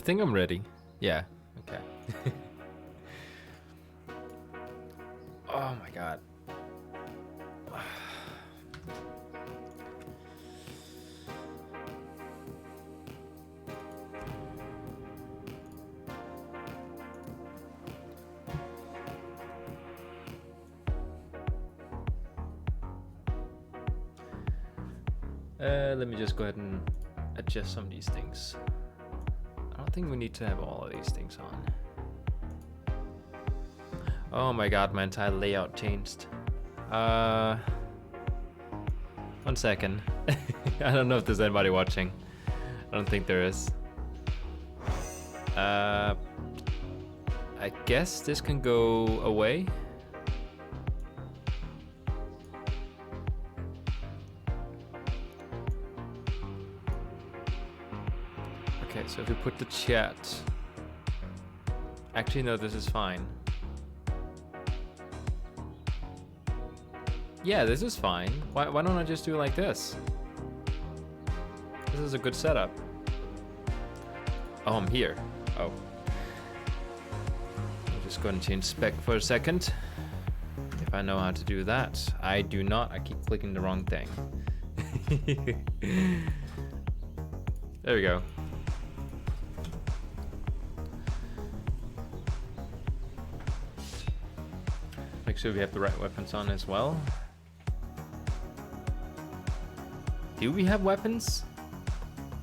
think I'm ready. Yeah, okay. Oh my god. Let me just go ahead and adjust some of these things. I don't think we need to have all of these things on. Oh my god, my entire layout changed. 1 second. I don't know if there's anybody watching. I don't think there is. I guess this can go away. Okay, so if we put the chat... Actually, no, this is fine. Yeah, this is fine. Why don't I just do it like this? This is a good setup. Oh, I'm here. Oh. I'll just go and change spec for a second. If I know how to do that. I do not. I keep clicking the wrong thing. There we go. Make sure we have the right weapons on as well. Do we have weapons?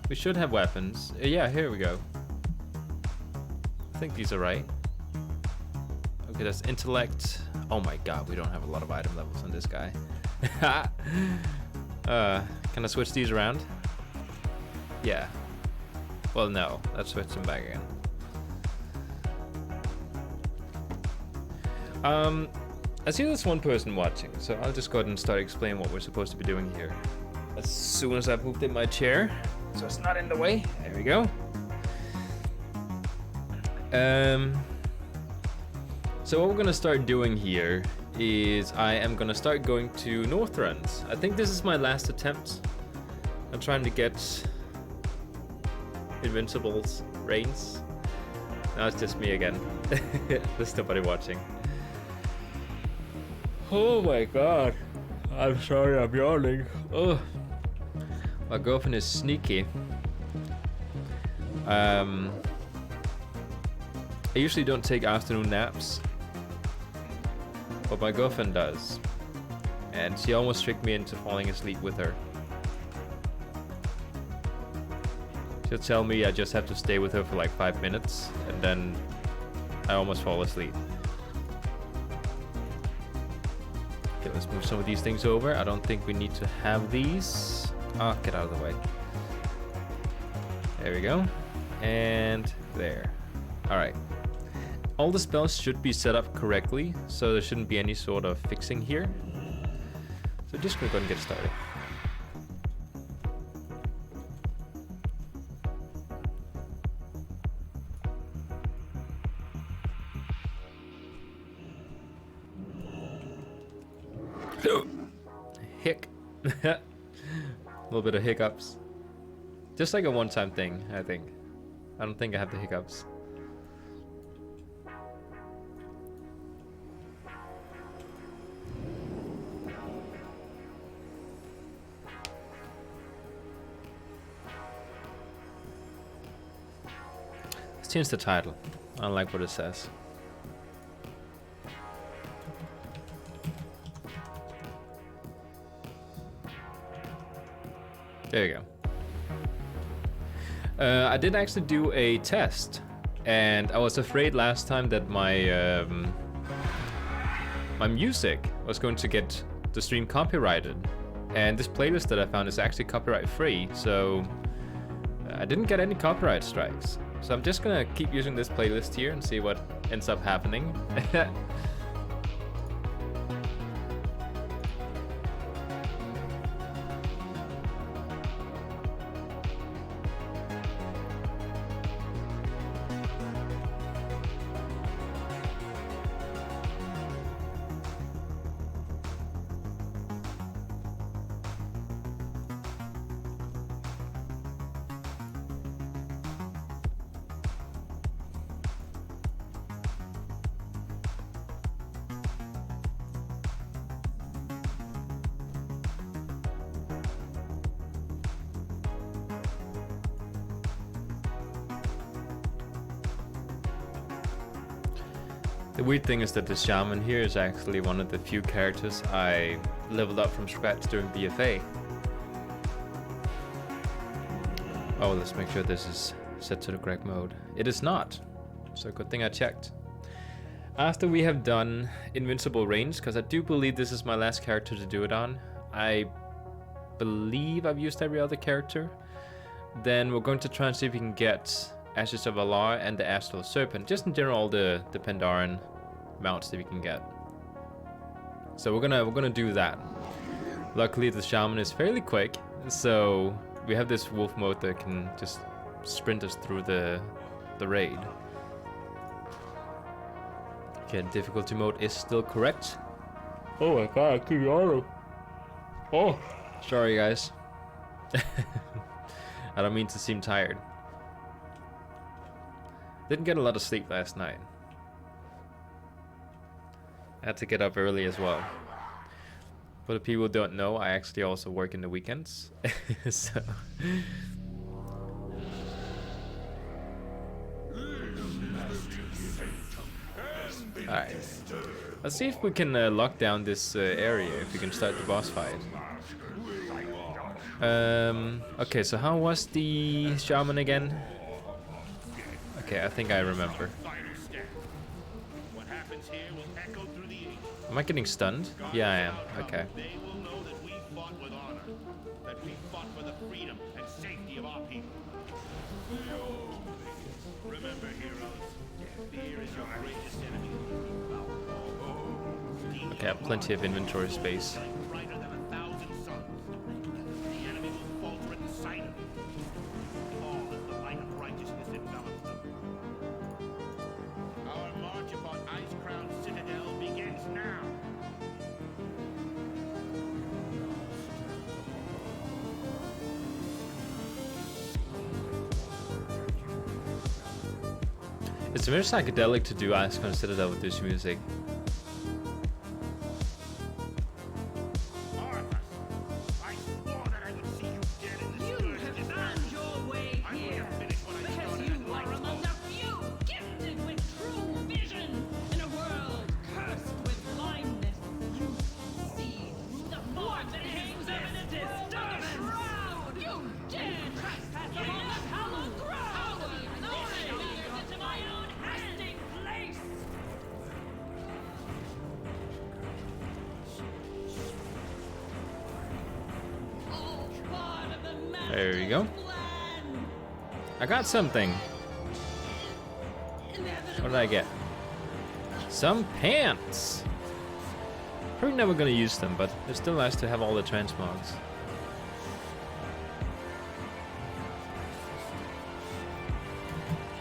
We should have weapons. Yeah, here we go. I think these are right. Okay, that's intellect. Oh my god, we don't have a lot of item levels on this guy. Can I switch these around? Yeah. Well, no. Let's switch them back again. I see there's one person watching, so I'll just go ahead and start explaining what we're supposed to be doing here. As soon as I've moved in my chair, so it's not in the way. There we go. So what we're gonna start doing here is I am gonna start going to North runs. I think this is my last attempt. I'm trying to get Invincible's reigns. Now it's just me again. There's nobody watching. Oh my god. I'm sorry, I'm yawning. Oh. My girlfriend is sneaky. I usually don't take afternoon naps, but my girlfriend does. And she almost tricked me into falling asleep with her. She'll tell me I just have to stay with her for like 5 minutes, and then I almost fall asleep. Okay, let's move some of these things over. I don't think we need to have these. Oh, get out of the way. There we go. And there. Alright. All the spells should be set up correctly, so there shouldn't be any sort of fixing here. So just gonna go and get started. Hick. A little bit of hiccups. Just like a one-time thing, I think. I don't think I have the hiccups. Let's change the title. I don't like what it says. There you go. I did actually do a test, and I was afraid last time that my my music was going to get the stream copyrighted, and this playlist that I found is actually copyright free, so I didn't get any copyright strikes. So I'm just gonna keep using this playlist here and see what ends up happening. The weird thing is that the shaman here is actually one of the few characters I leveled up from scratch during BFA. Oh, let's make sure this is set to the correct mode. It is not, so good thing I checked. After we have done Invincible Range, because I do believe this is my last character to do it on, I believe I've used every other character, then we're going to try and see if we can get Ashes of Alar and the Astral Serpent, just in general all the Pandaren mounts that we can get. So we're gonna do that. Luckily the shaman is fairly quick, so we have this wolf mode that can just sprint us through the raid. Okay, difficulty mode is still correct. Oh my god, Kiyaro. Oh, sorry guys. I don't mean to seem tired. Didn't get a lot of sleep last night. I had to get up early as well. For the people who don't know, I actually also work in the weekends. So alright. Let's see if we can lock down this area, if we can start the boss fight. Okay, so how was the shaman again? Okay, I think I remember. Am I getting stunned? Yeah, I am. Okay. Okay, I have plenty of inventory space. It's very psychedelic to do Icecrown Citadel with this music. There you go. I got something. What did I get? Some pants! Probably never gonna use them, but it's still nice to have all the transmogs.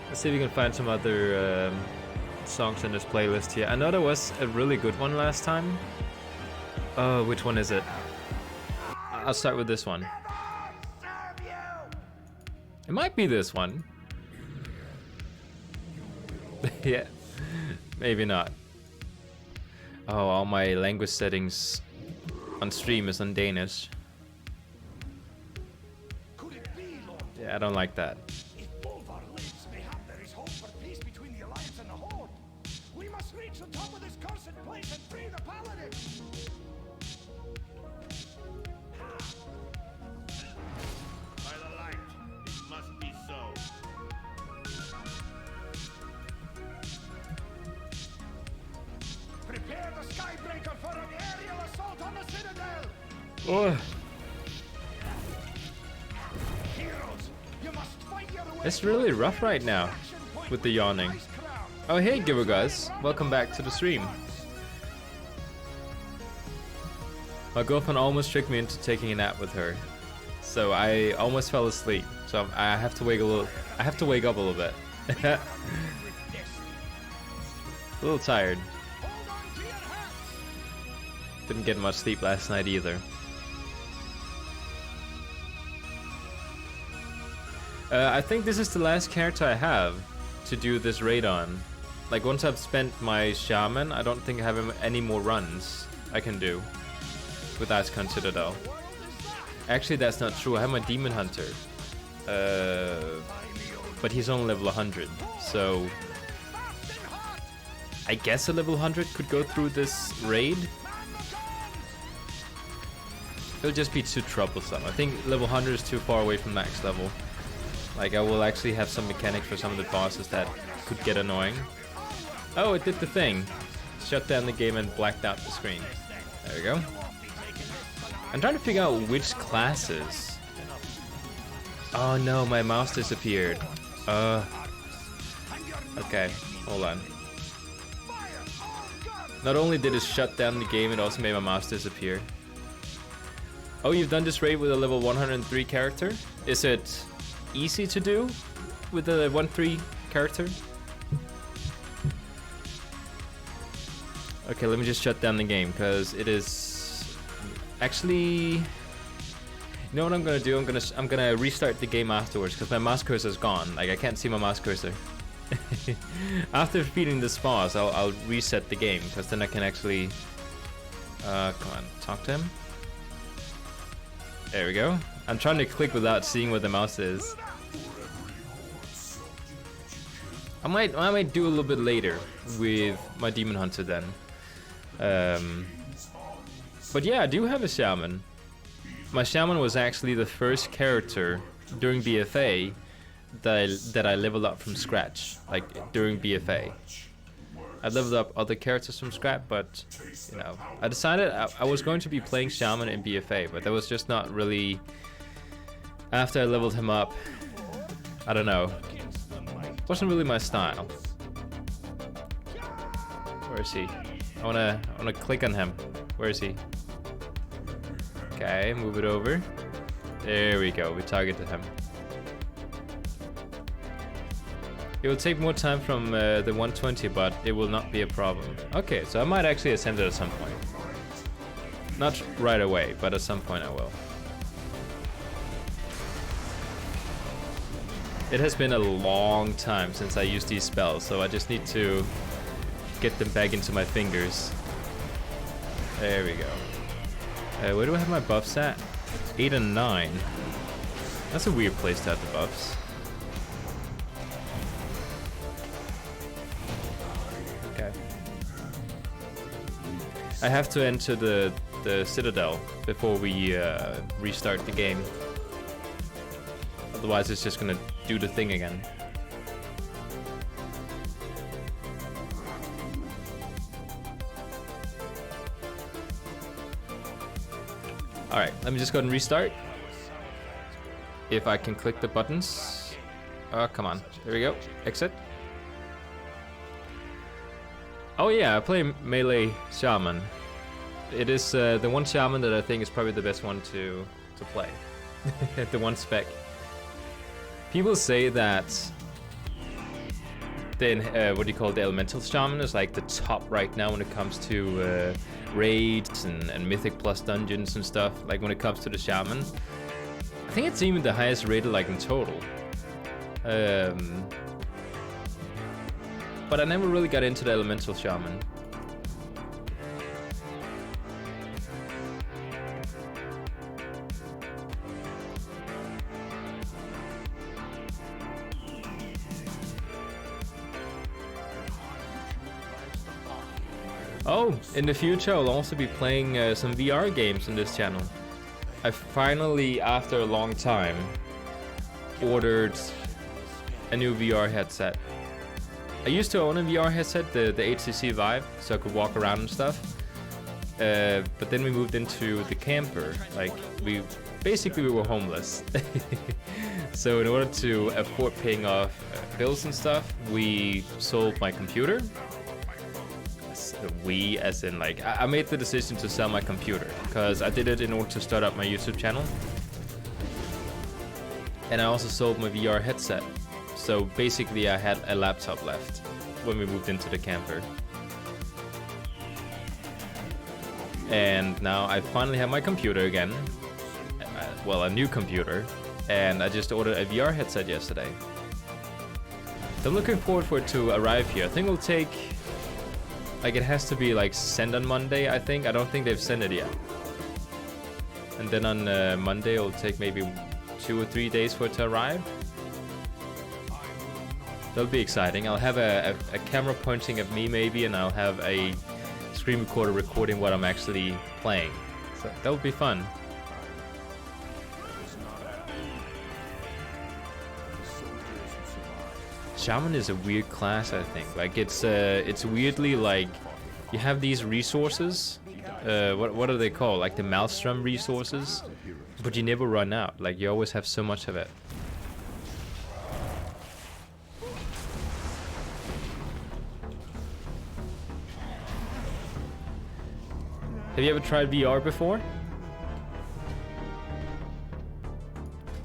Let's see if we can find some other songs in this playlist here. I know there was a really good one last time. Oh, which one is it? I'll start with this one. It might be this one. Yeah, maybe not. Oh, all my language settings on stream is on Danish. Yeah, I don't like that. Oh. It's really rough right now with the yawning. Oh hey Giver guys, welcome back to the stream. My girlfriend almost tricked me into taking a nap with her, so I almost fell asleep. So I have to wake up a little bit. A little tired. Didn't get much sleep last night either. I think this is the last character I have to do this raid on. Like once I've spent my shaman, I don't think I have any more runs I can do with Icecrown Citadel. Actually, that's not true. I have my demon hunter, but he's only level 100, so I guess a level 100 could go through this raid. It'll just be too troublesome. I think level 100 is too far away from max level. Like, I will actually have some mechanics for some of the bosses that could get annoying. Oh, it did the thing. Shut down the game and blacked out the screen. There we go. I'm trying to figure out which classes. Oh no, my mouse disappeared. Okay, hold on. Not only did it shut down the game, it also made my mouse disappear. Oh, you've done this raid with a level 103 character? Is it easy to do with a 1-3 character? Okay, let me just shut down the game, because it is actually... You know what I'm gonna do? I'm gonna restart the game afterwards, because my mouse cursor is gone. Like, I can't see my mouse cursor. After defeating this boss, I'll reset the game, because then I can actually... come on, talk to him. There we go. I'm trying to click without seeing where the mouse is. I might do a little bit later with my Demon Hunter then. But yeah, I do have a shaman. My shaman was actually the first character during BFA that I leveled up from scratch, like during BFA. I leveled up other characters from scratch, but you know, I decided I was going to be playing shaman in BFA, but that was just not really. After I leveled him up, I don't know, wasn't really my style. Where is he? I wanna click on him. Where is he? Okay, move it over. There we go. We targeted him. It will take more time from the 120, but it will not be a problem. Okay, so I might actually ascend it at some point. Not right away, but at some point I will. It has been a long time since I used these spells, so I just need to get them back into my fingers. There we go. Where do I have my buffs at? 8 and 9. That's a weird place to have the buffs. Okay. I have to enter the Citadel before we restart the game. Otherwise it's just gonna do the thing again. Alright, let me just go ahead and restart. If I can click the buttons. Oh, come on. There we go. Exit. Oh yeah, I play melee shaman. It is the one shaman that I think is probably the best one to play. The one spec. People say that then what do you call it, the elemental shaman is like the top right now when it comes to raids and mythic plus dungeons and stuff. Like when it comes to the shaman, I think it's even the highest rated like in total. But I never really got into the elemental shaman. Oh, in the future I'll also be playing some VR games on this channel. I finally, after a long time, ordered a new VR headset. I used to own a VR headset, the HTC Vive, so I could walk around and stuff. But then we moved into the camper. Like, we were homeless. So in order to afford paying off bills and stuff, we sold my computer. We, as in like, I made the decision to sell my computer because I did it in order to start up my YouTube channel. And I also sold my VR headset. So basically I had a laptop left when we moved into the camper. And now I finally have my computer again. Well, a new computer. And I just ordered a VR headset yesterday. So I'm looking forward for it to arrive here. I think it'll take... Like, it has to be like sent on Monday, I think. I don't think they've sent it yet. And then on Monday it'll take maybe 2 or 3 days for it to arrive. That'll be exciting. I'll have a camera pointing at me maybe, and I'll have a screen recorder recording what I'm actually playing. So that'll be fun. Shaman is a weird class, I think. Like it's weirdly like you have these resources. What are they called? Like the Maelstrom resources, but you never run out. Like you always have so much of it. Have you ever tried VR before?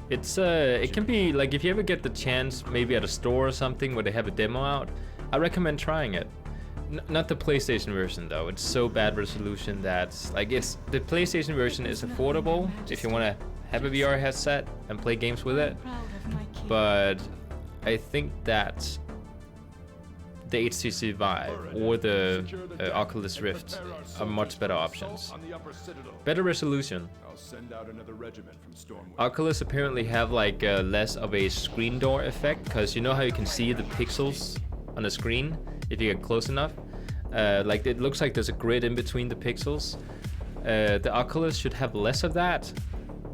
It can be like if you ever get the chance, maybe at a store or something where they have a demo out, I recommend trying it. Not the PlayStation version though. It's so bad resolution that like the PlayStation version is affordable if you want to have a VR headset and play games with it. But I think that the HTC Vive or the Oculus Rift are much better options. Better resolution. Oculus apparently have like less of a screen door effect, because you know how you can see the pixels on the screen if you get close enough. Like it looks like there's a grid in between the pixels. The Oculus should have less of that,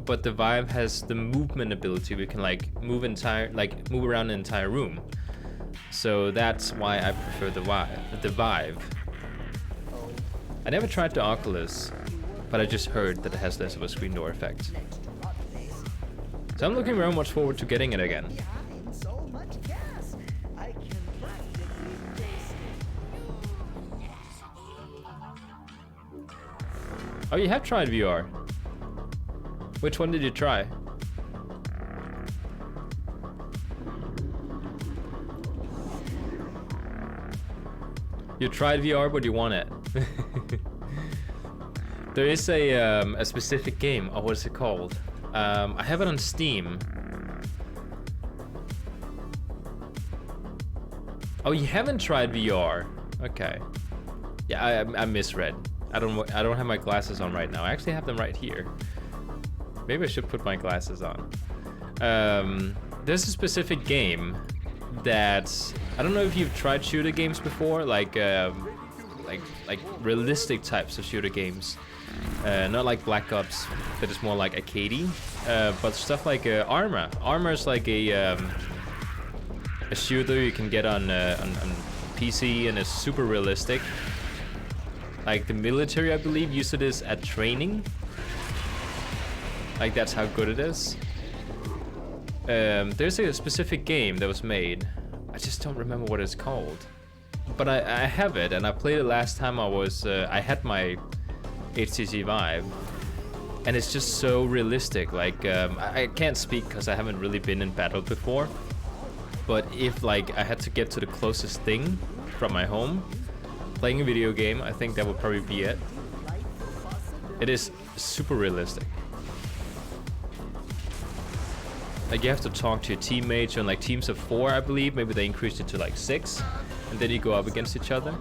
but the Vive has the movement ability. We can like move around the entire room. So that's why I prefer the Vive. I never tried the Oculus, but I just heard that it has less of a screen door effect. So I'm looking very much forward to getting it again. Oh, you have tried VR? Which one did you try? You tried VR, but you want it. There is a specific game. Oh, what is it called? I have it on Steam. Oh, you haven't tried VR? Okay. Yeah, I misread. I don't have my glasses on right now. I actually have them right here. Maybe I should put my glasses on. There's a specific game that I don't know if you've tried shooter games before, like realistic types of shooter games. Not like Black Ops, that is more like arcadey, but stuff like Arma. Arma is like a shooter you can get on PC, and it's super realistic. Like the military, I believe, used this at training. Like that's how good it is. There's a specific game that was made. I just don't remember what it's called. But I have it, and I played it last time I had my HTC Vive. And it's just so realistic. Like, I can't speak because I haven't really been in battle before. But if like I had to get to the closest thing from my home, playing a video game, I think that would probably be it. It is super realistic. Like you have to talk to your teammates on like teams of 4, I believe. Maybe they increased it to like 6, and then you go up against each other.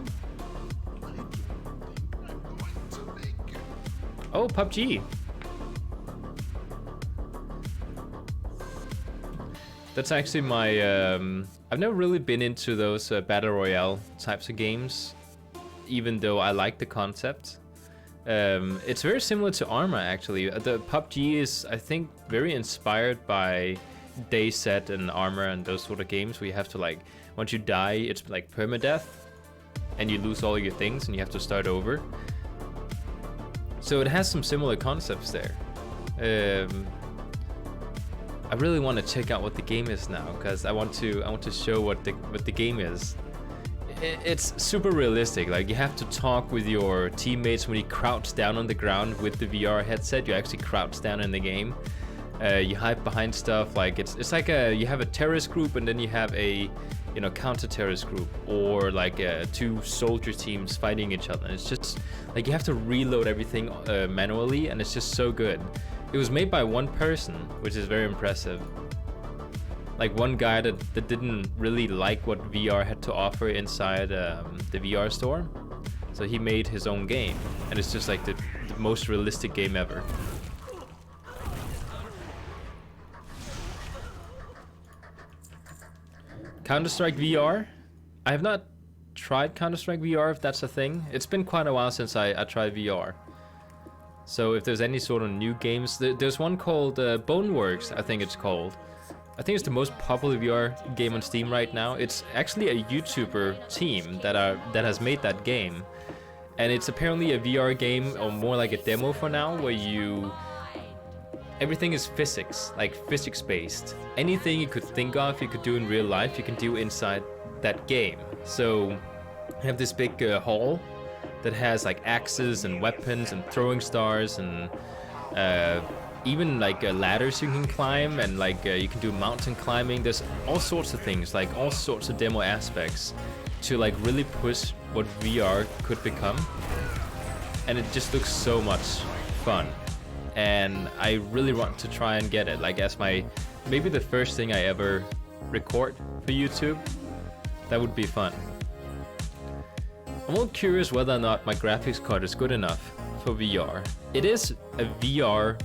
Oh, PUBG. That's actually my. I've never really been into those battle royale types of games, even though I like the concept. It's very similar to Arma actually. The PUBG is, I think, very inspired by Day Set and Arma and those sort of games where you have to like, once you die, it's like permadeath, and you lose all your things and you have to start over. So it has some similar concepts there. I really want to check out what the game is now, because I want to show what the game is. It's super realistic. Like you have to talk with your teammates when you crouch down on the ground with the VR headset. You actually crouch down in the game. You hide behind stuff. Like it's like you have a terrorist group, and then you have a counter-terrorist group, or like 2 soldier teams fighting each other. And it's just like you have to reload everything manually, and it's just so good. It was made by one person, which is very impressive. Like one guy that didn't really like what VR had to offer inside the VR store, so he made his own game, and it's just like the most realistic game ever. Counter-Strike VR. I have not tried Counter-Strike VR, if that's a thing. It's been quite a while since I tried VR. So if there's any sort of new games, there's one called Boneworks, I think it's called. I think it's the most popular VR game on Steam right now. It's actually a YouTuber team that has made that game. And it's apparently a VR game, or more like a demo for now, where everything is physics, like physics-based. Anything you could think of, you could do in real life, you can do inside that game. So you have this big hall that has like axes and weapons and throwing stars and even like ladders you can climb, and like you can do mountain climbing. There's all sorts of things, like all sorts of demo aspects to like really push what VR could become. And it just looks so much fun. And I really want to try and get it, like as maybe the first thing I ever record for YouTube. That would be fun. I'm all curious whether or not my graphics card is good enough for VR. It is a VR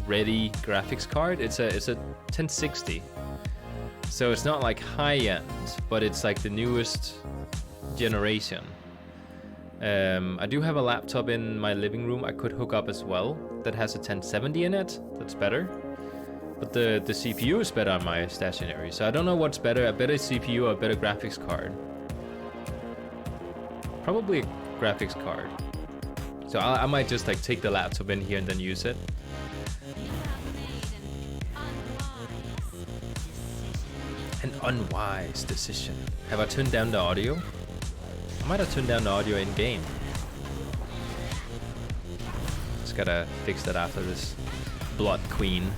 ready graphics card. It's a 1060. So it's not like high end, but it's like the newest generation. I do have a laptop in my living room I could hook up as well that has a 1070 in it. That's better. But the CPU is better on my stationary, so I don't know what's better, a better CPU or a better graphics card. Probably a graphics card. So I might just like take the laptop in here and then use it. An unwise decision. Have I turned down the audio? I might have turned down the audio in game. Just gotta fix that after this Blood Queen.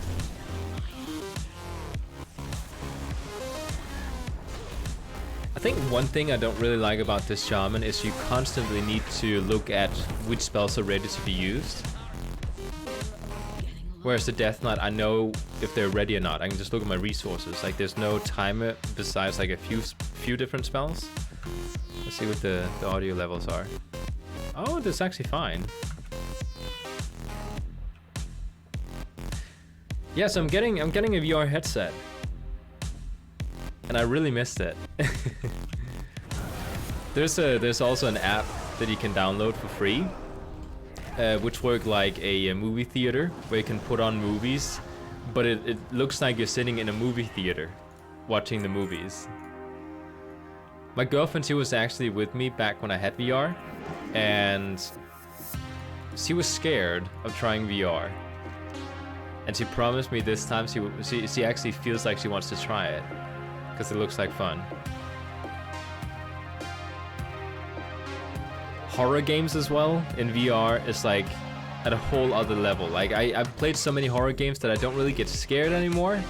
I think one thing I don't really like about this shaman is you constantly need to look at which spells are ready to be used. Whereas the Death Knight, I know if they're ready or not. I can just look at my resources. Like there's no timer besides like a few different spells. Let's see what the audio levels are. Oh, that's actually fine. Yes, I'm getting a VR headset. And I really missed it. There's also an app that you can download for free, which work like a movie theater where you can put on movies, but it looks like you're sitting in a movie theater watching the movies. My girlfriend, she was actually with me back when I had VR, and she was scared of trying VR. And she promised me this time she actually feels like she wants to try it. Because it looks like fun. Horror games as well in VR is like at a whole other level. Like I've played so many horror games that I don't really get scared anymore.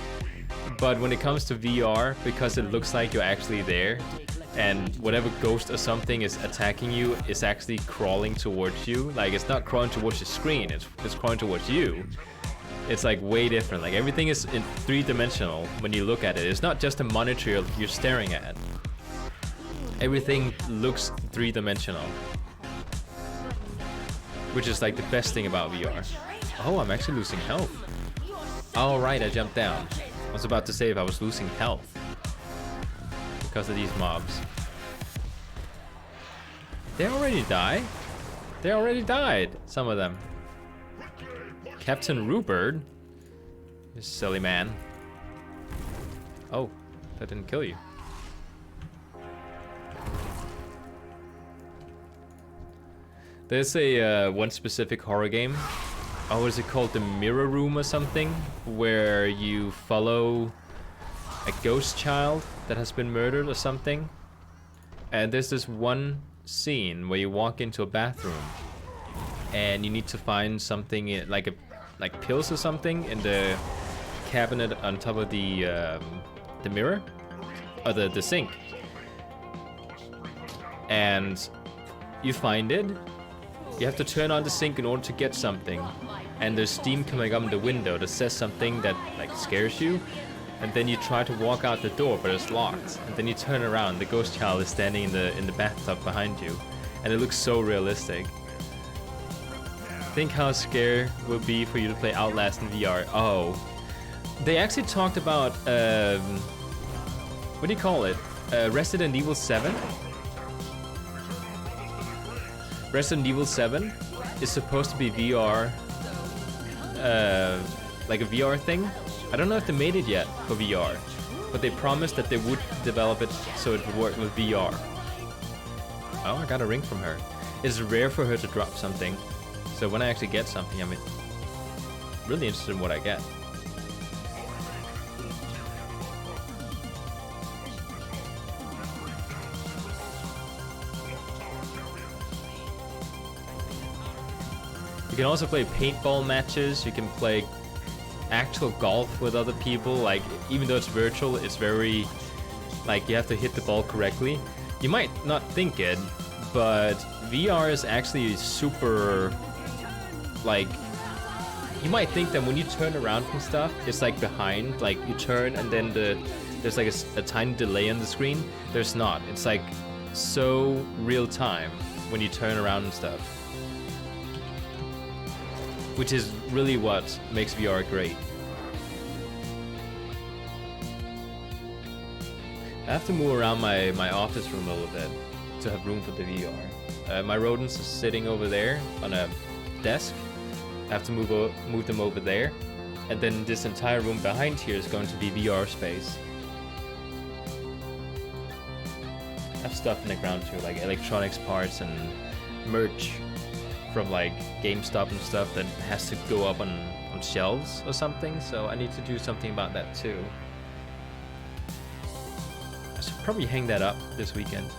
But when it comes to VR, because it looks like you're actually there, and whatever ghost or something is attacking you is actually crawling towards you. Like it's not crawling towards the screen, it's crawling towards you. It's like way different. Like everything is in three-dimensional when you look at it. It's not just a monitor you're staring at. Everything looks three-dimensional, which is like the best thing about VR. Oh, I'm actually losing health. Oh right, I jumped down. I was about to say if I was losing health because of these mobs. They already died? They already died, some of them. Captain Rupert? You silly man. Oh, that didn't kill you. There's a one specific horror game. Oh, is it called The Mirror Room or something? Where you follow a ghost child that has been murdered or something. And there's this one scene where you walk into a bathroom and you need to find something like pills or something in the cabinet on top of the mirror or the sink, and you find it. You have to turn on the sink in order to get something, and there's steam coming up in the window that says something that like scares you, and then you try to walk out the door but it's locked, and then you turn around, the ghost child is standing in the bathtub behind you, and it looks so realistic. Think how scary it would be for you to play Outlast in VR. Oh, they actually talked about what do you call it? Resident Evil 7? Resident Evil 7 is supposed to be VR, like a VR thing. I don't know if they made it yet for VR, but they promised that they would develop it so it would work with VR. Oh, I got a ring from her. It's rare for her to drop something, so when I actually get something, I'm really interested in what I get. You can also play paintball matches, you can play actual golf with other people, like, even though it's virtual, it's very, like, you have to hit the ball correctly. You might not think it, but VR is actually super, like, you might think that when you turn around from stuff, it's like behind, like, you turn and then there's like a tiny delay on the screen. There's not. It's like so real time when you turn around and stuff. Which is really what makes VR great. I have to move around my office room a little bit to have room for the VR. My rodents are sitting over there on a desk. I have to move them over there. And then this entire room behind here is going to be VR space. I have stuff in the ground too, like electronics parts and merch from like GameStop and stuff that has to go up on shelves or something, so I need to do something about that too. I should probably hang that up this weekend.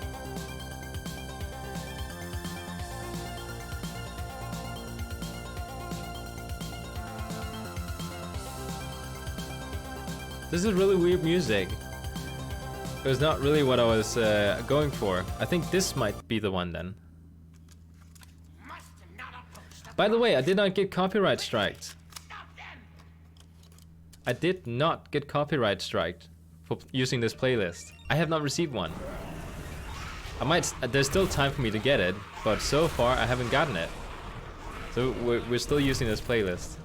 This is really weird music. It was not really what I was going for. I think this might be the one then. By the way, I did not get copyright striked. I did not get copyright striked for using this playlist. I have not received one. I might. There's still time for me to get it, but so far I haven't gotten it. So we're still using this playlist.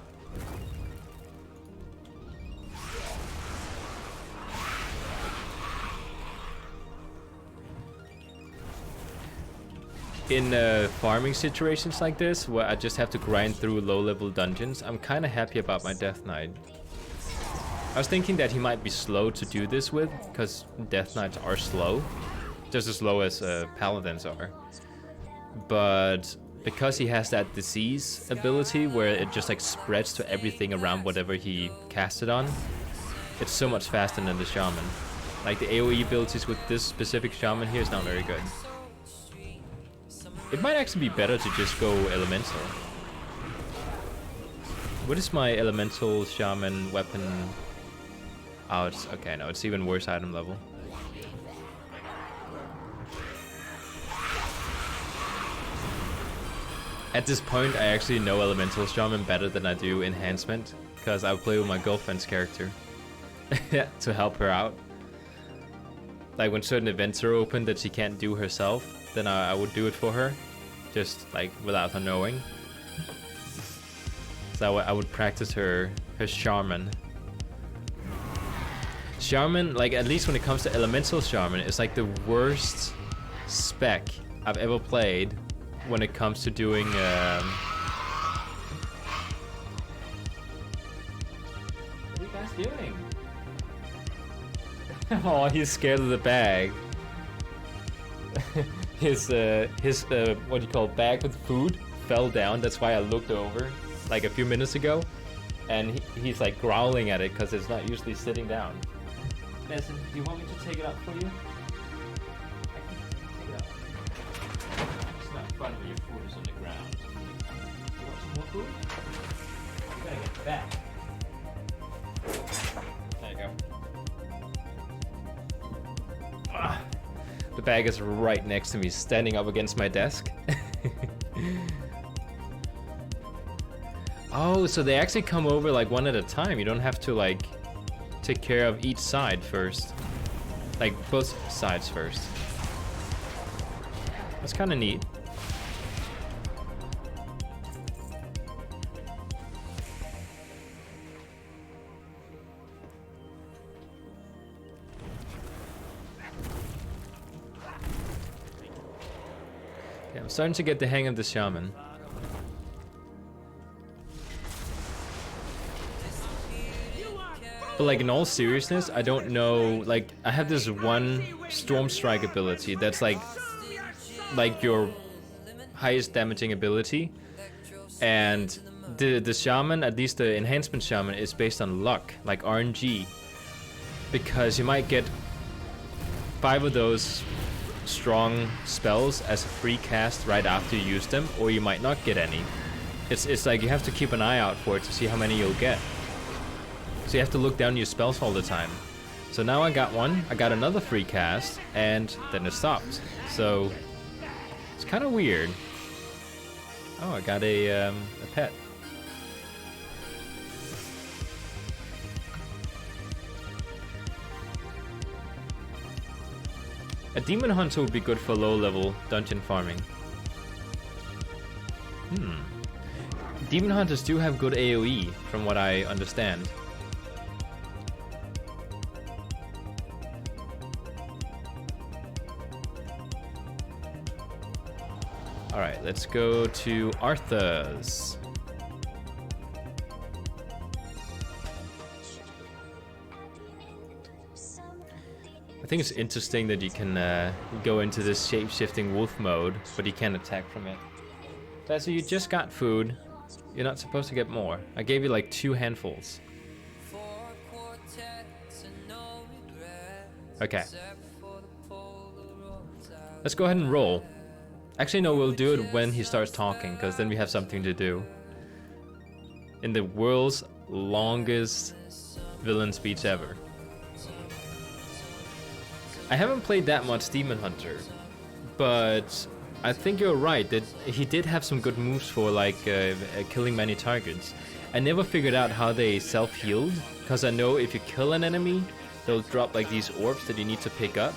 In farming situations like this, where I just have to grind through low-level dungeons, I'm kind of happy about my Death Knight. I was thinking that he might be slow to do this with, because Death Knights are slow, just as slow as Paladins are. But because he has that disease ability, where it just like spreads to everything around whatever he casts it on, it's so much faster than the Shaman. Like the AoE abilities with this specific Shaman here is not very good. It might actually be better to just go elemental. What is my elemental shaman weapon? Oh, it's okay. No, it's even worse item level. At this point, I actually know elemental shaman better than I do enhancement, because I play with my girlfriend's character to help her out. Like when certain events are open that she can't do herself, then I would do it for her, just like without her knowing. So I would practice her shaman. Shaman, like at least when it comes to elemental shaman, it's like the worst spec I've ever played when it comes to doing. What are you guys doing? Oh, he's scared of the bag. his what do you call, bag with food fell down. That's why I looked over like a few minutes ago, and he's like growling at it because it's not usually sitting down. Benson, do you want me to take it up for you? I can take it up. It's not fun when your food is on the ground. You want some more food? You gotta get back. There you go. The bag is right next to me, standing up against my desk. Oh, so they actually come over like one at a time. You don't have to like take care of each side first. Like both sides first. That's kind of neat. I'm starting to get the hang of the shaman. But like in all seriousness, I don't know, like I have this one Storm Strike ability that's like your highest damaging ability, and the shaman, at least the enhancement shaman, is based on luck, like RNG, because you might get 5 of those strong spells as a free cast right after you use them, or you might not get any. It's like you have to keep an eye out for it to see how many you'll get. So you have to look down your spells all the time. So now I got one, I got another free cast, and then it stopped. So it's kind of weird. Oh, I got a pet. A demon hunter would be good for low-level dungeon farming. Demon hunters do have good AoE, from what I understand. Alright, let's go to Arthas. I think it's interesting that you can go into this shape-shifting wolf mode, but you can't attack from it. So you just got food. You're not supposed to get more. I gave you like 2 handfuls. Okay. Let's go ahead and roll. Actually, no, we'll do it when he starts talking, because then we have something to do. In the world's longest villain speech ever. I haven't played that much Demon Hunter, but I think you're right that he did have some good moves for like killing many targets. I never figured out how they self-healed, because I know if you kill an enemy, they'll drop like these orbs that you need to pick up.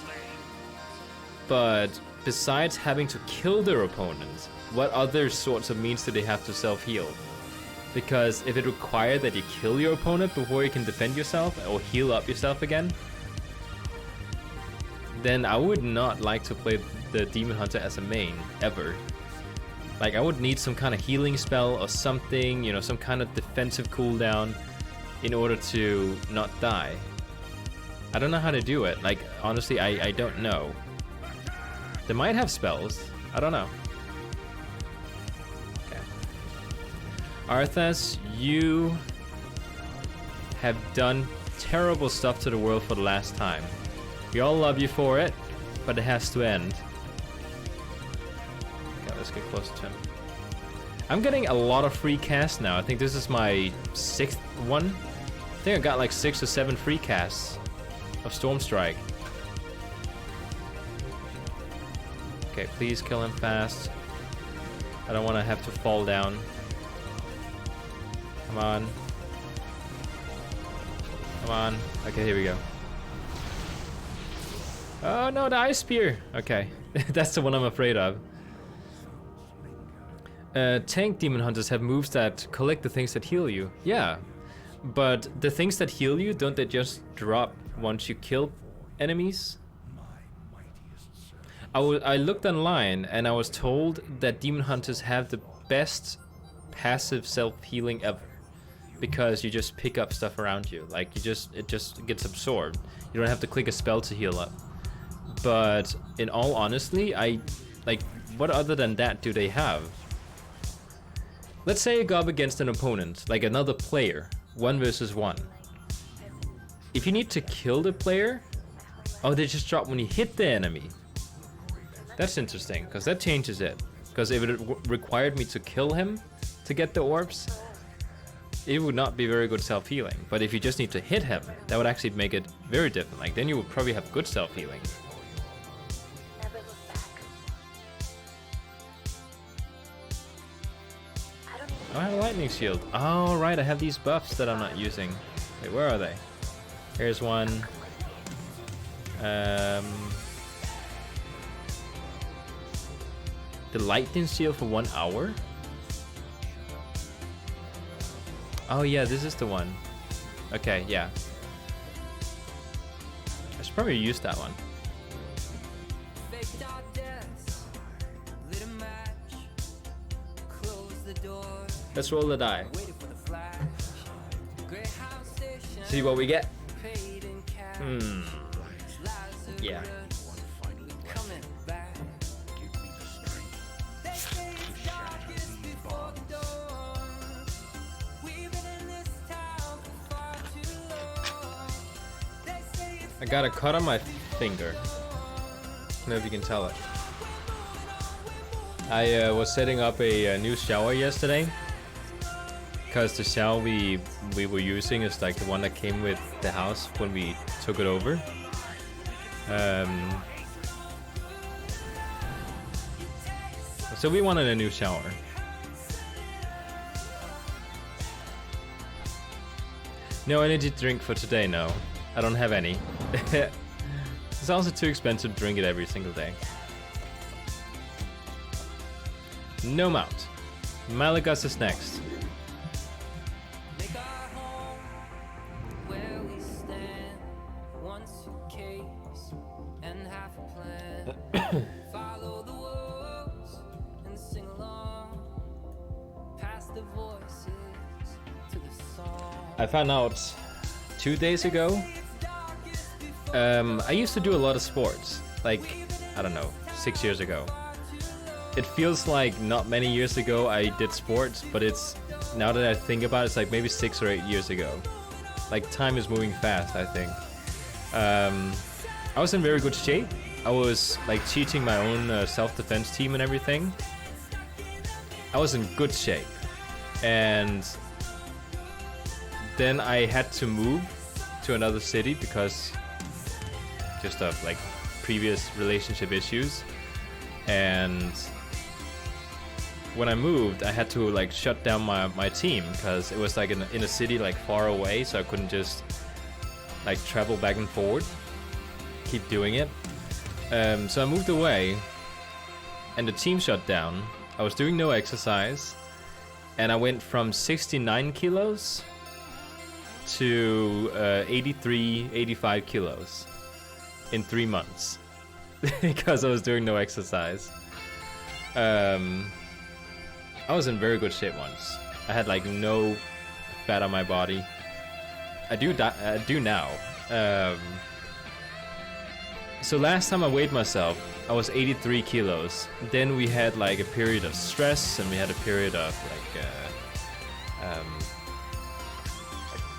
But besides having to kill their opponent, what other sorts of means do they have to self-heal? Because if it required that you kill your opponent before you can defend yourself or heal up yourself again, then I would not like to play the Demon Hunter as a main, ever. Like, I would need some kind of healing spell or something, you know, some kind of defensive cooldown in order to not die. I don't know how to do it. Like, honestly, I don't know. They might have spells. I don't know. Okay. Arthas, you have done terrible stuff to the world for the last time. We all love you for it, but it has to end. Okay, let's get closer to him. I'm getting a lot of free casts now. I think this is my 6th one. I think I got like 6 or 7 free casts of Storm Strike. Okay, please kill him fast. I don't want to have to fall down. Come on. Come on. Okay, here we go. Oh no, the ice spear! Okay, that's the one I'm afraid of. Tank demon hunters have moves that collect the things that heal you. Yeah, but the things that heal you, don't they just drop once you kill enemies? I looked online and I was told that demon hunters have the best passive self-healing ever, because you just pick up stuff around you. Like it just gets absorbed. You don't have to click a spell to heal up. But in all honesty, what other than that do they have? Let's say you go up against an opponent, like another player, 1 versus 1. If you need to kill the player, oh, they just drop when you hit the enemy. That's interesting, because that changes it. Because if it required me to kill him to get the orbs, it would not be very good self-healing. But if you just need to hit him, that would actually make it very different. Like, then you would probably have good self-healing. Oh, I have a lightning shield. Oh, right, I have these buffs that I'm not using. Wait, where are they? Here's one. The lightning shield for 1 hour? Oh yeah, this is the one. Okay, yeah. I should probably use that one. Let's roll the die. See what we get. Yeah. I got a cut on my finger. I don't know if you can tell it. I was setting up a new shower yesterday, because the shower we were using is like the one that came with the house when we took it over. So we wanted a new shower. No energy drink for today, no. I don't have any. It's also too expensive to drink it every single day. No mount. Malagas is next. I found out 2 days ago. I used to do a lot of sports, like, I don't know, 6 years ago. It feels like not many years ago I did sports, but it's, now that I think about it, it's like maybe 6 or 8 years ago. Like, time is moving fast, I think. I was in very good shape. I was like teaching my own self-defense team and everything. I was in good shape. And then I had to move to another city because just of like previous relationship issues. And when I moved, I had to like shut down my team because it was like in a city like far away, so I couldn't just like travel back and forward, keep doing it. So I moved away and the team shut down. I was doing no exercise and I went from 69 kilos to 83, 85 kilos in 3 months because I was doing no exercise. I was in very good shape once. I had like no fat on my body. I do now. So last time I weighed myself, I was 83 kilos. Then we had like a period of stress and we had a period of like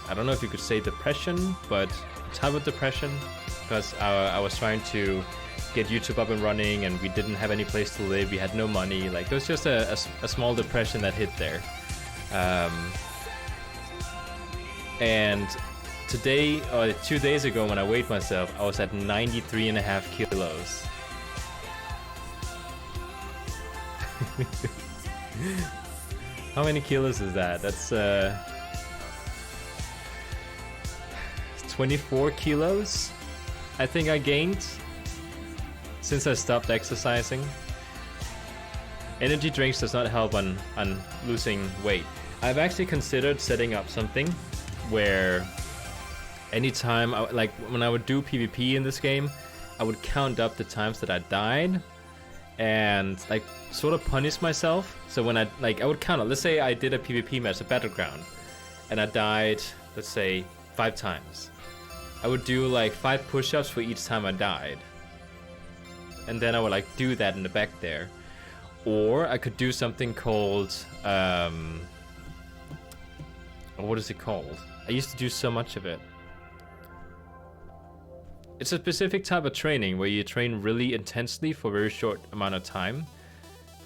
I don't know if you could say depression, but type of depression, because I was trying to get YouTube up and running and we didn't have any place to live. We had no money. Like, there was just a small depression that hit there. And today, or 2 days ago when I weighed myself, I was at 93.5 kilos. How many kilos is that? That's 24 kilos, I think I gained since I stopped exercising. Energy drinks does not help on losing weight. I've actually considered setting up something where anytime, like when I would do PvP in this game, I would count up the times that I died and like sort of punish myself. So when I would count it. Let's say I did a PvP match, a battleground, and I died, let's say 5 times. I would do like 5 push-ups for each time I died. And then I would like do that in the back there. Or I could do something called, what is it called? I used to do so much of it. It's a specific type of training where you train really intensely for a very short amount of time,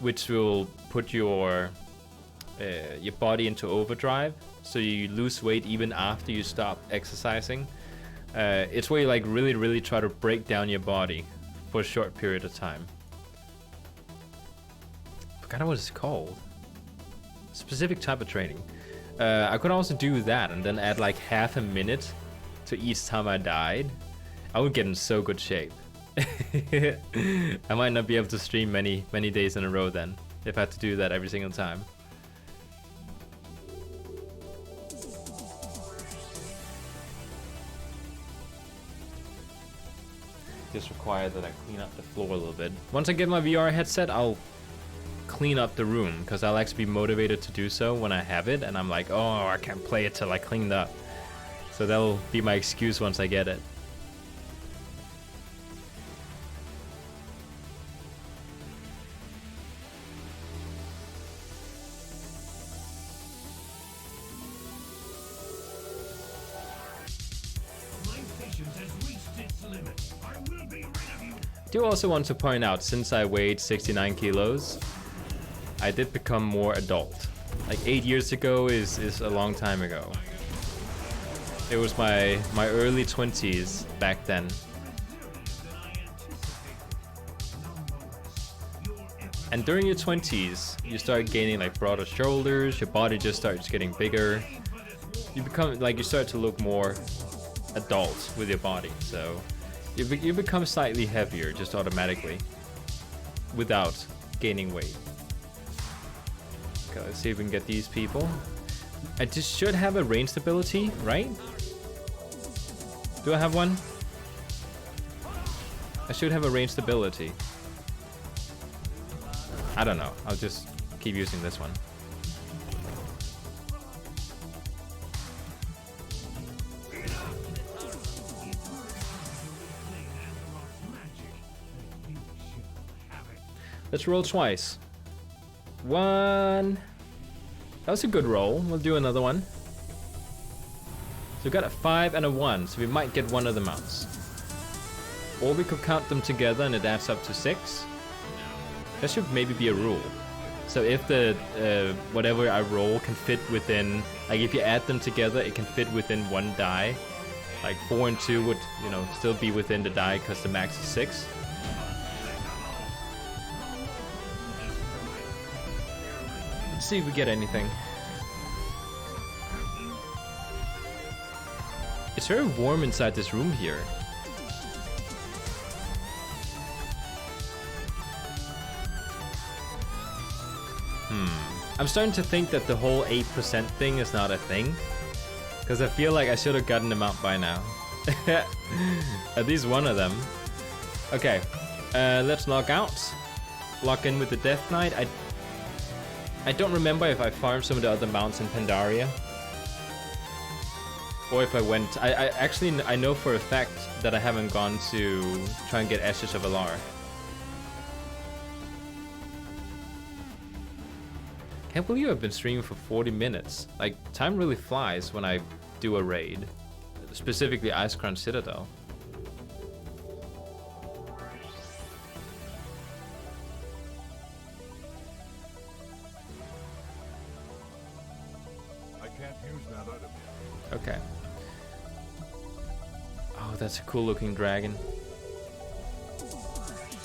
which will put your body into overdrive, so you lose weight even after you stop exercising. It's where you like really try to break down your body for a short period of time. I forgot what it's called. Specific type of training. I could also do that and then add like half a minute to each time I died. I would get in so good shape. I might not be able to stream many days in a row then, if I had to do that every single time. Just require that I clean up the floor a little bit. Once I get my VR headset, I'll clean up the room, because I'll actually be motivated to do so when I have it, and I'm like, oh, I can't play it till I cleaned up. So that'll be my excuse once I get it. I do also want to point out, since I weighed 69 kilos, I did become more adult. Like 8 years ago is a long time ago. It was my early 20s back then. And during your 20s, you start gaining like broader shoulders, your body just starts getting bigger. You become like, you start to look more adult with your body, so you become slightly heavier just automatically without gaining weight. Okay, let's see if we can get these people. I just should have a ranged ability, right? Do I have one? I should have a ranged ability. I don't know. I'll just keep using this one. Let's roll twice. One. That was a good roll. We'll do another one. So we got a 5 and a 1, so we might get one of the mounts. Or we could count them together and it adds up to 6. That should maybe be a rule. So if the whatever I roll can fit within, like if you add them together, it can fit within one die. Like 4 and 2 would, you know, still be within the die because the max is 6. Let's see if we get anything. It's very warm inside this room here. I'm starting to think that the whole 8% thing is not a thing. Because I feel like I should have gotten them out by now. At least one of them. Okay, let's log out. Log in with the Death Knight. I don't remember if I farmed some of the other mounts in Pandaria. Or if I went... I know for a fact that I haven't gone to try and get Ashes of Alar. Can't believe I've been streaming for 40 minutes. Like, time really flies when I do a raid. Specifically Icecrown Citadel. I can't use that item yet. Okay. Oh, that's a cool looking dragon.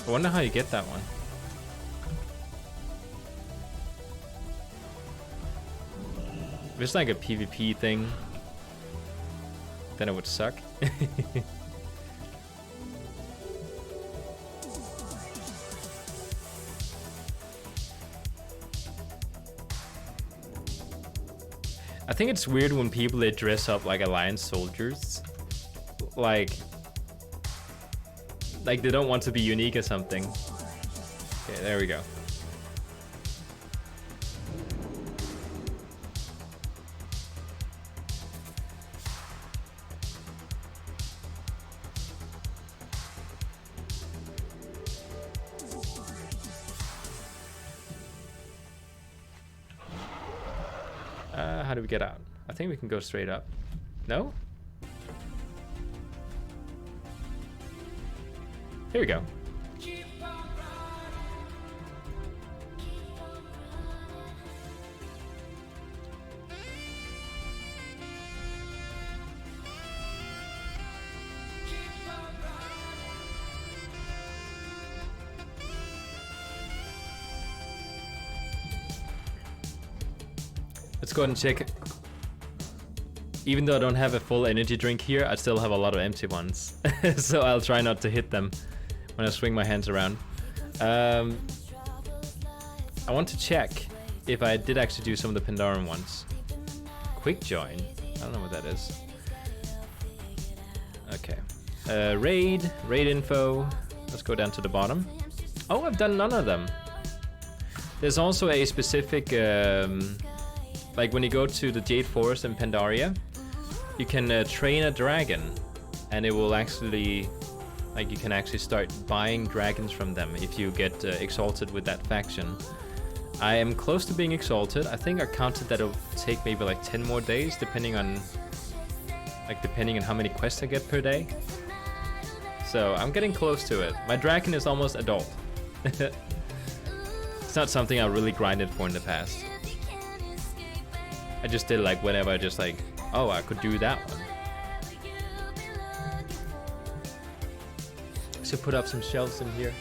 I wonder how you get that one. If it's like a PvP thing, then it would suck. I think it's weird when people they dress up like Alliance soldiers. Like they don't want to be unique or something. Okay, there we go. How do we get out? I think we can go straight up. No? Here we go. Let's go ahead and check. Even though I don't have a full energy drink here, I still have a lot of empty ones. So I'll try not to hit them when I swing my hands around. I want to check if I did actually do some of the Pandaran ones. Quick join. I don't know what that is. Okay. Raid info. Let's go down to the bottom. Oh, I've done none of them. There's also a specific, like when you go to the Jade Forest in Pandaria, you can train a dragon, and it will actually, like you can actually start buying dragons from them if you get exalted with that faction. I am close to being exalted. I think I counted that it'll take maybe like 10 more days, depending on how many quests I get per day. So I'm getting close to it. My dragon is almost adult. It's not something I really grinded for in the past. I just did like whenever I just like, oh, I could do that one. So put up some shelves in here.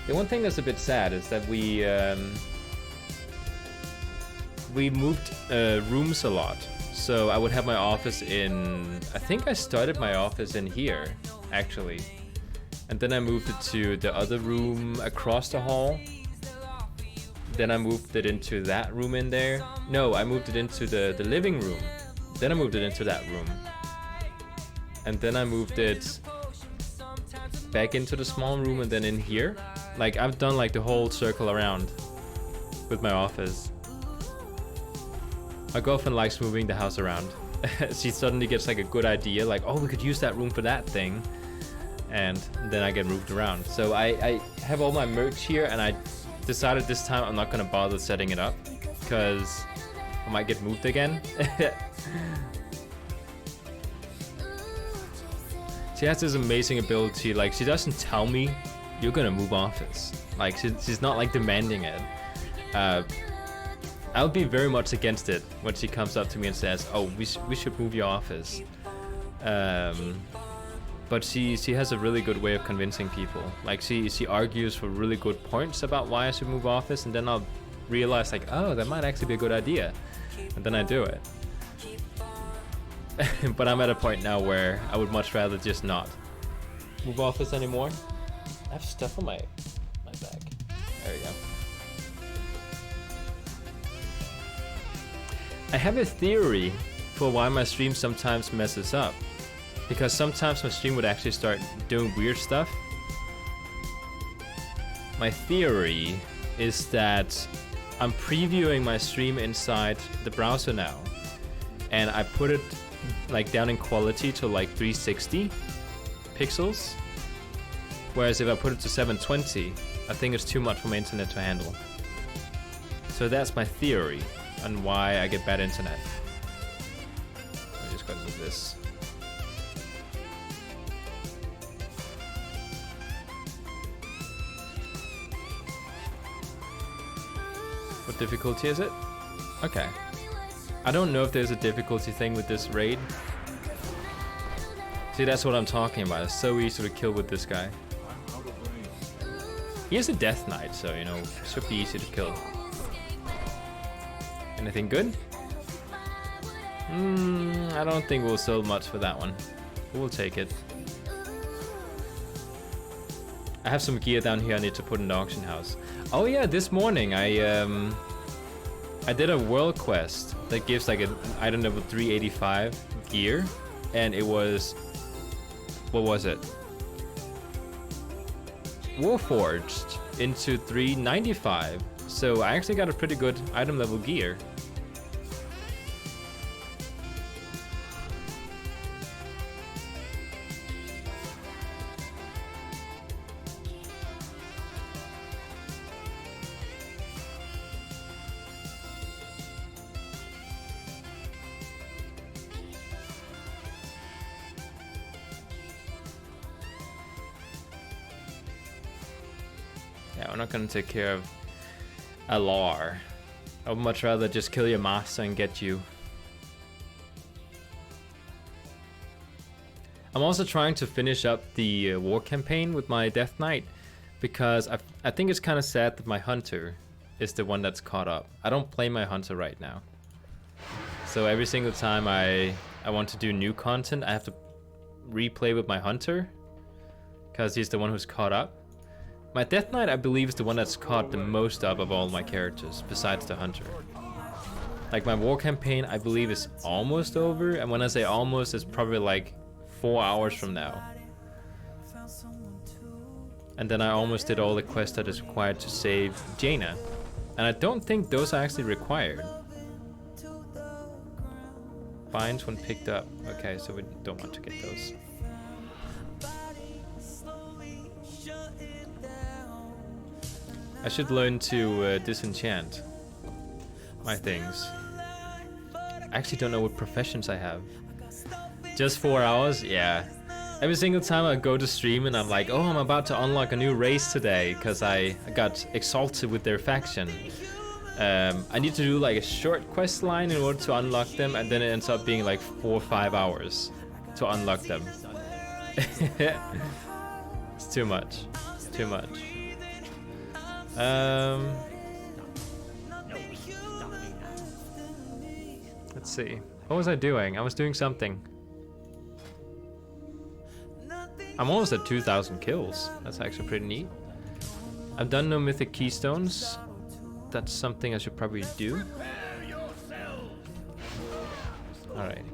The one thing that's a bit sad is that we moved rooms a lot. So I would have my office in, I think I started my office in here, actually. And then I moved it to the other room across the hall. Then I moved it into that room in there. No, I moved it into the living room. Then I moved it into that room. And then I moved it back into the small room and then in here. Like I've done like the whole circle around with my office. My girlfriend likes moving the house around. She suddenly gets like a good idea, like, oh, we could use that room for that thing. And then I get moved around. So I have all my merch here, and I decided this time I'm not gonna bother setting it up because I might get moved again. She has this amazing ability, like she doesn't tell me you're gonna move office. Like she's not like demanding it. I'll be very much against it when she comes up to me and says, oh, we should move your office. But she has a really good way of convincing people. Like she argues for really good points about why I should move office, and then I'll realize like, oh, that might actually be a good idea. And then I do it. But I'm at a point now where I would much rather just not move office anymore. I have stuff on my back. There we go. I have a theory for why my stream sometimes messes up. Because sometimes my stream would actually start doing weird stuff. My theory is that I'm previewing my stream inside the browser now. And I put it like down in quality to like 360 pixels. Whereas if I put it to 720, I think it's too much for my internet to handle. So that's my theory on why I get bad internet. I just gotta move this. What difficulty is it? Okay. I don't know if there's a difficulty thing with this raid. See, that's what I'm talking about. It's so easy to kill with this guy. He is a death knight, so you know, it should be easy to kill. Anything good? I don't think we'll sell much for that one. We'll take it. I have some gear down here I need to put in the auction house. Oh yeah, this morning I did a world quest that gives like an item level 385 gear, and it was, what was it? Warforged into 395. So I actually got a pretty good item level gear. Yeah, we're not gonna take care of Alar. I would much rather just kill your master and get you. I'm also trying to finish up the war campaign with my Death Knight, because I think it's kind of sad that my hunter is the one that's caught up. I don't play my hunter right now. So every single time I want to do new content, I have to replay with my hunter, because he's the one who's caught up. My Death Knight, I believe, is the one that's caught the most up of all my characters, besides the hunter. Like my war campaign, I believe, is almost over, and when I say almost, it's probably like 4 hours from now. And then I almost did all the quests that is required to save Jaina. And I don't think those are actually required. Binds when picked up. Okay, so we don't want to get those. I should learn to disenchant my things. I actually don't know what professions I have. Just 4 hours? Yeah. Every single time I go to stream and I'm like, oh, I'm about to unlock a new race today because I got exalted with their faction. I need to do like a short quest line in order to unlock them, and then it ends up being like 4 or 5 hours to unlock them. It's too much. It's too much. Let's see. What was I doing? I was doing something. I'm almost at 2,000 kills. That's actually pretty neat. I've done no mythic keystones. That's something I should probably do. Alright.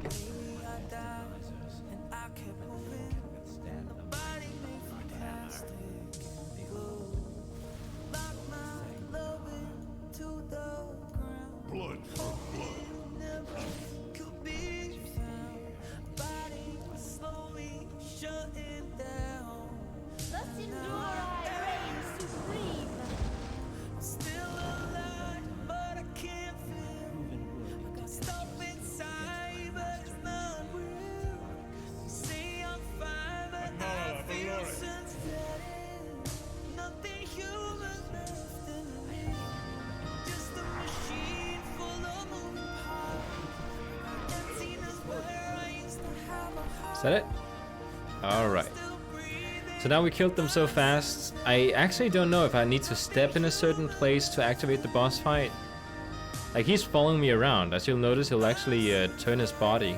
Is that it? Alright. So now we killed them so fast. I actually don't know if I need to step in a certain place to activate the boss fight. Like, he's following me around. As you'll notice, he'll actually turn his body.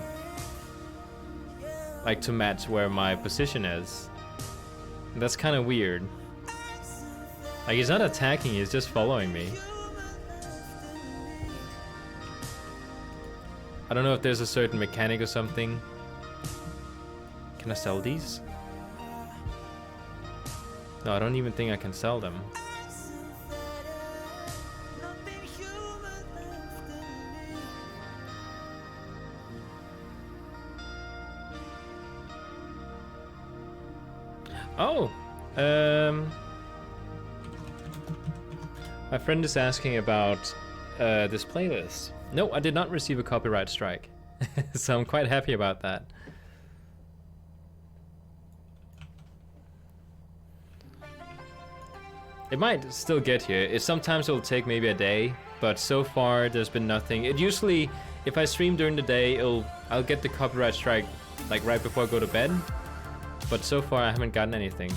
Like, to match where my position is. And that's kind of weird. Like, he's not attacking, he's just following me. I don't know if there's a certain mechanic or something. Can I sell these? No, I don't even think I can sell them. Oh! My friend is asking about this playlist. No, I did not receive a copyright strike. So I'm quite happy about that. It might still get here. Sometimes it'll take maybe a day, but so far there's been nothing. It usually, if I stream during the day, I'll get the copyright strike like right before I go to bed. But so far I haven't gotten anything.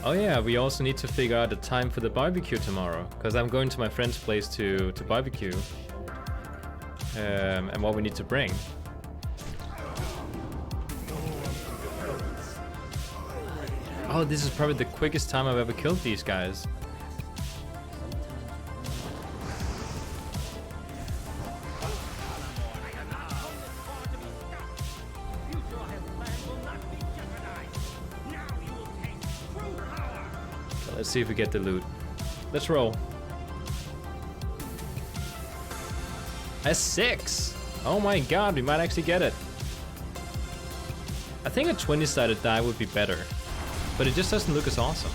Oh yeah, we also need to figure out the time for the barbecue tomorrow, because I'm going to my friend's place to barbecue. And what we need to bring. Oh, this is probably the quickest time I've ever killed these guys. Okay, let's see if we get the loot. Let's roll. A 6! Oh my god, we might actually get it. I think a 20-sided die would be better, but it just doesn't look as awesome.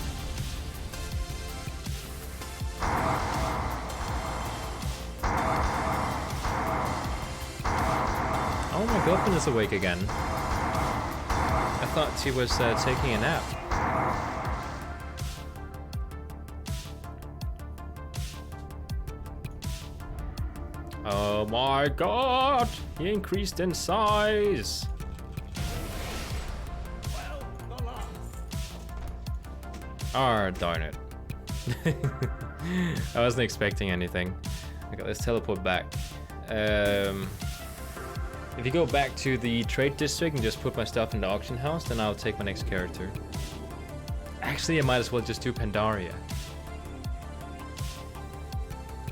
Oh, my girlfriend is awake again. I thought she was taking a nap. Oh my god! He increased in size! Ah, darn it. I wasn't expecting anything. Okay, let's teleport back. If you go back to the trade district and just put my stuff in the auction house, then I'll take my next character. Actually, I might as well just do Pandaria.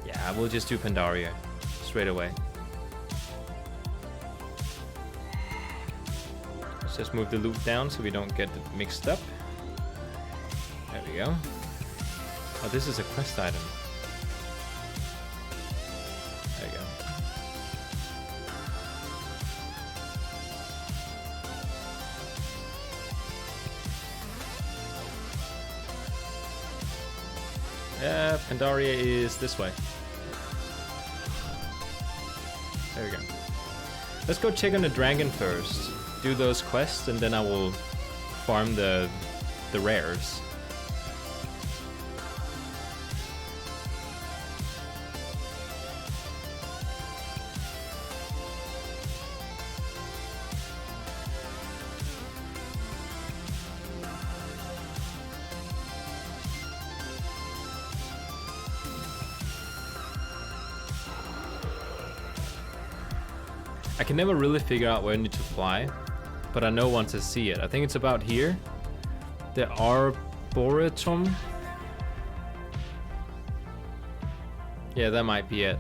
Yeah, we'll just do Pandaria straight away. So let's move the loot down so we don't get it mixed up. There we go. Oh, this is a quest item. There you go. Yeah, Pandaria is this way. There we go. Let's go check on the dragon first. Do those quests, and then I will farm the rares. I can never really figure out where I need to fly, but I know once I see it. I think it's about here. The Arboretum. Yeah, that might be it.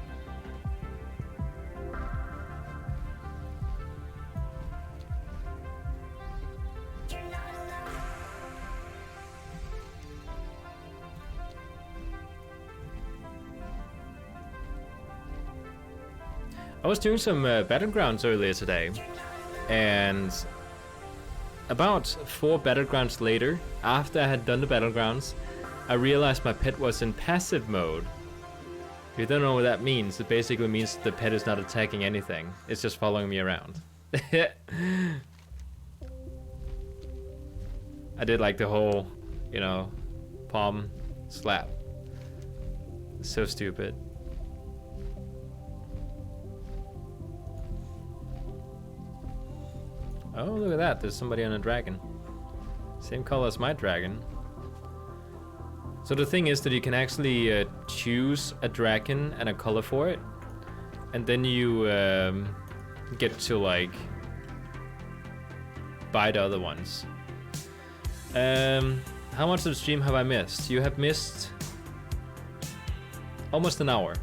I was doing some battlegrounds earlier today, and about 4 battlegrounds later, after I had done the battlegrounds, I realized my pet was in passive mode. If you don't know what that means, it basically means the pet is not attacking anything. It's just following me around. I did like the whole, you know, palm slap. It's so stupid. Oh, look at that. There's somebody on a dragon. Same color as my dragon. So the thing is that you can actually choose a dragon and a color for it. And then you get to, like, buy the other ones. How much of the stream have I missed? You have missed almost an hour.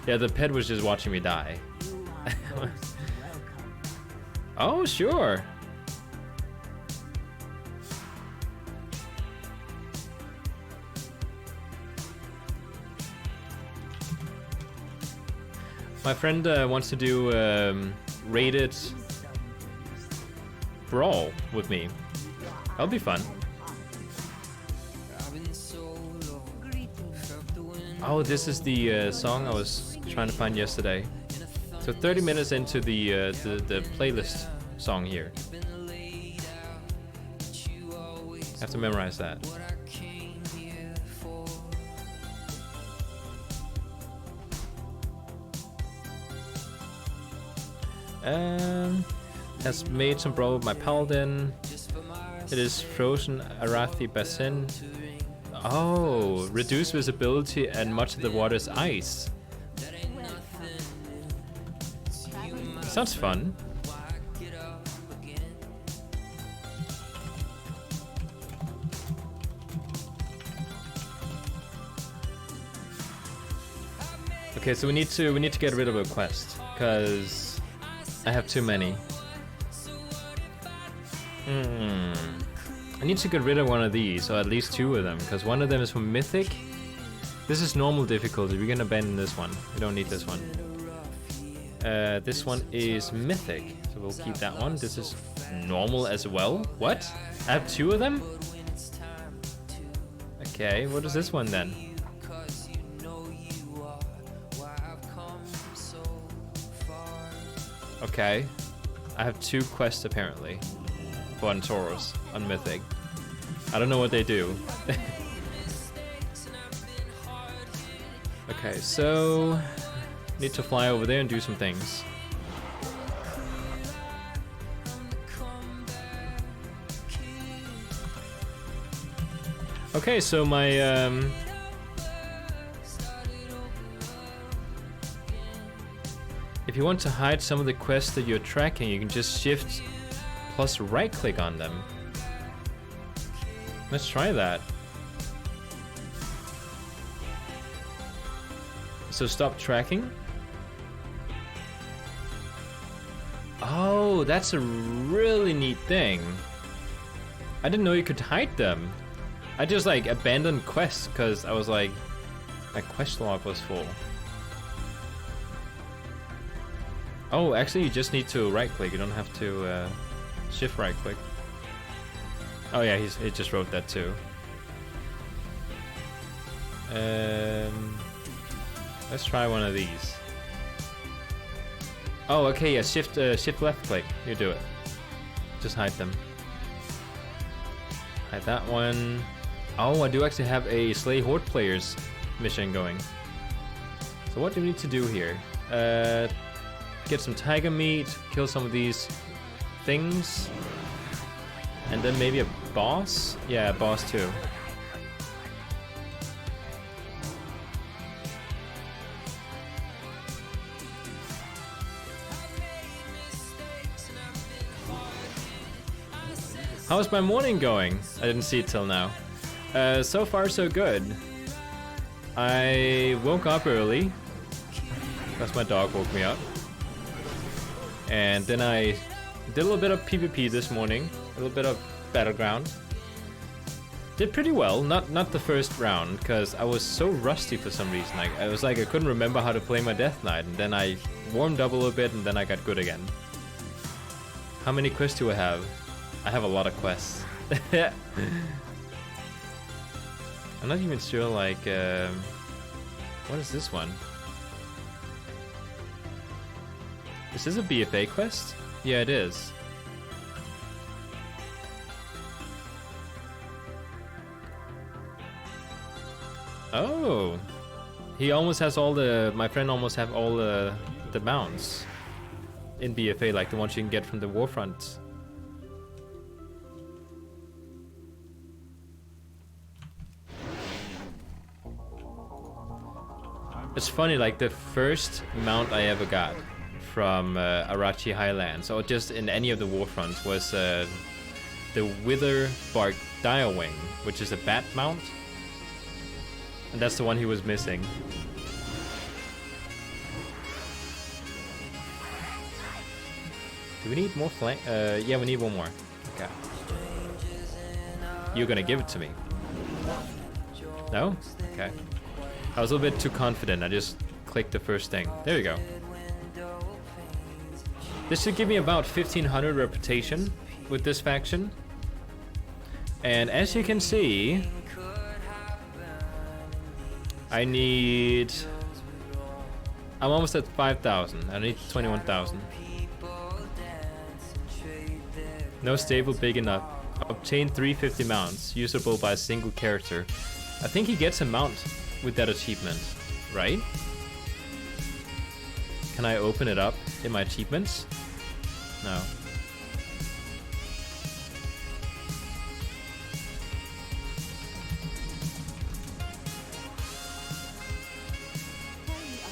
Yeah, the pet was just watching me die. Oh, sure. My friend wants to do rated brawl with me. That'll be fun. Oh, this is the song I was trying to find yesterday. So 30 minutes into the playlist song here. I have to memorize that. Has made some brawl with my paladin. It is frozen Arathi Basin. Oh, reduce visibility and much of the water is ice. Sounds fun. Okay, so we need to get rid of a quest because I have too many. I need to get rid of one of these, or at least 2 of them, because one of them is from Mythic. This is normal difficulty. We're gonna abandon this one. We don't need this one. This one is Mythic, so we'll keep that one. This is normal as well. What? I have 2 of them? Okay, what is this one then? Okay, I have 2 quests apparently. On Tauros, on Mythic. I don't know what they do. Okay, so need to fly over there and do some things. Okay, so my if you want to hide some of the quests that you're tracking, you can just shift plus right click on them. Let's try that. So stop tracking. Oh, Oh, that's a really neat thing. I didn't know you could hide them. I just like abandoned quests because I was like, my quest log was full. Oh, actually you just need to right click. You don't have to shift right click. Oh yeah, he just wrote that too. Let's try one of these. Oh, okay, yeah, shift left click. You do it. Just hide them. Hide that one. Oh, I do actually have a Slay Horde players mission going. So what do we need to do here? Get some tiger meat, kill some of these things, and then maybe a boss? Yeah, a boss too. How's my morning going? I didn't see it till now. So far so good. I woke up early because my dog woke me up. And then I did a little bit of PvP this morning, a little bit of Battleground. Did pretty well, not the first round, because I was so rusty for some reason. I was like, I couldn't remember how to play my Death Knight, and then I warmed up a little bit, and then I got good again. How many quests do I have? I have a lot of quests. I'm not even sure, like, what is this one? Is this a BFA quest? Yeah, it is. Oh, he almost has all the. My friend almost have all the mounts in BFA, like the ones you can get from the Warfront. It's funny, like the first mount I ever got from Arachi Highlands, or just in any of the Warfronts, was the Wither Bark Direwing, which is a bat mount. And that's the one he was missing. Do we need more flank? Yeah, we need one more. Okay. You're gonna give it to me? No? Okay. I was a little bit too confident. I just clicked the first thing. There you go. This should give me about 1500 reputation with this faction. And as you can see, I need... I'm almost at 5,000. I need 21,000. No stable big enough. Obtain 350 mounts, usable by a single character. I think he gets a mount with that achievement, right? Can I open it up in my achievements? No.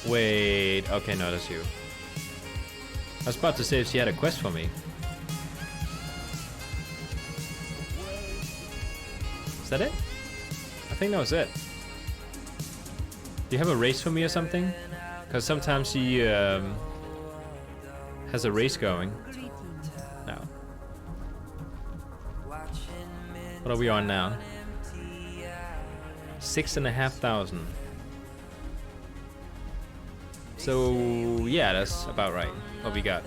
Wait, okay, no, that's you. I was about to say if she had a quest for me. Is that it? I think that was it. Do you have a race for me or something? Because sometimes she has a race going. No. What are we on now? 6,500. So yeah, that's about right. What we got?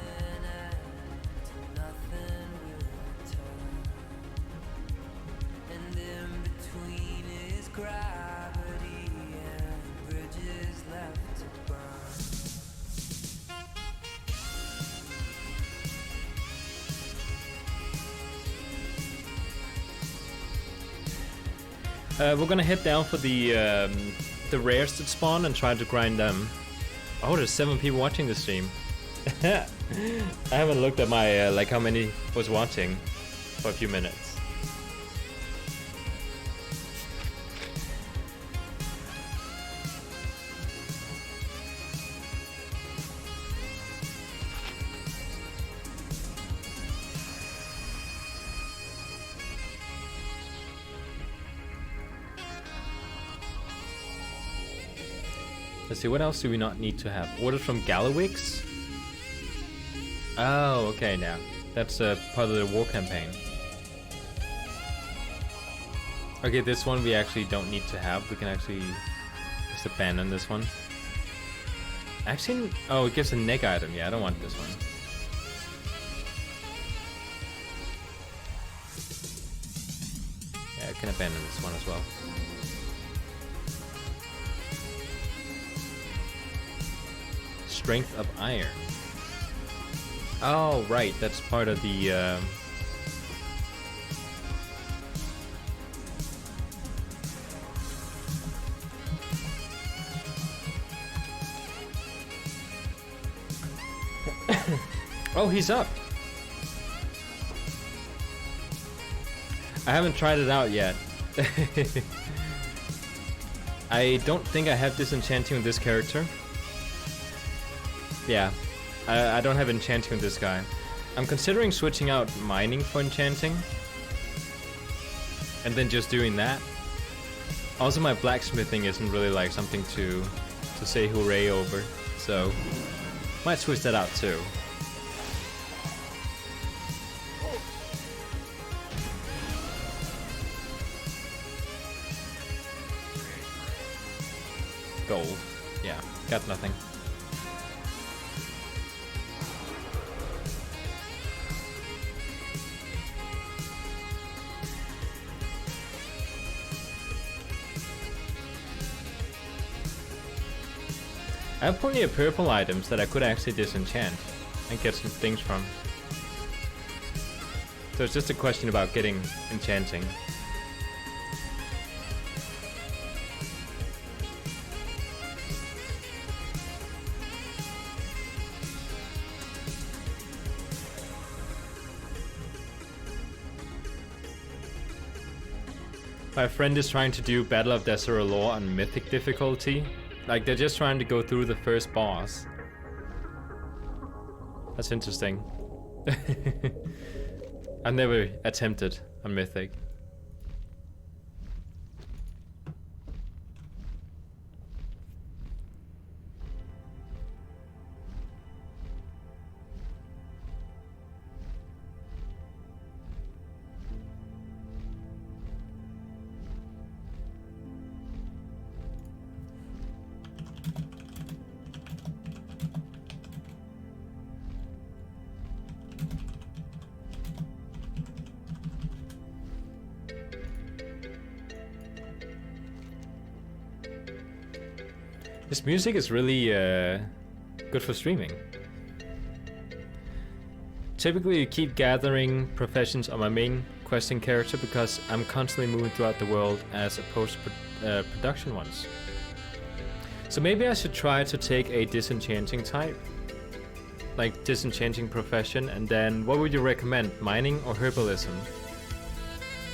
We're gonna head down for the rares that spawn and try to grind them. Oh, there's 7 people watching the stream. I haven't looked at my like how many was watching for a few minutes. Let's see, what else do we not need to have? Orders from Galawix? Oh, okay, now. That's part of the war campaign. Okay, this one we actually don't need to have. We can actually just abandon this one. Actually, oh, it gives a neg item. Yeah, I don't want this one. Yeah, I can abandon this one as well. Strength of iron. Oh, right, that's part of the oh, he's up. I haven't tried it out yet. I don't think I have disenchanting with this character. Yeah, I don't have enchanting with this guy. I'm considering switching out mining for enchanting. And then just doing that. Also, my blacksmithing isn't really like something to say hooray over. So, might switch that out too. Gold. Yeah, got nothing. I have plenty of purple items that I could actually disenchant and get some things from. So it's just a question about getting enchanting. My friend is trying to do Battle of Desert Lore on Mythic difficulty. Like, they're just trying to go through the first boss. That's interesting. I've never attempted on Mythic. This music is really good for streaming. Typically you keep gathering professions on my main questing character because I'm constantly moving throughout the world as opposed to production ones. So maybe I should try to take a disenchanting type. Like disenchanting profession, and then what would you recommend? Mining or herbalism?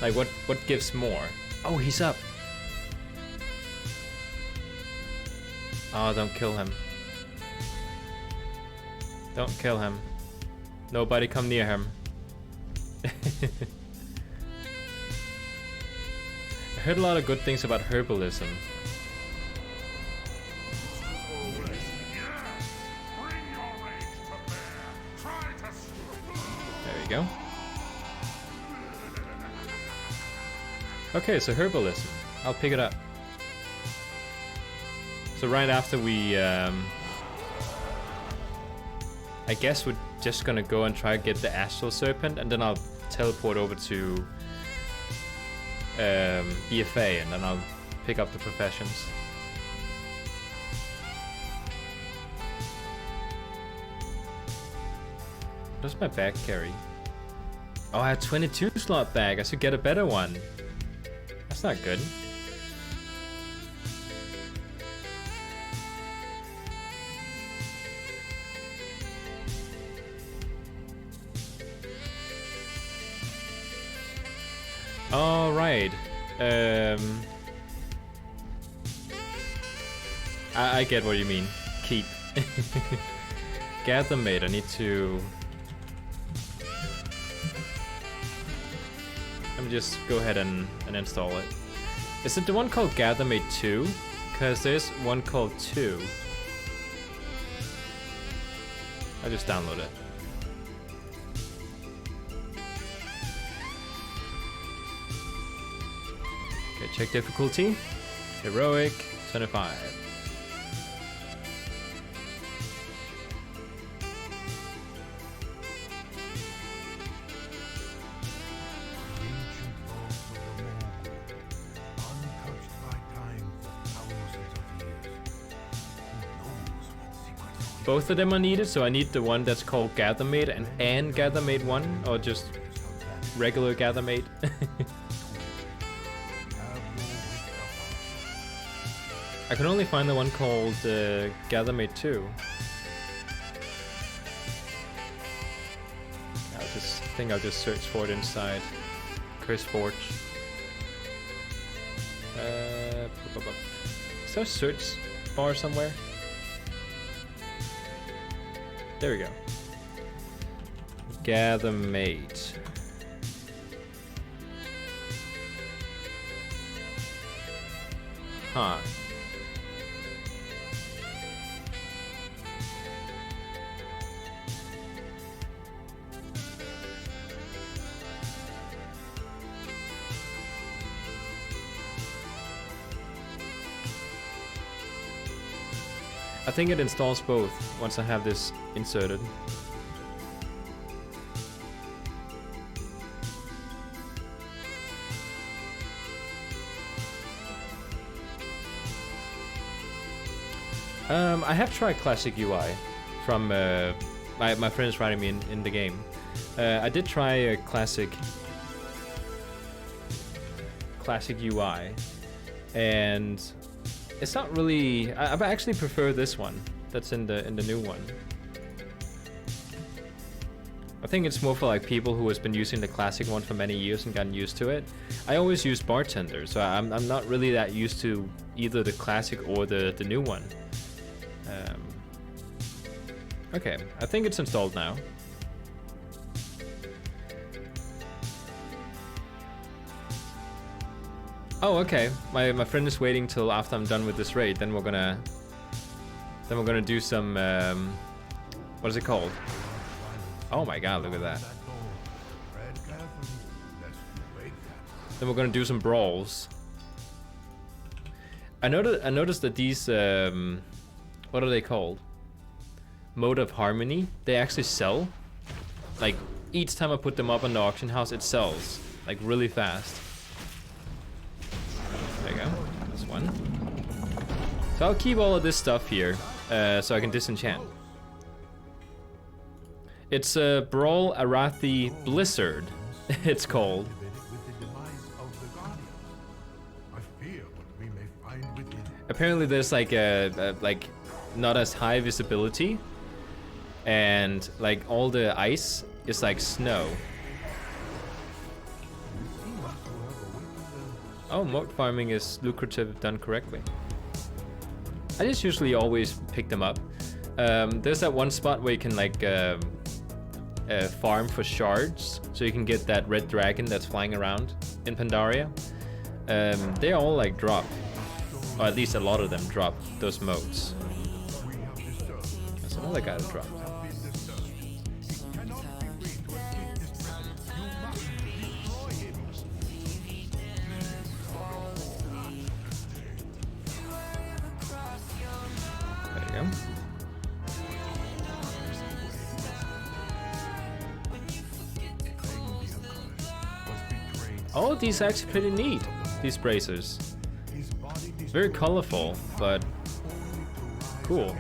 Like what gives more? Oh, he's up. Oh, don't kill him. Don't kill him. Nobody come near him. I heard a lot of good things about herbalism. There we go. Okay, so herbalism. I'll pick it up. So right after we, I guess we're just gonna go and try to get the Astral Serpent, and then I'll teleport over to BFA, and then I'll pick up the professions. What does my bag carry? Oh, I have 22 slot bag. I should get a better one. That's not good. All right. I get what you mean. Keep. Gather mate. I need to. Let me just go ahead and install it. Is it the one called Gather Mate 2? Because there's one called 2. I'll just download it. Okay, check difficulty. Heroic, 25. Both of them are needed, so I need the one that's called Gathermate and Gathermate 1, or just regular Gathermate. I can only find the one called Gathermate 2. I think I'll just search for it inside Curse Forge. Is there a search bar somewhere? There we go. Gathermate. Huh. I think it installs both once I have this inserted. I have tried classic UI from my friends writing me in the game. I did try a classic UI, and it's not really. I actually prefer this one that's in the new one. I think it's more for like people who has been using the classic one for many years and gotten used to it. I always use Bartender, so I'm not really that used to either the classic or the new one. Okay, I think it's installed now. Oh, okay. My friend is waiting till after I'm done with this raid. Then we're gonna do some what is it called? Oh my god, look at that. Then we're gonna do some brawls. I noticed that these what are they called? Mode of Harmony. They actually sell. Like each time I put them up on the auction house, it sells like really fast. There you go. That's one. So I'll keep all of this stuff here, so I can disenchant. It's a Brawl Arathi Blizzard. It's called. Apparently, there's like a not as high visibility, and like all the ice is like snow. Oh, moat farming is lucrative if done correctly. I just usually always pick them up. There's that one spot where you can like farm for shards, so you can get that red dragon that's flying around in Pandaria. They all like drop, or at least a lot of them drop those moats. There's another guy that dropped. Oh, these are actually pretty neat, these bracers. Very colorful, but cool.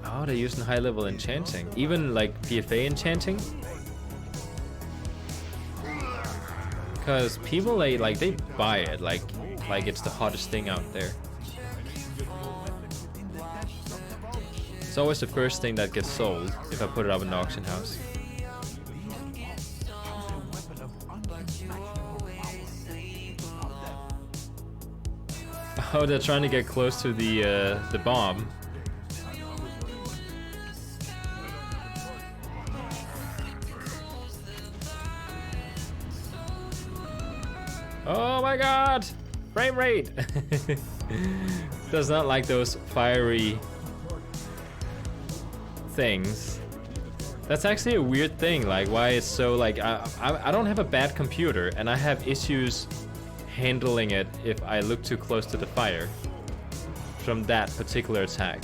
Oh, they're using high level enchanting. Even like BFA enchanting. Because people they buy it like it's the hottest thing out there. It's always the first thing that gets sold if I put it up in the auction house. Oh, they're trying to get close to the bomb. Oh my god! Frame rate! Does not like those fiery things That's actually a weird thing, like why it's so like I don't have a bad computer and I have issues handling it if I look too close to the fire from that particular attack.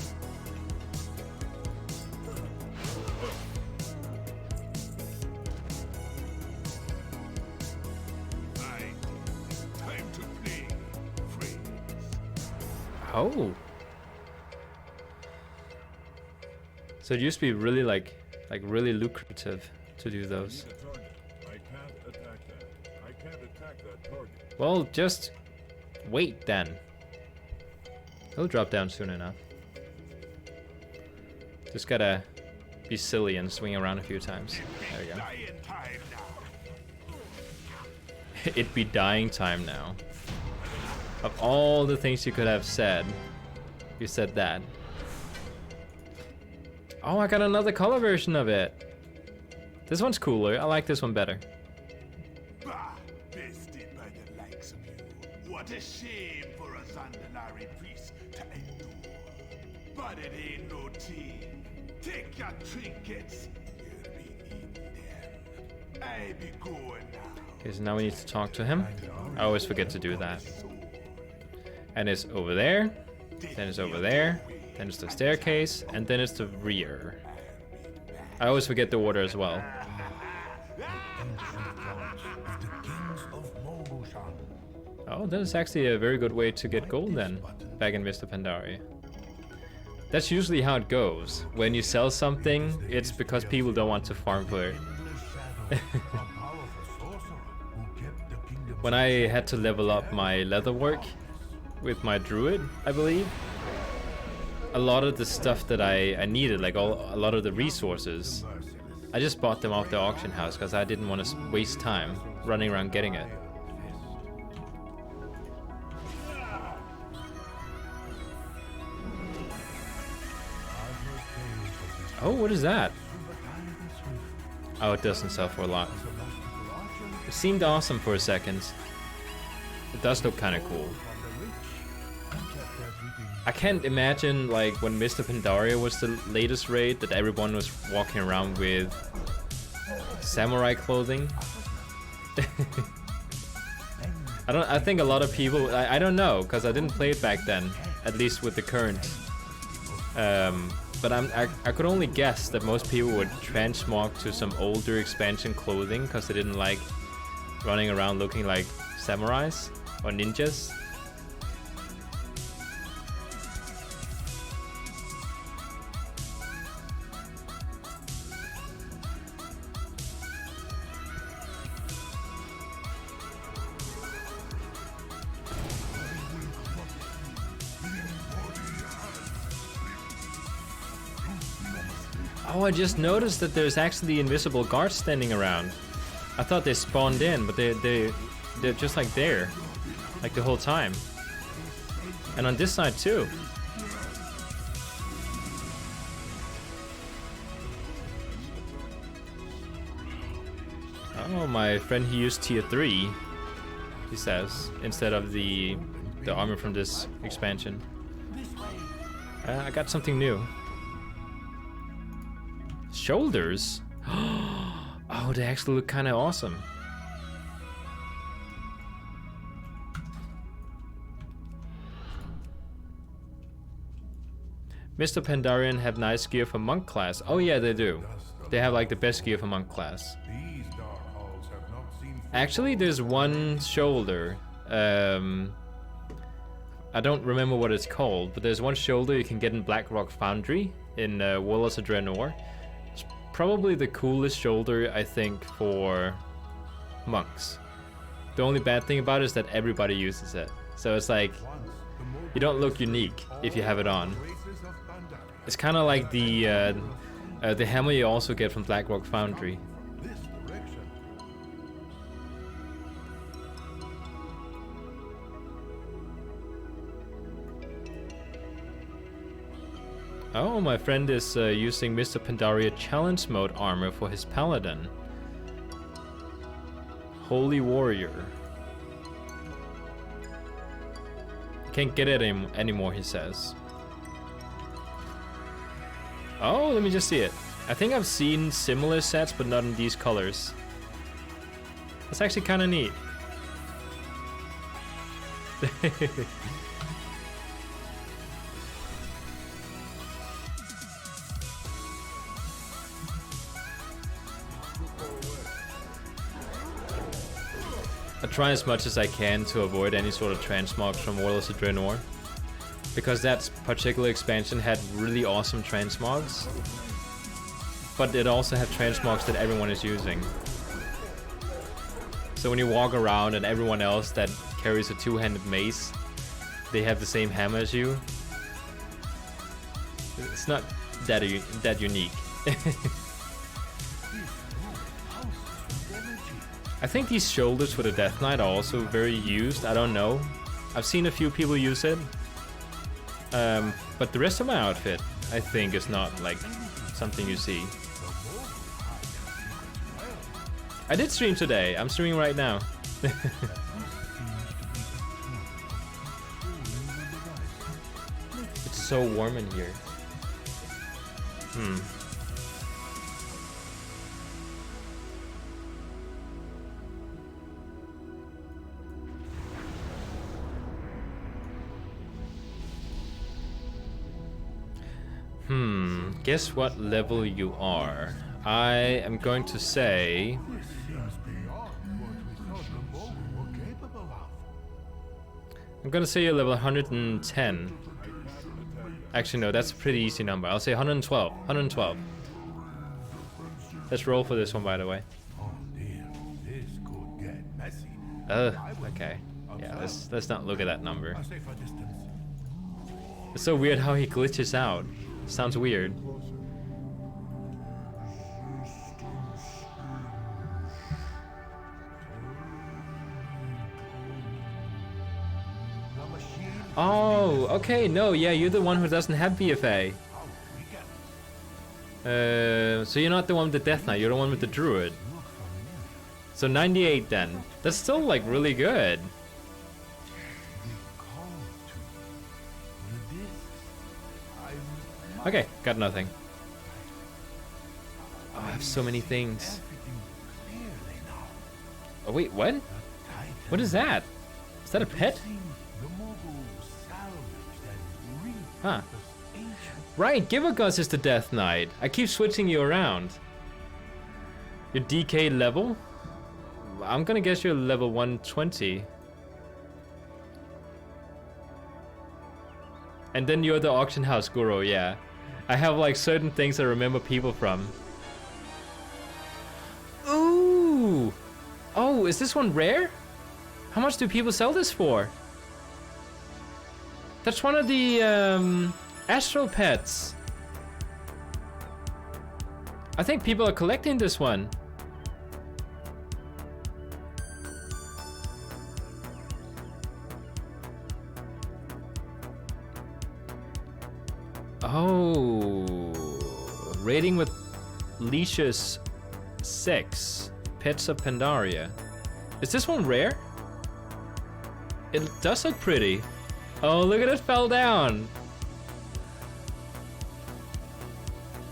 Time to play, friends. Oh. So it used to be really like really lucrative to do those. Need a target. I can't attack that. I can't attack that target. Well, just wait then. He'll drop down soon enough. Just gotta be silly and swing around a few times. There we go. Dying time now. It'd be dying time now. Of all the things you could have said, you said that. Oh, I got another color version of it. This one's cooler. I like this one better. Bah! Bested by the likes of you. What a shame for a Zandalari priest to endure. But it ain't no tea. Take your trinkets. You'll be needing them. I be going now. Okay, so now we need to talk to him. I always forget to do that. And it's over there. Then it's over there. Then it's the staircase. And then it's the rear. I always forget the order as well. Oh, that is actually a very good way to get gold then, back in Mr. Pandaria. That's usually how it goes. When you sell something, it's because people don't want to farm for it. When I had to level up my leather work with my druid, I believe, a lot of the stuff that I needed, like a lot of the resources, I just bought them off the auction house because I didn't want to waste time running around getting it. Oh, what is that? Oh, it doesn't sell for a lot. It seemed awesome for a second. It does look kind of cool. I can't imagine, like, when Mr. Pandaria was the latest raid, that everyone was walking around with samurai clothing. I think a lot of people, I don't know, because I didn't play it back then, at least with the current. But I could only guess that most people would transmog to some older expansion clothing because they didn't like running around looking like samurais or ninjas. Oh, I just noticed that there's actually invisible guards standing around. I thought they spawned in, but they're just like there, like the whole time. And on this side too. Oh, my friend, he used tier 3, he says, instead of the armor from this expansion. I got something new. Shoulders? Oh, they actually look kind of awesome. Mr. Pandarian have nice gear for monk class. Oh yeah, they do. They have like the best gear for monk class. Actually, there's one shoulder. I don't remember what it's called, but there's one shoulder you can get in Blackrock Foundry in Warlords of Draenor. It's probably the coolest shoulder, I think, for monks. The only bad thing about it is that everybody uses it. So it's like, you don't look unique if you have it on. It's kind of like the hammer you also get from Blackrock Foundry. Oh, my friend is using Mr. Pandaria Challenge Mode armor for his paladin. Holy Warrior. Can't get it anymore, he says. Oh, let me just see it. I think I've seen similar sets, but not in these colors. That's actually kind of neat. I try as much as I can to avoid any sort of transmogs from Warlords of Draenor, because that particular expansion had really awesome transmogs, but it also had transmogs that everyone is using. So when you walk around and everyone else that carries a two-handed mace, they have the same hammer as you, it's not that unique. I think these shoulders for the Death Knight are also very used. I don't know. I've seen a few people use it. But the rest of my outfit, I think, is not like something you see. I did stream today. I'm streaming right now. It's so warm in here. Guess what level you are. I am going to say... I'm gonna say you're level 110. Actually, no, that's a pretty easy number. I'll say 112. 112. Let's roll for this one, by the way. Okay. Yeah, let's not look at that number. It's so weird how he glitches out. Sounds weird. Oh, okay, no, yeah, you're the one who doesn't have BFA. So you're not the one with the Death Knight, you're the one with the Druid. So 98 then. That's still like really good. Okay, got nothing. Oh, I have so many things. Oh wait, what? What is that? Is that a pet? Huh. Right, Givagus is the Death Knight. I keep switching you around. Your DK level? I'm gonna guess you're level 120. And then you're the auction house guru, yeah. I have like certain things I remember people from. Ooh! Oh, is this one rare? How much do people sell this for? That's one of the Astral Pets. I think people are collecting this one. Oh, rating with leashes 6, Pets of Pandaria. Is this one rare? It does look pretty. Oh, look at it, fell down.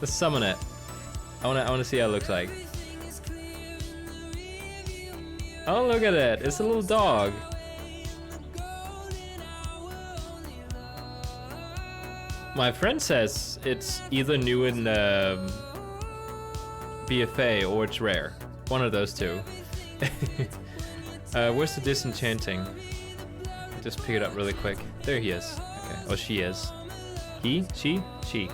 Let's summon it. I wanna see how it looks like. Oh, look at it. It's a little dog. My friend says it's either new in BFA or it's rare. One of those two. Where's the disenchanting? Just pick it up really quick. There he is. Okay. Oh, she is. He? She? She.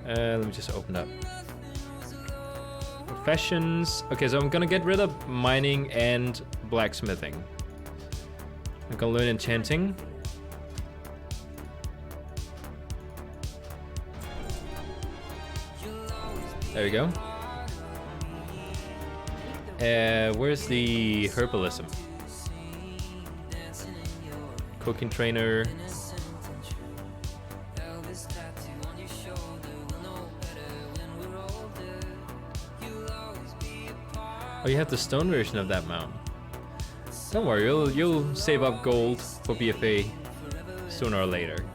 Let me just open up. Professions. Okay, so I'm gonna get rid of mining and blacksmithing. I'm gonna learn enchanting. There we go. Where's the herbalism? Cooking trainer. Oh, you have the stone version of that mount. Don't worry, you'll save up gold for BFA sooner or later.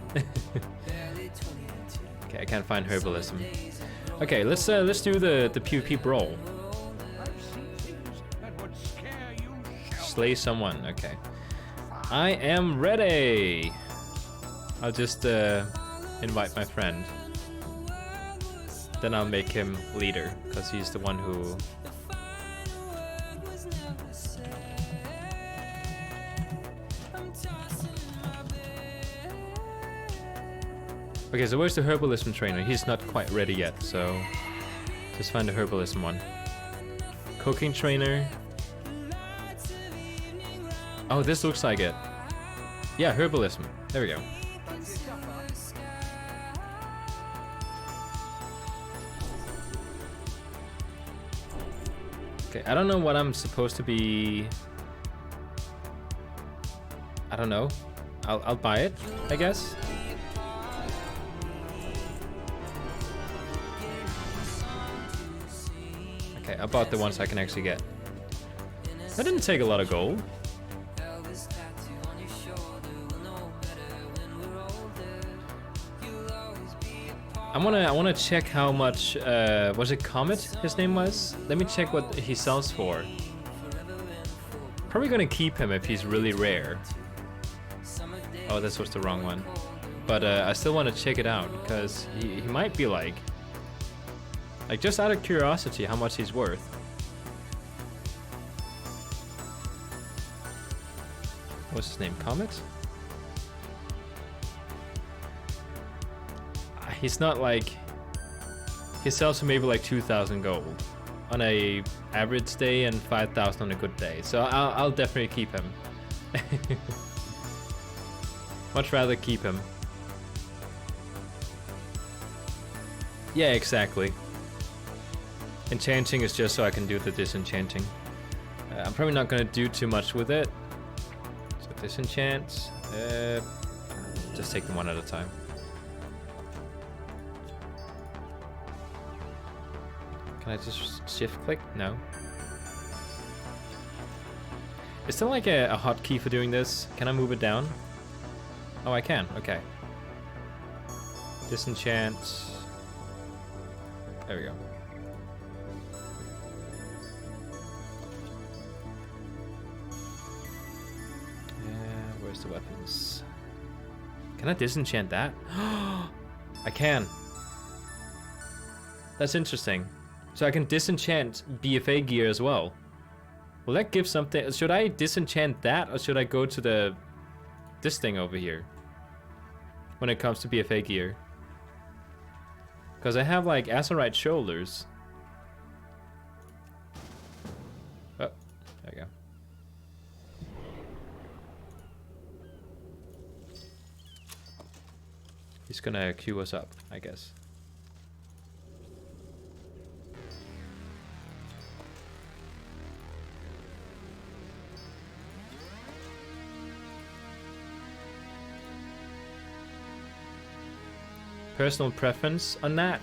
Okay, I can't find herbalism. Okay, let's do the PvP brawl. Slay someone. Okay. I am ready. I'll just invite my friend. Then I'll make him leader because he's the one who. Okay, so where's the herbalism trainer? He's not quite ready yet, so just find the herbalism one. Cooking trainer. Oh, this looks like it. Yeah, herbalism. There we go. Okay, I don't know what I'm supposed to be. I don't know. I'll buy it, I guess. Okay, I bought the ones I can actually get. That didn't take a lot of gold. I wanna check how much was it Comet his name was? Let me check what he sells for. Probably gonna keep him if he's really rare. Oh, this was the wrong one. But I still want to check it out because he might be like just out of curiosity how much he's worth. What's his name? Comet? He's not like, he sells for maybe like 2,000 gold on a average day and 5,000 on a good day. So I'll definitely keep him. Much rather keep him. Yeah, exactly. Enchanting is just so I can do the disenchanting. I'm probably not gonna do too much with it. So disenchant. Just take them one at a time. Can I just shift click? No. Is there like a hotkey for doing this? Can I move it down? Oh, I can. Okay. Disenchant. There we go. Where's the weapons? Can I disenchant that? I can. That's interesting. So I can disenchant BFA gear as well. Will that give something? Should I disenchant that or should I go to this thing over here? When it comes to BFA gear. Because I have like Azurite shoulders. Oh, there we go. He's gonna queue us up, I guess. Personal preference on that?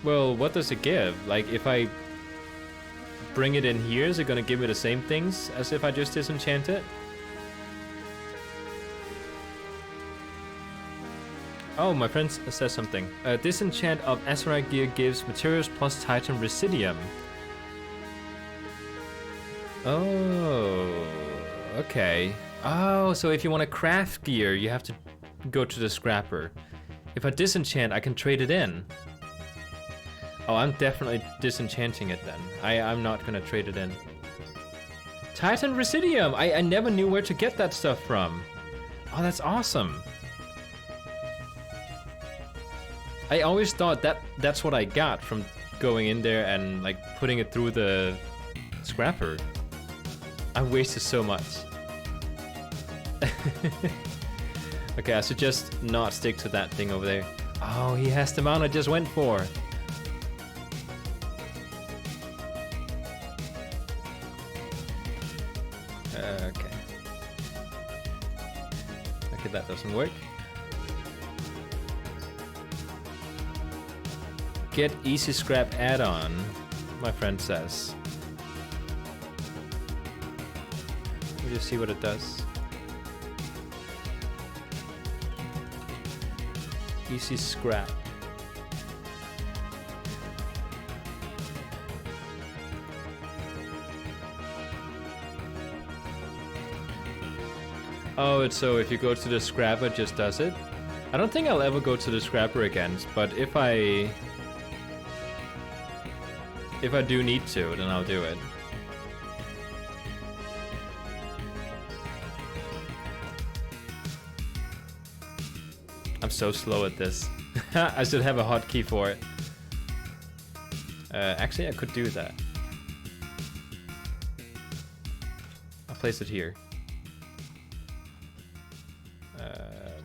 Well, what does it give? Like, if I bring it in here, is it gonna give me the same things as if I just disenchant it? Oh, my friend says something. Disenchant of Azurite gear gives materials plus Titan Residium. Oh, okay. Oh, so if you want to craft gear, you have to go to the scrapper. If I disenchant, I can trade it in. Oh, I'm definitely disenchanting it then. I'm not gonna trade it in. Titan Residium! I never knew where to get that stuff from. Oh, that's awesome. I always thought that's what I got from going in there and like putting it through the scrapper. I wasted so much. Okay, I should just not stick to that thing over there. Oh, he has the mount I just went for. Okay. Okay, that doesn't work. Get easy scrap add-on, my friend says. Let me just see what it does. Easy scrap. Oh, it's so if you go to the scrapper, it just does it? I don't think I'll ever go to the scrapper again, but if I do need to, then I'll do it. I'm so slow at this. I should have a hotkey for it. Actually, I could do that. I'll place it here.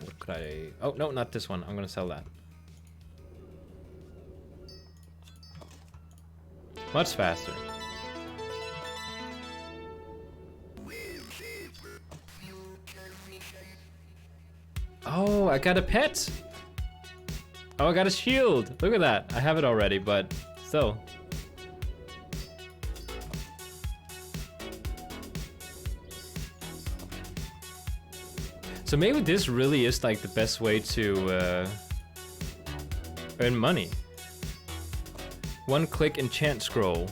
What could I... Oh, no, not this one. I'm gonna sell that. Much faster. Oh, I got a pet! Oh, I got a shield! Look at that. I have it already, but still. So maybe this really is like the best way to earn money. One click enchant scroll.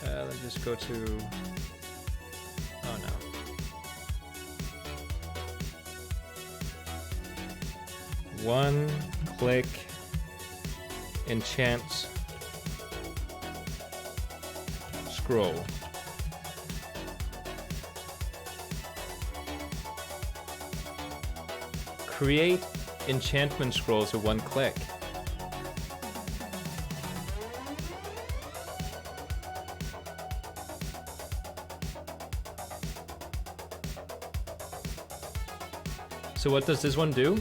Let's just go to... Oh no. One click enchant scroll. Create enchantment scrolls with one click. So what does this one do?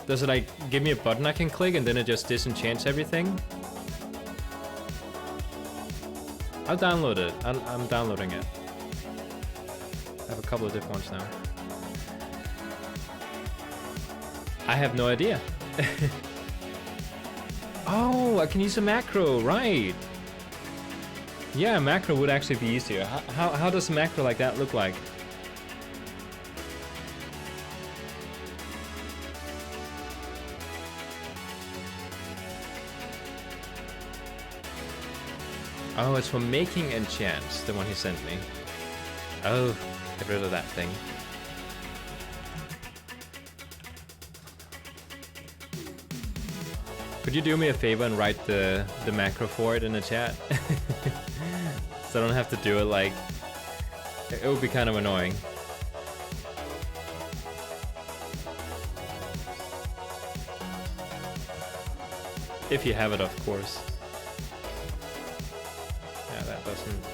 Does it like give me a button I can click and then it just disenchants everything? I'll download it. I'm downloading it. I have a couple of different ones now. I have no idea. Oh, I can use a macro, right? Yeah, a macro would actually be easier. How does a macro like that look like? Oh, it's for making enchants, the one he sent me. Oh, get rid of that thing. Could you do me a favor and write the macro for it in the chat? So I don't have to do it like... It would be kind of annoying. If you have it, of course. Yeah, that doesn't...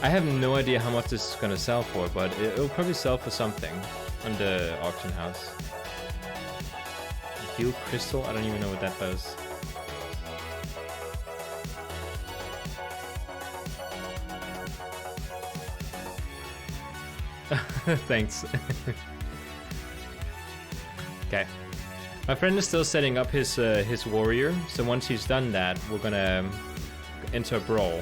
I have no idea how much this is gonna sell for, but it'll probably sell for something on the auction house. Heal crystal? I don't even know what that does. Thanks. Okay. My friend is still setting up his warrior, so once he's done that, we're gonna enter a brawl.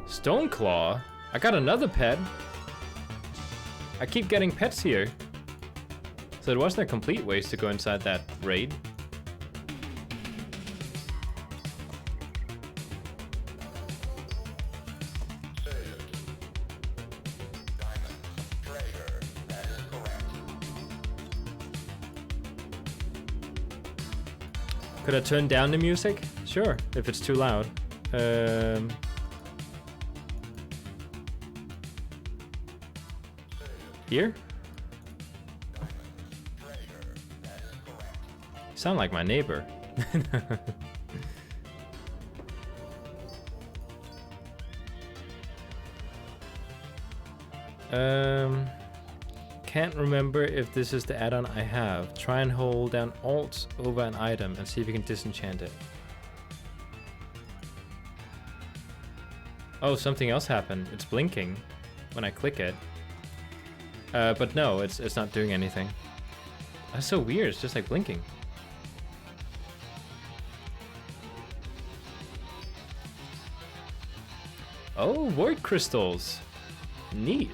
Stoneclaw? I got another pet. I keep getting pets here. So it wasn't a complete waste to go inside that raid. Could I turn down the music? Sure, if it's too loud. Here? Sound like my neighbor. Can't remember if this is the add-on I have. Try and hold down Alt over an item and see if you can disenchant it. Oh, something else happened. It's blinking when I click it. But no, it's not doing anything. That's so weird, it's just like blinking. Oh, void crystals. Neat.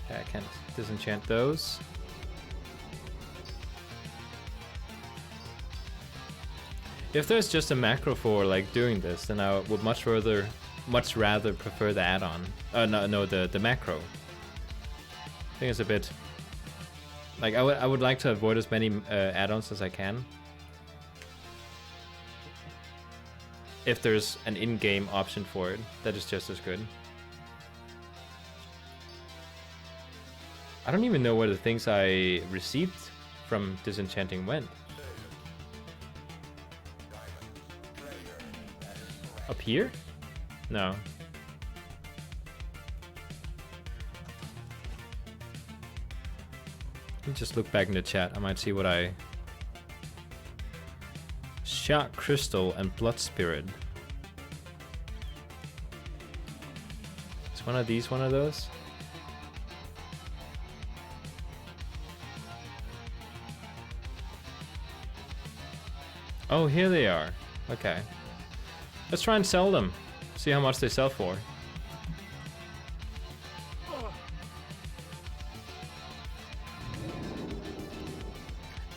Okay, I can't disenchant those. If there's just a macro for like doing this, then I would much rather prefer the add-on. No, the macro. I think it's a bit like I would like to avoid as many add-ons as I can. If there's an in-game option for it, that is just as good. I don't even know where the things I received from disenchanting went. Up here? No. Let me just look back in the chat. I might see what I... Shark Crystal and Blood Spirit. Is one of these one of those? Oh, here they are. Okay. Let's try and sell them. See how much they sell for.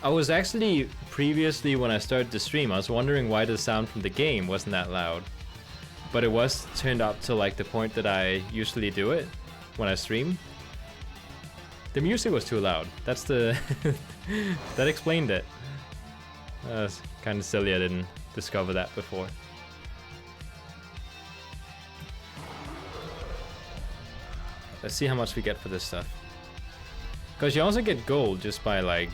I was actually, previously when I started the stream, I was wondering why the sound from the game wasn't that loud. But it was turned up to like the point that I usually do it when I stream. The music was too loud. That's the... that explained it. That's kind of silly I didn't discover that before. Let's see how much we get for this stuff. Because you also get gold just by like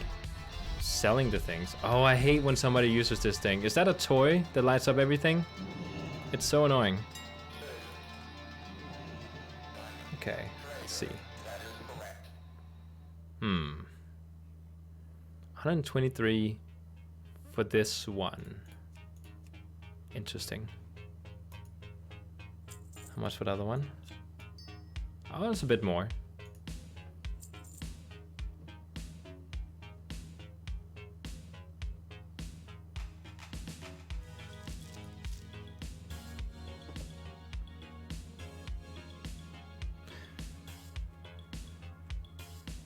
selling the things. Oh, I hate when somebody uses this thing. Is that a toy that lights up everything? It's so annoying. Okay, let's see. 123 for this one. Interesting. How much for the other one? Oh, it's a bit more.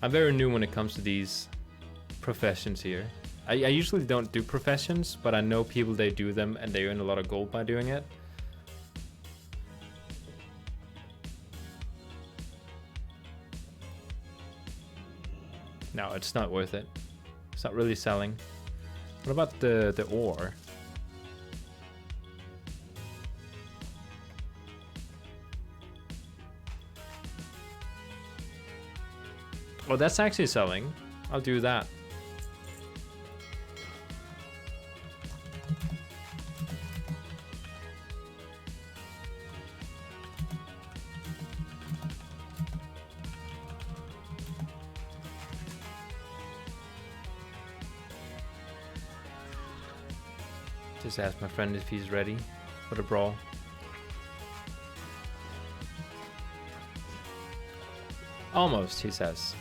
I'm very new when it comes to these professions here. I usually don't do professions, but I know people they do them and they earn a lot of gold by doing it. No, it's not worth it. It's not really selling. What about the ore? Oh, that's actually selling. I'll do that. Just ask my friend if he's ready for the brawl. Almost, he says.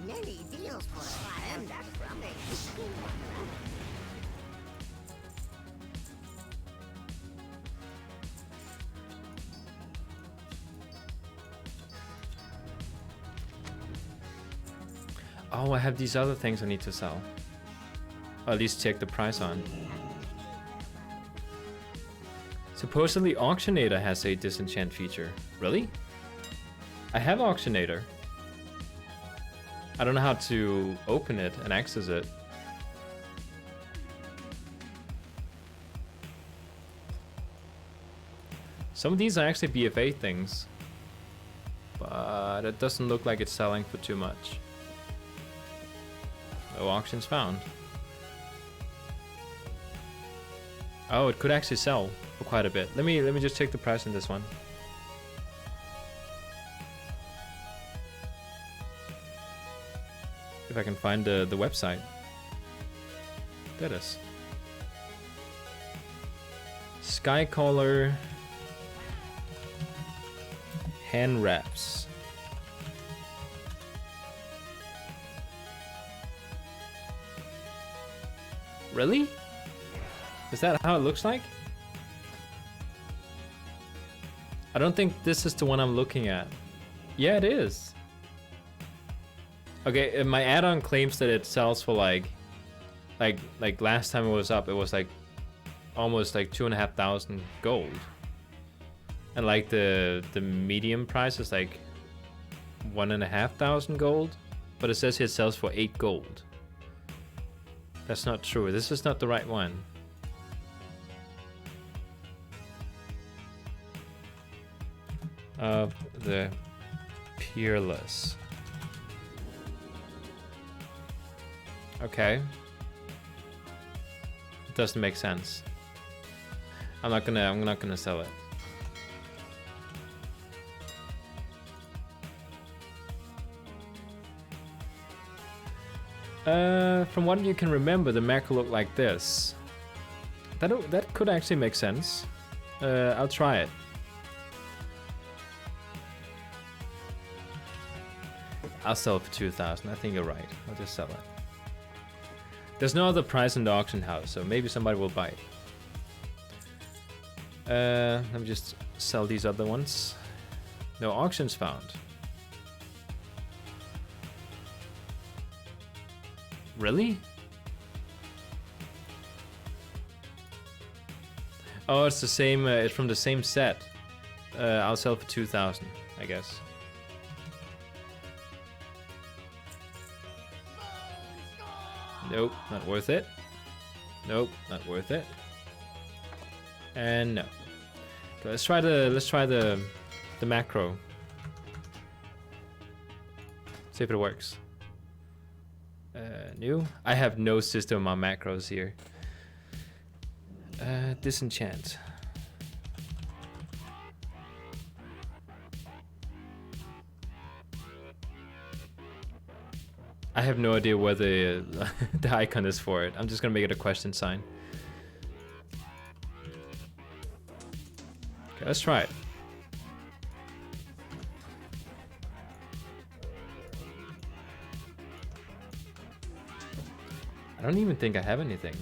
Many deals for fire, that's from me. Oh, I have these other things I need to sell. Or at least check the price on. Supposedly Auctionator has a disenchant feature. Really? I have Auctionator. I don't know how to open it and access it. Some of these are actually BFA things. But it doesn't look like it's selling for too much. No auctions found. Oh, it could actually sell for quite a bit. Let me just check the price on this one. If I can find the website. There it is. Skycaller hand wraps. Really? Is that how it looks like? I don't think this is the one I'm looking at. Yeah, it is. Okay, my add-on claims that it sells for like last time it was up, it was like almost like 2,500 gold, and like the medium price is like 1,500 gold, but it says here it sells for 8 gold. That's not true. This is not the right one. Of the Peerless. Okay. It doesn't make sense. I'm not gonna sell it. From what you can remember, the macro looked like this. That could actually make sense. I'll try it. I'll sell it for 2,000. I think you're right. I'll just sell it. There's no other price in the auction house, so maybe somebody will buy it. Let me just sell these other ones. No auctions found. Really? Oh, it's the same. It's from the same set. I'll sell for 2,000, I guess. Nope, not worth it. Nope, not worth it. And no. Okay, let's try the macro. See if it works. New. I have no system on macros here. Disenchant. I have no idea where the icon is for it. I'm just gonna make it a question sign. Okay, let's try it. I don't even think I have anything.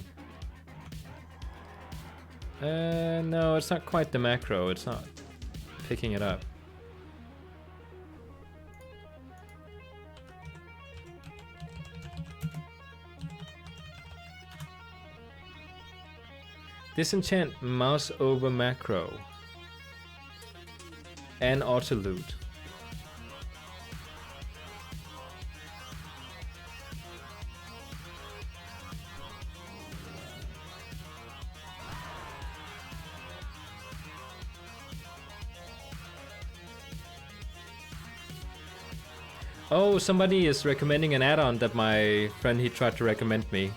No, it's not quite the macro. It's not picking it up. Disenchant mouse over macro and auto loot. Oh, somebody is recommending an add-on that my friend he tried to recommend me.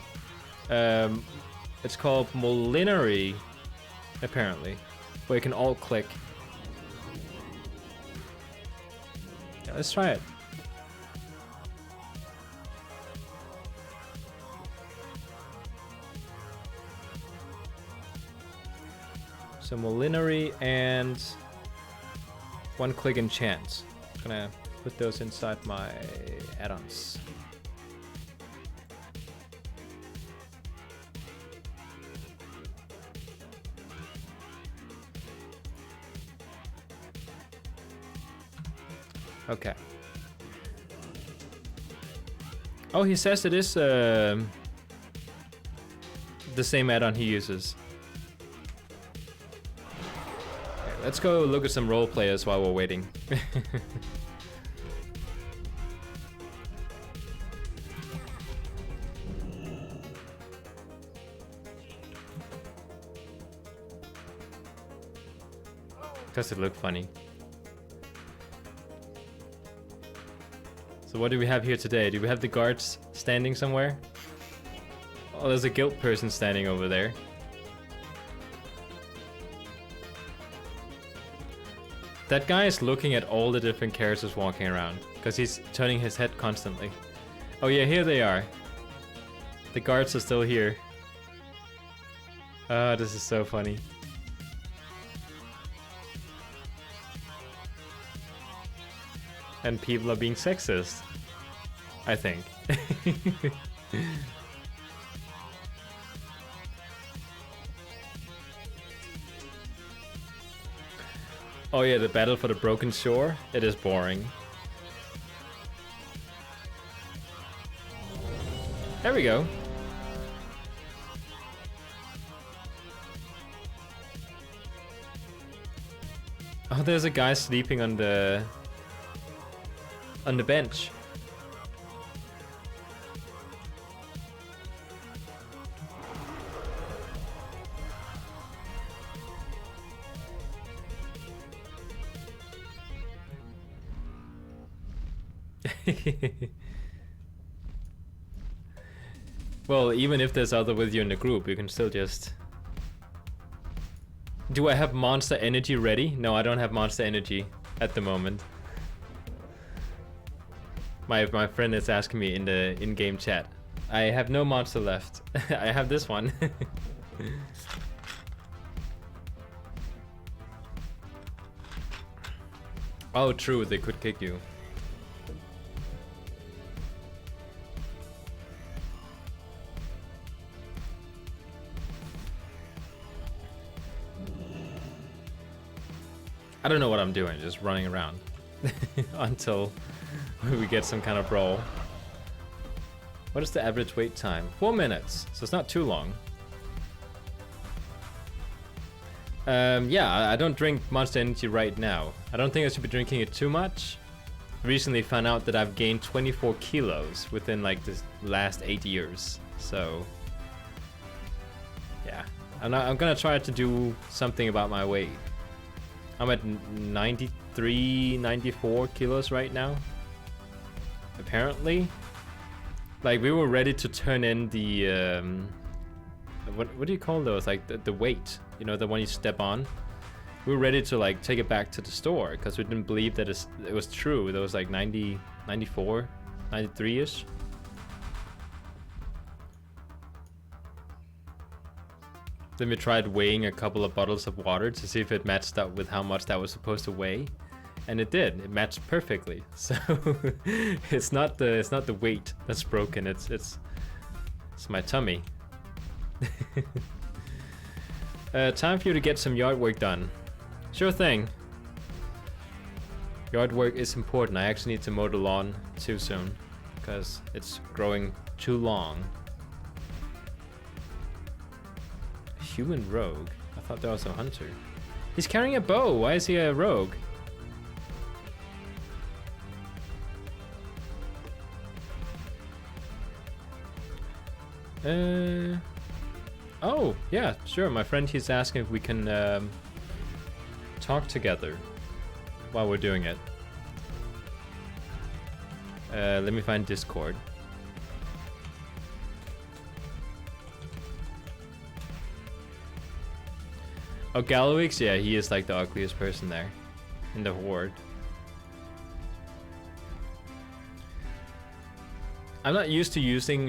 It's called Molinary, apparently, where you can alt-click. Yeah, let's try it. So Molinary and one-click enchant. I'm gonna put those inside my add-ons. Okay. Oh, he says it is the same add-on he uses. Okay, let's go look at some role players while we're waiting. Does it look funny? So what do we have here today? Do we have the guards standing somewhere? Oh, there's a guild person standing over there. That guy is looking at all the different characters walking around because he's turning his head constantly. Oh yeah, here they are. The guards are still here. Oh, this is so funny. and people are being sexist. I think. Oh yeah, the battle for the broken shore. It is boring. There we go. Oh, there's a guy sleeping on the bench. Well, even if there's other with you in the group, you can still just... Do I have monster energy ready? No, I don't have monster energy at the moment. My friend is asking me in the in-game chat. I have no monster left. I have this one. Oh, true, they could kick you. I don't know what I'm doing, just running around until we get some kind of brawl. What is the average wait time? 4 minutes, so it's not too long. Yeah, I don't drink Monster Energy right now. I don't think I should be drinking it too much. Recently found out that I've gained 24 kilos within like the last 8 years. So yeah, I'm gonna try to do something about my weight. I'm at 93, 94 kilos right now. Apparently. Like, we were ready to turn in the, what do you call those? Like, the weight, you know, the one you step on. We were ready to, like, take it back to the store because we didn't believe that it was true. There was, like, 90, 94, 93-ish. Then we tried weighing a couple of bottles of water to see if it matched up with how much that was supposed to weigh, and it did. It matched perfectly. So it's not the weight that's broken. It's my tummy. Time for you to get some yard work done. Sure thing. Yard work is important. I actually need to mow the lawn too soon because it's growing too long. Human rogue? I thought that was a hunter. He's carrying a bow. Why is he a rogue? Oh, yeah, sure. My friend, he's asking if we can talk together while we're doing it. Let me find Discord. Oh, Gallowix? Yeah, he is like the ugliest person there in the horde. I'm not used to using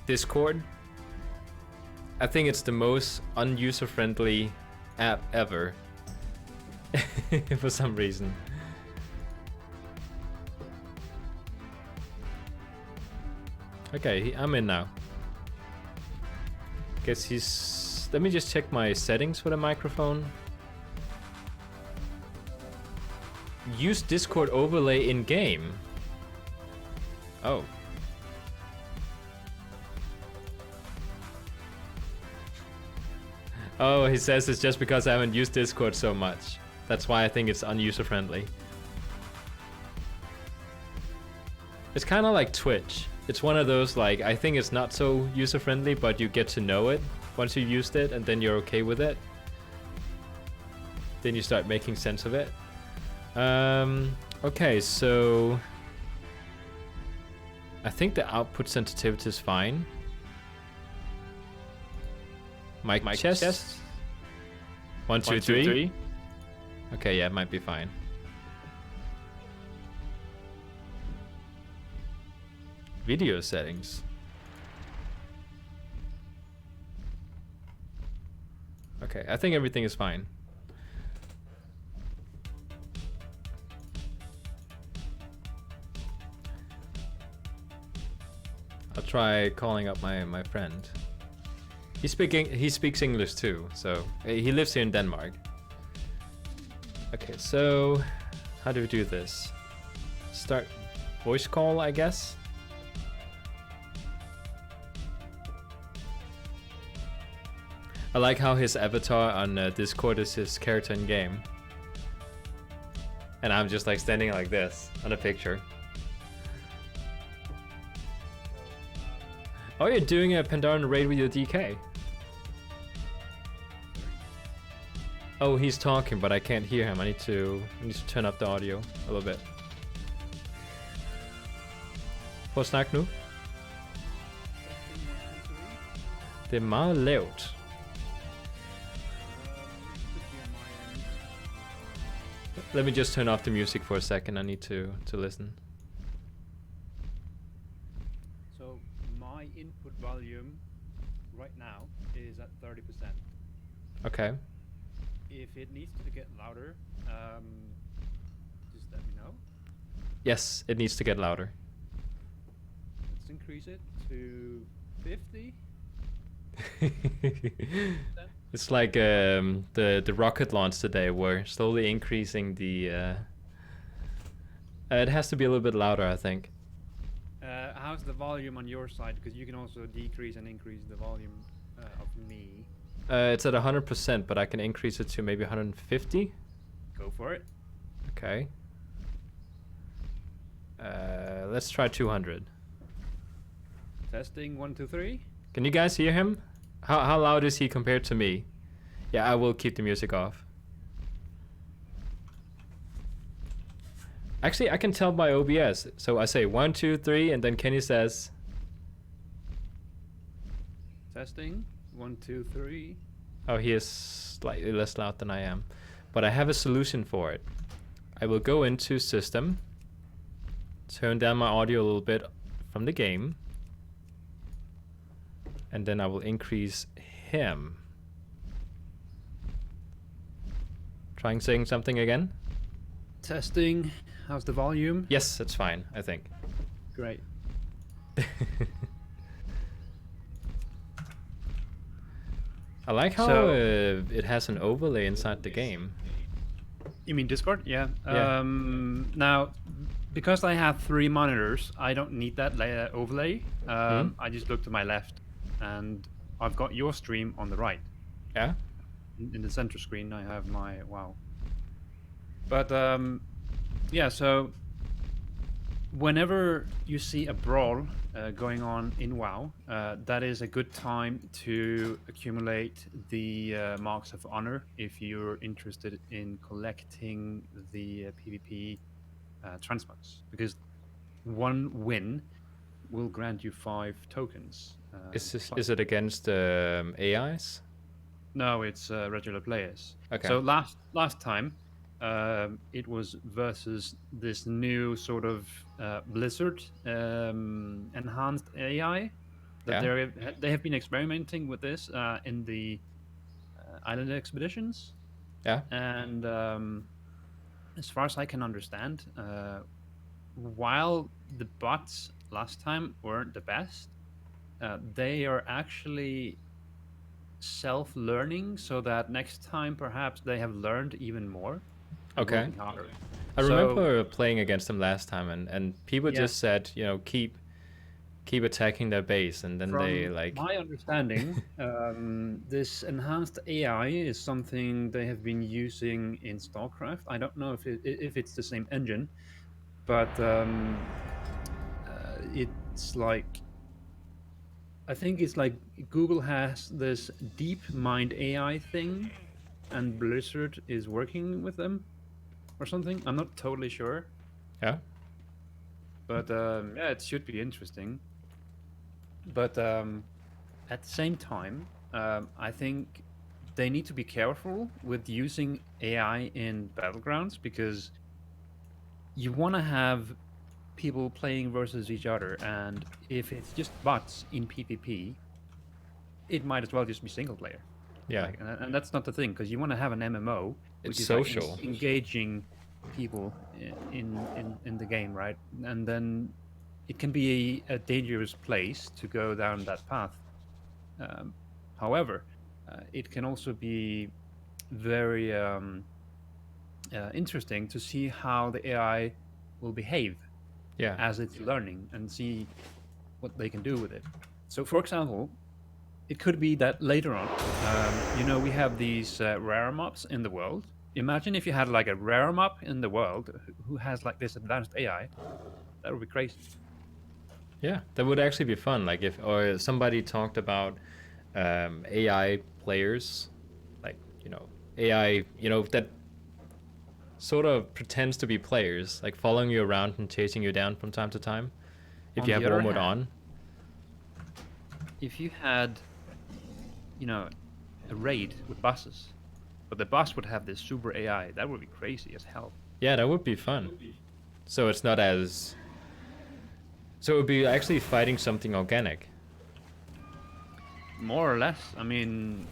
Discord. I think it's the most unuser-friendly app ever. For some reason. Okay, I'm in now. Guess he's... Let me just check my settings for the microphone. Use Discord overlay in game. Oh. Oh, he says it's just because I haven't used Discord so much. That's why I think it's unuser friendly. It's kind of like Twitch. It's one of those, like, I think it's not so user friendly, but you get to know it once you've used it, and then you're okay with it. Then you start making sense of it. Okay, so I think the output sensitivity is fine. Mic chest. 1, 2, 3. Okay, yeah, it might be fine. Video settings. Okay, I think everything is fine. try calling up my friend. He speaks English too, so he lives here in Denmark. Okay, so how do we do this? Start voice call, I guess. I like how his avatar on Discord is his character in game. And I'm just like standing like this on a picture. Oh, you're doing a Pandaren raid with your DK. Oh, he's talking, but I can't hear him. I need to turn up the audio a little bit. Prøv at snakke nu. Det er meget lavt. Let me just turn off the music for a second. I need to listen. So my input volume right now is at 30%. Okay. If it needs to get louder, just let me know. Yes, it needs to get louder. Let's increase it to 50. It's like the rocket launch today. We're slowly increasing the. It has to be a little bit louder, I think. How's the volume on your side? Because you can also decrease and increase the volume of me. It's at 100%, but I can increase it to maybe 150. Go for it. Okay. Let's try 200. Testing 1, 2, 3. Can you guys hear him? How loud is he compared to me? Yeah, I will keep the music off. Actually, I can tell by OBS. So I say 1, 2, 3, and then Kenny says. Testing 1, 2, 3. Oh, he is slightly less loud than I am. But I have a solution for it. I will go into System, turn down my audio a little bit from the game, and then I will increase him. Trying saying something again? Testing. How's the volume? Yes, it's fine, I think. Great. I like how So- it has an overlay inside the game. You mean Discord? Yeah. Yeah. Now, because I have 3 monitors, I don't need that overlay. I just look to my left, and I've got your stream on the right. Yeah? In the center screen, I have my WoW. But yeah, so whenever you see a brawl going on in WoW, that is a good time to accumulate the marks of honor if you're interested in collecting the PvP transmogs, because 1 win will grant you 5 tokens. Is it against AIs? No, it's regular players. Okay. So last time, it was versus this new sort of Blizzard enhanced AI. That they have been experimenting with this in the island expeditions. Yeah. And as far as I can understand, while the bots last time weren't the best, they are actually self-learning, so that next time perhaps they have learned even more. Okay. Working harder. I So- remember playing against them last time, and people Yeah. just said, you know, keep attacking their base, and then they From like. my understanding, this enhanced AI is something they have been using in StarCraft. I don't know if it's the same engine, but it's like, I think it's like Google has this DeepMind AI thing, and Blizzard is working with them or something. I'm not totally sure, Yeah. but yeah, it should be interesting. But at the same time, I think they need to be careful with using AI in battlegrounds, because you want to have people playing versus each other, and if it's just bots in PvP, it might as well just be single player. Yeah. Like, and that's not the thing, because you want to have an MMO, which It's is like social. engaging people in the game, right? And then it can be a dangerous place to go down that path. However, it can also be very interesting to see how the AI will behave Yeah. as it's learning and see what they can do with it. So, for example, it could be that later on, we have these rare mobs in the world. Imagine if you had like a rare mob in the world who has like this advanced AI. That would be crazy. Yeah, that would actually be fun. Like if or somebody talked about AI players, like AI, that sort of pretends to be players, like following you around and chasing you down from time to time. If On you the have other war mode hand, on. if you had, a raid with buses, but the bus would have this super AI, that would be crazy as hell. Yeah, that would be fun. So it's not as. So it would be actually fighting something organic. More or less. I mean,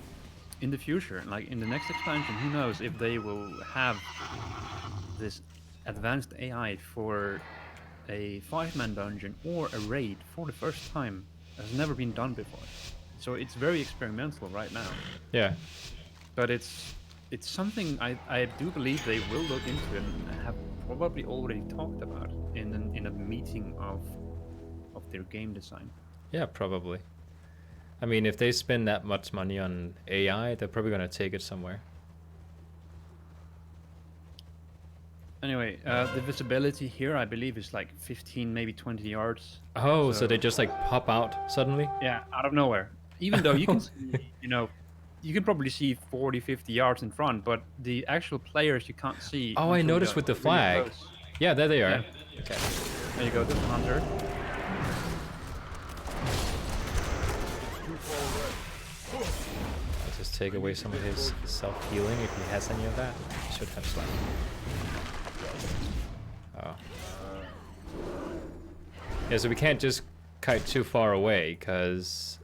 in the future, like in the next expansion, who knows if they will have this advanced AI for a 5-man dungeon or a raid for the first time. Has never been done before. So it's very experimental right now. Yeah. But it's something I do believe they will look into and have probably already talked about in a meeting of their game design. Yeah, probably. I mean, if they spend that much money on AI, they're probably gonna take it somewhere. Anyway, the visibility here, I believe, is like 15, maybe 20 yards. Oh, so they just like pop out suddenly? Yeah, out of nowhere. Even though you can see, you can probably see 40, 50 yards in front, but the actual players you can't see. Oh, I until you noticed go with the really flag. close. Yeah, there they are. Yeah. Okay. There you go, this hunter. I'll just take away some of his self-healing if he has any of that. He should have some. Oh. Yeah, so we can't just kite too far away, because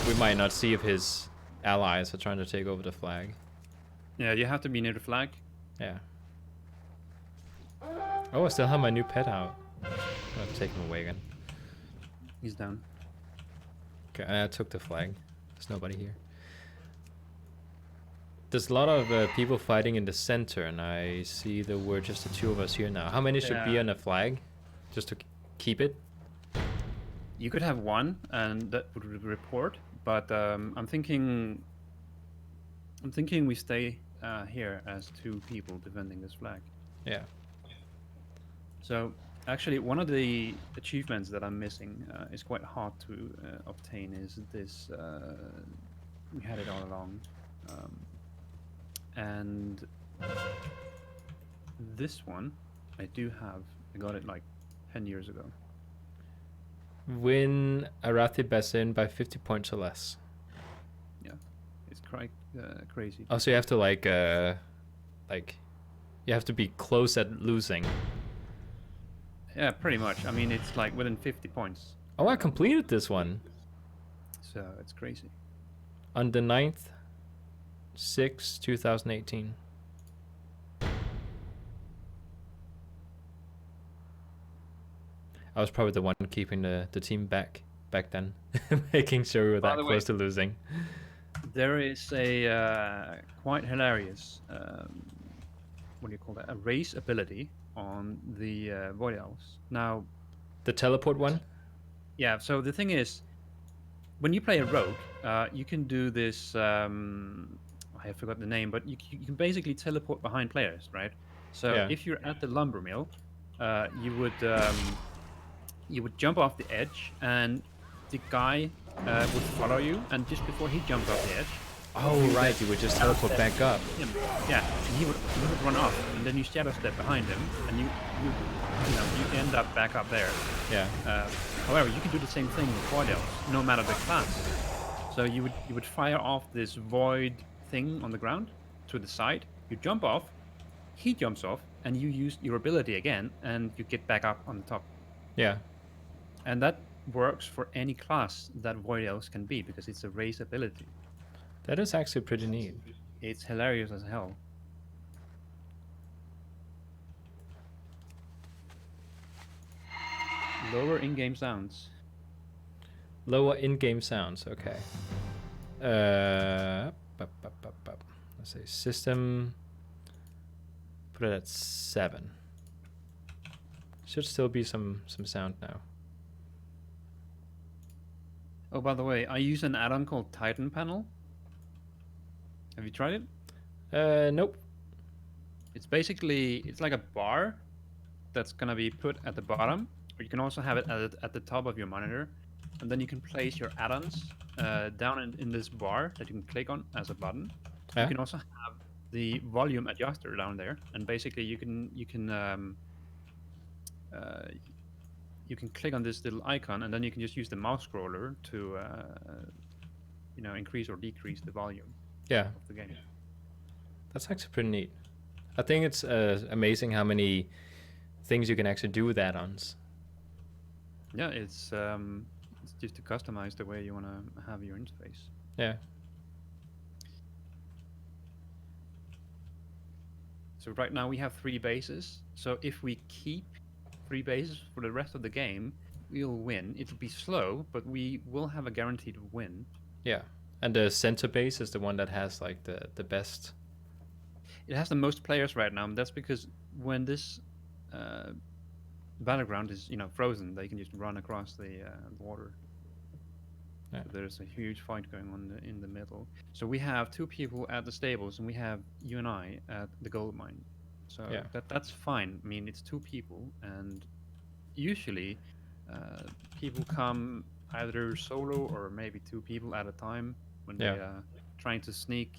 we might not see if his allies are trying to take over the flag. Yeah, you have to be near the flag. Yeah. Oh, I still have my new pet out. I'll take him away again. He's down. Okay, I took the flag. There's nobody here. There's a lot of people fighting in the center, and I see there were just the two of us here now. How many should be Yeah. on a flag? Just to keep it? You could have one, and that would report. But I'm thinking we stay here as two people defending this flag. Yeah. So actually, one of the achievements that I'm missing is quite hard to obtain. Is this? We had it all along, and this one I do have. I got it like 10 years ago. Win Arathi Basin by 50 points or less. Yeah, it's quite crazy. Oh, so you have to like, you have to be close at losing. Yeah, pretty much. I mean, it's like within 50 points. Oh, I completed this one. So it's crazy. On the 9th, 6, 2018. I was probably the one keeping the team back then, making sure we were By that the way, close to losing. There is a quite hilarious, what do you call that? A race ability on the Void Elves. Now, The teleport one? yeah, so the thing is, when you play a rogue, you can do this, I forgot the name, but you can basically teleport behind players, right? So Yeah. if you're at the lumber mill, you would jump off the edge, and the guy would follow you, and just before he jumped off the edge, Oh, right, you would just teleport back up. yeah, and he would run off, and then you shadow step behind him, and you end up back up there. Yeah. However, you can do the same thing with Void Elves, no matter the class. So you would fire off this void thing on the ground to the side. You jump off, he jumps off, and you use your ability again, and you get back up on the top. Yeah. And that works for any class that Void Elves can be, because it's a race ability. That is actually pretty neat. It's hilarious as hell. Lower in-game sounds. Lower in-game sounds. Okay. Let's say system. Put it at 7. Should still be some sound now. Oh, by the way, I use an add-on called Titan Panel. Have you tried it? Nope. It's like a bar that's gonna be put at the bottom, or you can also have it at the top of your monitor, and then you can place your add-ons down in this bar that you can click on as a button. Yeah. You can also have the volume adjuster down there, and basically you can click on this little icon, and then you can just use the mouse scroller to increase or decrease the volume Yeah. of the game. That's actually pretty neat. I think it's amazing how many things you can actually do with add-ons. Yeah, it's just to customize the way you want to have your interface. Yeah. So right now we have 3 bases. So if we keep 3 bases for the rest of the game, we'll win. It'll be slow, but we will have a guaranteed win. Yeah. And the center base is the one that has like the best. It has the most players right now, and that's because when this battleground is frozen, they can just run across the water. Yeah. So there's a huge fight going on in the middle. So we have 2 people at the stables, and we have you and I at the gold mine. So Yeah. that's fine. I mean, it's 2 people, and usually people come either solo or maybe 2 people at a time when they are trying to sneak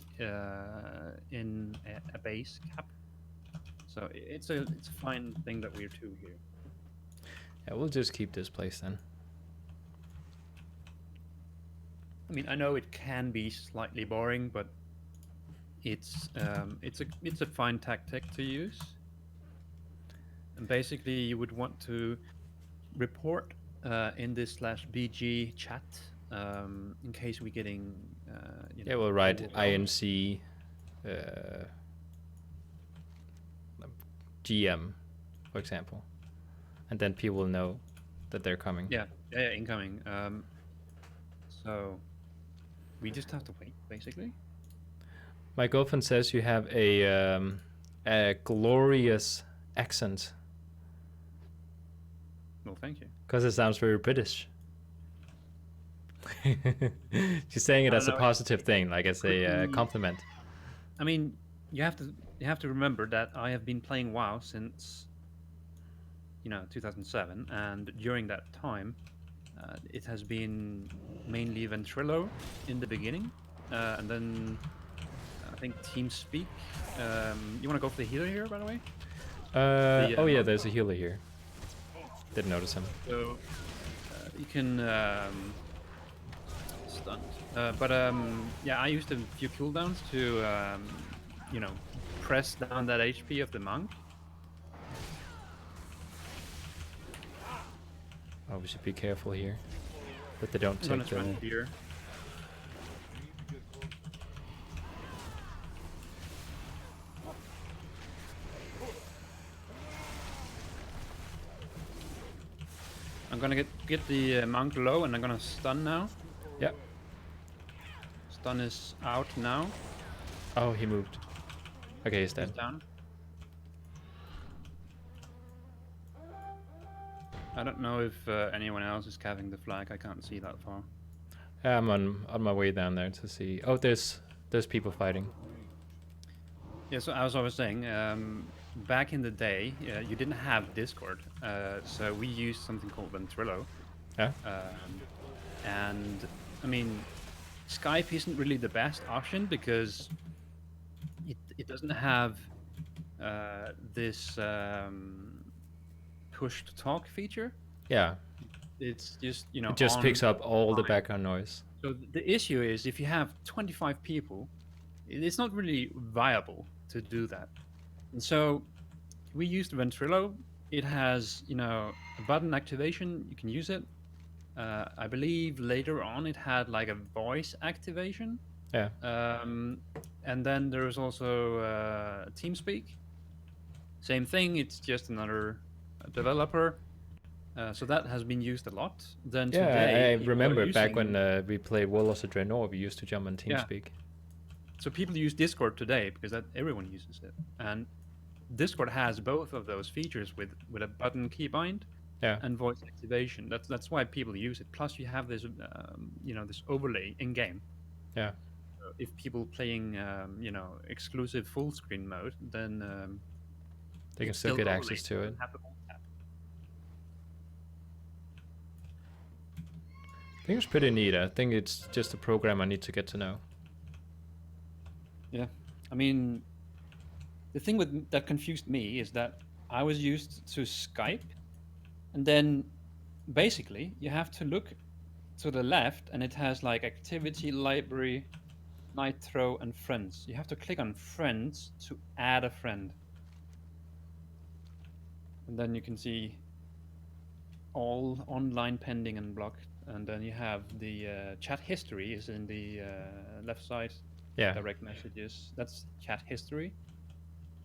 in a base cap. So it's a fine thing that we're 2 here. Yeah, we'll just keep this place then. I mean, I know it can be slightly boring, but it's a fine tactic to use. And basically, you would want to report in this /BG chat in case we're getting. Yeah, we'll write INC GM, for example, and then people will know that they're coming. Yeah, incoming. So we just have to wait, basically. My girlfriend says you have a glorious accent. Well, thank you. Because it sounds very British. She's saying it as a positive thing, like as a compliment. I mean, you have to remember that I have been playing WoW since 2007, and during that time, it has been mainly Ventrilo in the beginning, and then I think TeamSpeak. You want to go for the healer here, by the way? Oh yeah, there's a healer here. Didn't notice him. So you can stun, but yeah, I used a few cooldowns to press down that HP of the monk. Oh, we should be careful here that they don't I'm take gonna try here. I'm gonna get the monk low, and I'm gonna stun now. Yep. Stun is out now. Oh, he moved. Okay, he's dead. He's down. I don't know if anyone else is caving the flag. I can't see that far. I'm on my way down there to see. Oh, there's people fighting. Yeah, so as I was saying, back in the day, you didn't have Discord, so we used something called Ventrilo. Yeah. And I mean, Skype isn't really the best option because it doesn't have this push to talk feature. Yeah. It's just It just picks up all the background noise. So the issue is if you have 25 people, it's not really viable to do that. And so we used Ventrilo. It has, a button activation. You can use it. I believe later on it had like a voice activation. Yeah. And then there's also TeamSpeak. Same thing. It's just another developer. So that has been used a lot. Then Yeah, today, I people are remember back when using- we played Warlords of Draenor, we used to jump on Yeah. TeamSpeak. So people use Discord today because that everyone uses it, and Discord has both of those features with a button keybind Yeah, and voice activation. That's why people use it. Plus, you have this this overlay in game. yeah. If people playing exclusive full screen mode, then They can it's still get overlaid. access to You it. don't have to alt tab. I think it's pretty neat. I think it's just a program I need to get to know. Yeah, I mean, the thing that confused me is that I was used to Skype, and then basically you have to look to the left, and it has like activity, library, nitro, and friends. You have to click on friends to add a friend, and then you can see all online pending and blocked. And then you have the chat history is in the left side. Yeah. Direct messages. That's chat history.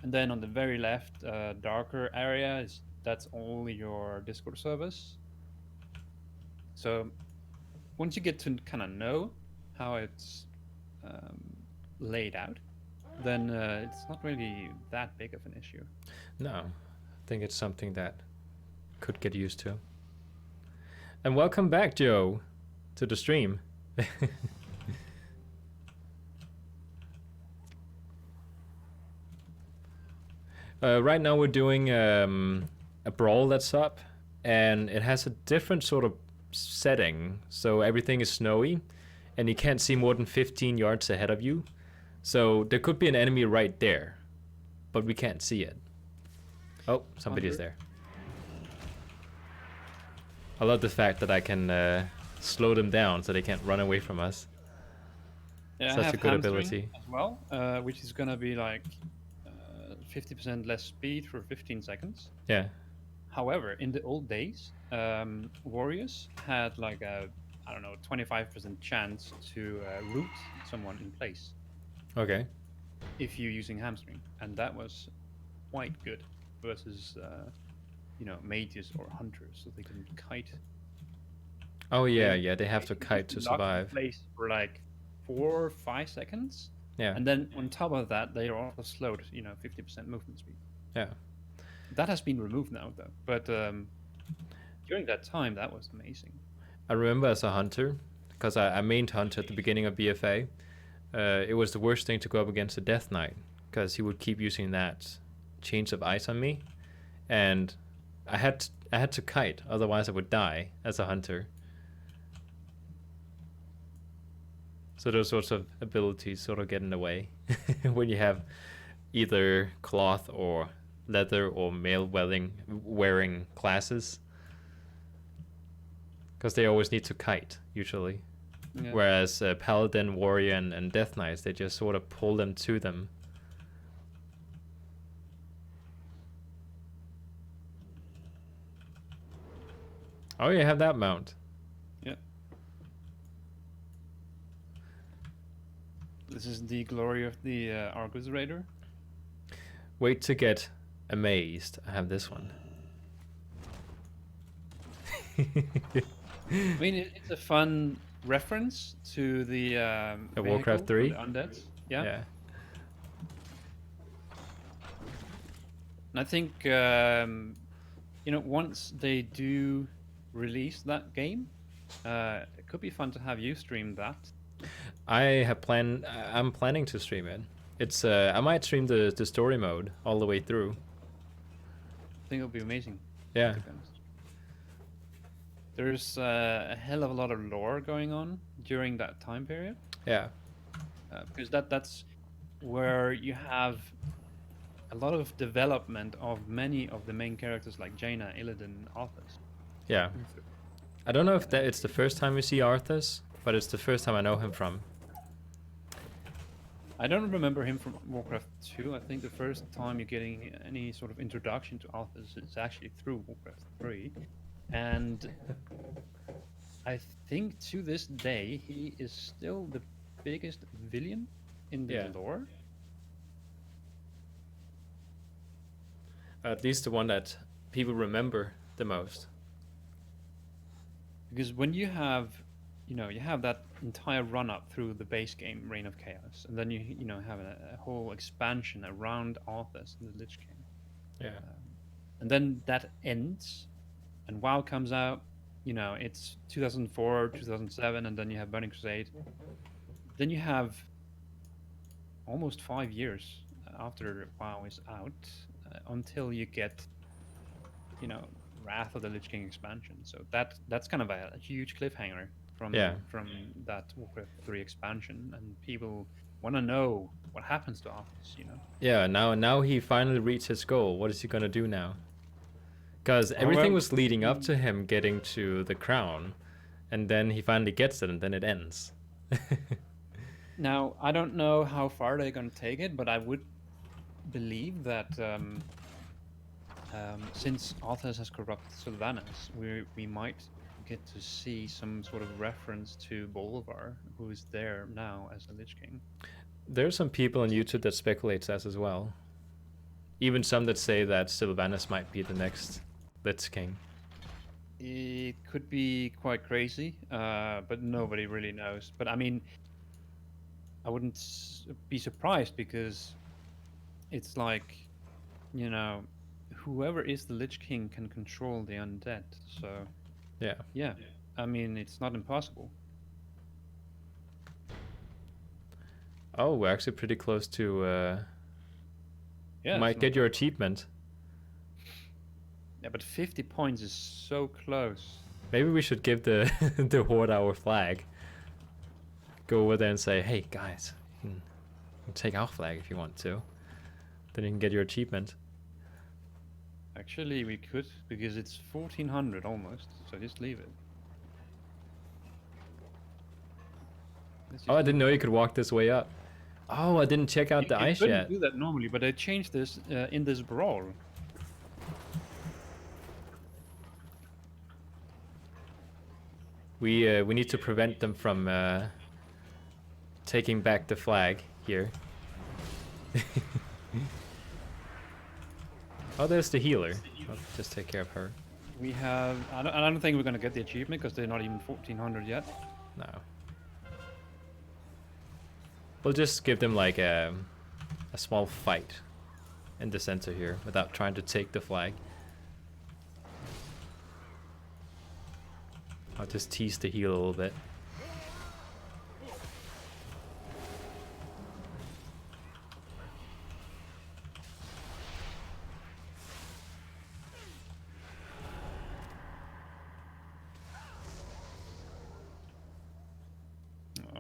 And then on the very left, darker area that's all your Discord service. So once you get to kind of know how it's laid out, then it's not really that big of an issue. No, I think it's something that could get used to. And welcome back, Joe, to the stream. Right now we're doing a brawl that's up, and it has a different sort of setting. So everything is snowy, and you can't see more than 15 yards ahead of you. So there could be an enemy right there, but we can't see it. Oh, somebody is there. I love the fact that I can slow them down so they can't run away from us. Yeah, Such I have a good hamstring ability. as well, which is gonna be like 50% less speed for 15 seconds. Yeah. However, in the old days, warriors had like a 25% chance to root someone in place Okay. if you're using hamstring, and that was quite good versus mages or hunters, so they can kite. Oh yeah, yeah. They have to Basically kite to locked in survive. place for like 4 or 5 seconds. Yeah. And then on top of that, they are also slowed, 50% movement speed. Yeah. That has been removed now, though. But during that time, that was amazing. I remember as a hunter, because I mained hunter at the beginning of BFA. It was the worst thing to go up against a Death Knight, because he would keep using that chains of ice on me, and I had to kite, otherwise I would die as a hunter. So those sorts of abilities sort of get in the way when you have either cloth or leather or mail wearing classes, because they always need to kite usually. Yeah. Whereas Paladin, Warrior, and Death Knights, they just sort of pull them to them. Oh, you have that mount. Yeah. This is the glory of the Argus Raider. Wait to get amazed. I have this one. I mean, it's a fun reference to the Warcraft vehicle 3? for the undead. Yeah. Yeah. And I think once they do release that game, it could be fun to have you stream that. I'm planning to stream it. It's I might stream the story mode all the way through. I think it would be amazing. Yeah. To be honest. There's a hell of a lot of lore going on during that time period. Yeah. Because that's where you have a lot of development of many of the main characters like Jaina, Illidan, Arthas. Yeah. I don't know if it's the first time we see Arthas, but it's the first time I know him from. I don't remember him from Warcraft 2. I think the first time you're getting any sort of introduction to Arthas is actually through Warcraft 3. And I think to this day he is still the biggest villain in the lore. At least the one that people remember the most. Because when you have, you have that entire run up through the base game, Reign of Chaos, and then you have a whole expansion around Arthas and the Lich King, Yeah. and then that ends, and WoW comes out. It's 2004, 2007, and then you have Burning Crusade. Then you have almost 5 years after WoW is out until you get, Wrath of the Lich King expansion. So that's kind of a huge cliffhanger from Yeah. from that Warcraft 3 expansion, and people want to know what happens to Arthas. Yeah, now he finally reached his goal. What is he gonna do now? Because everything well, was leading up to him getting to the crown, and then he finally gets it, and then it ends. Now I don't know how far they're going to take it, but I would believe that since Arthas has corrupted Sylvanas, we might get to see some sort of reference to Bolvar, who is there now as the Lich King. There's some people on YouTube that speculates that as well. Even some that say that Sylvanas might be the next Lich King. It could be quite crazy, but nobody really knows. But I mean, I wouldn't be surprised, because it's like, whoever is the Lich King can control the undead. So Yeah. I mean, it's not impossible. Oh, we're actually pretty close to. Yeah, might it's get not- your achievement. Yeah, but 50 points is so close. Maybe we should give the the Horde our flag. Go over there and say, "Hey guys, you can take our flag if you want to. Then you can get your achievement." Actually, we could, because it's 1400 almost. So just leave it. Let's Oh, I just didn't know you could walk this way up. Oh, I didn't check out the you ice couldn't yet. do that normally, but they changed this in this brawl. We need to prevent them from taking back the flag here. Oh, there's the healer. I'll just take care of her. We have. I don't think we're gonna get the achievement because they're not even 1400 yet. No. We'll just give them like a small fight in the center here without trying to take the flag. I'll just tease the heal a little bit.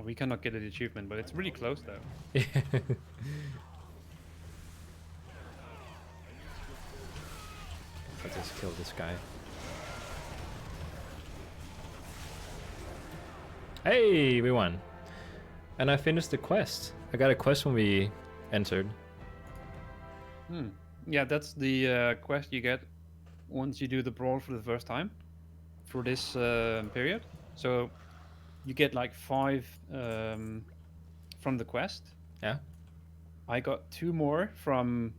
We cannot get the achievement, but it's really close though. I'll just kill this guy. Hey, we won. And I finished the quest. I got a quest when we entered. Yeah, that's the quest you get once you do the brawl for the first time for this period. So you get like 5 from the quest. Yeah. I got 2 more from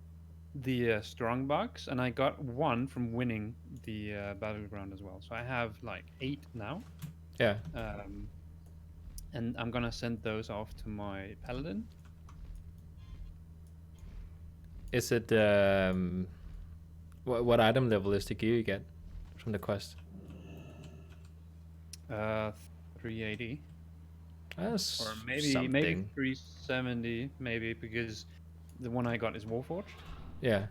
the strong box, and I got 1 from winning the battleground as well. So I have like 8 now. Yeah. And I'm gonna send those off to my paladin. Is it what item level is the gear you get from the quest? 380. That's Or maybe something. 370, maybe, because the one I got is Warforged. Yeah.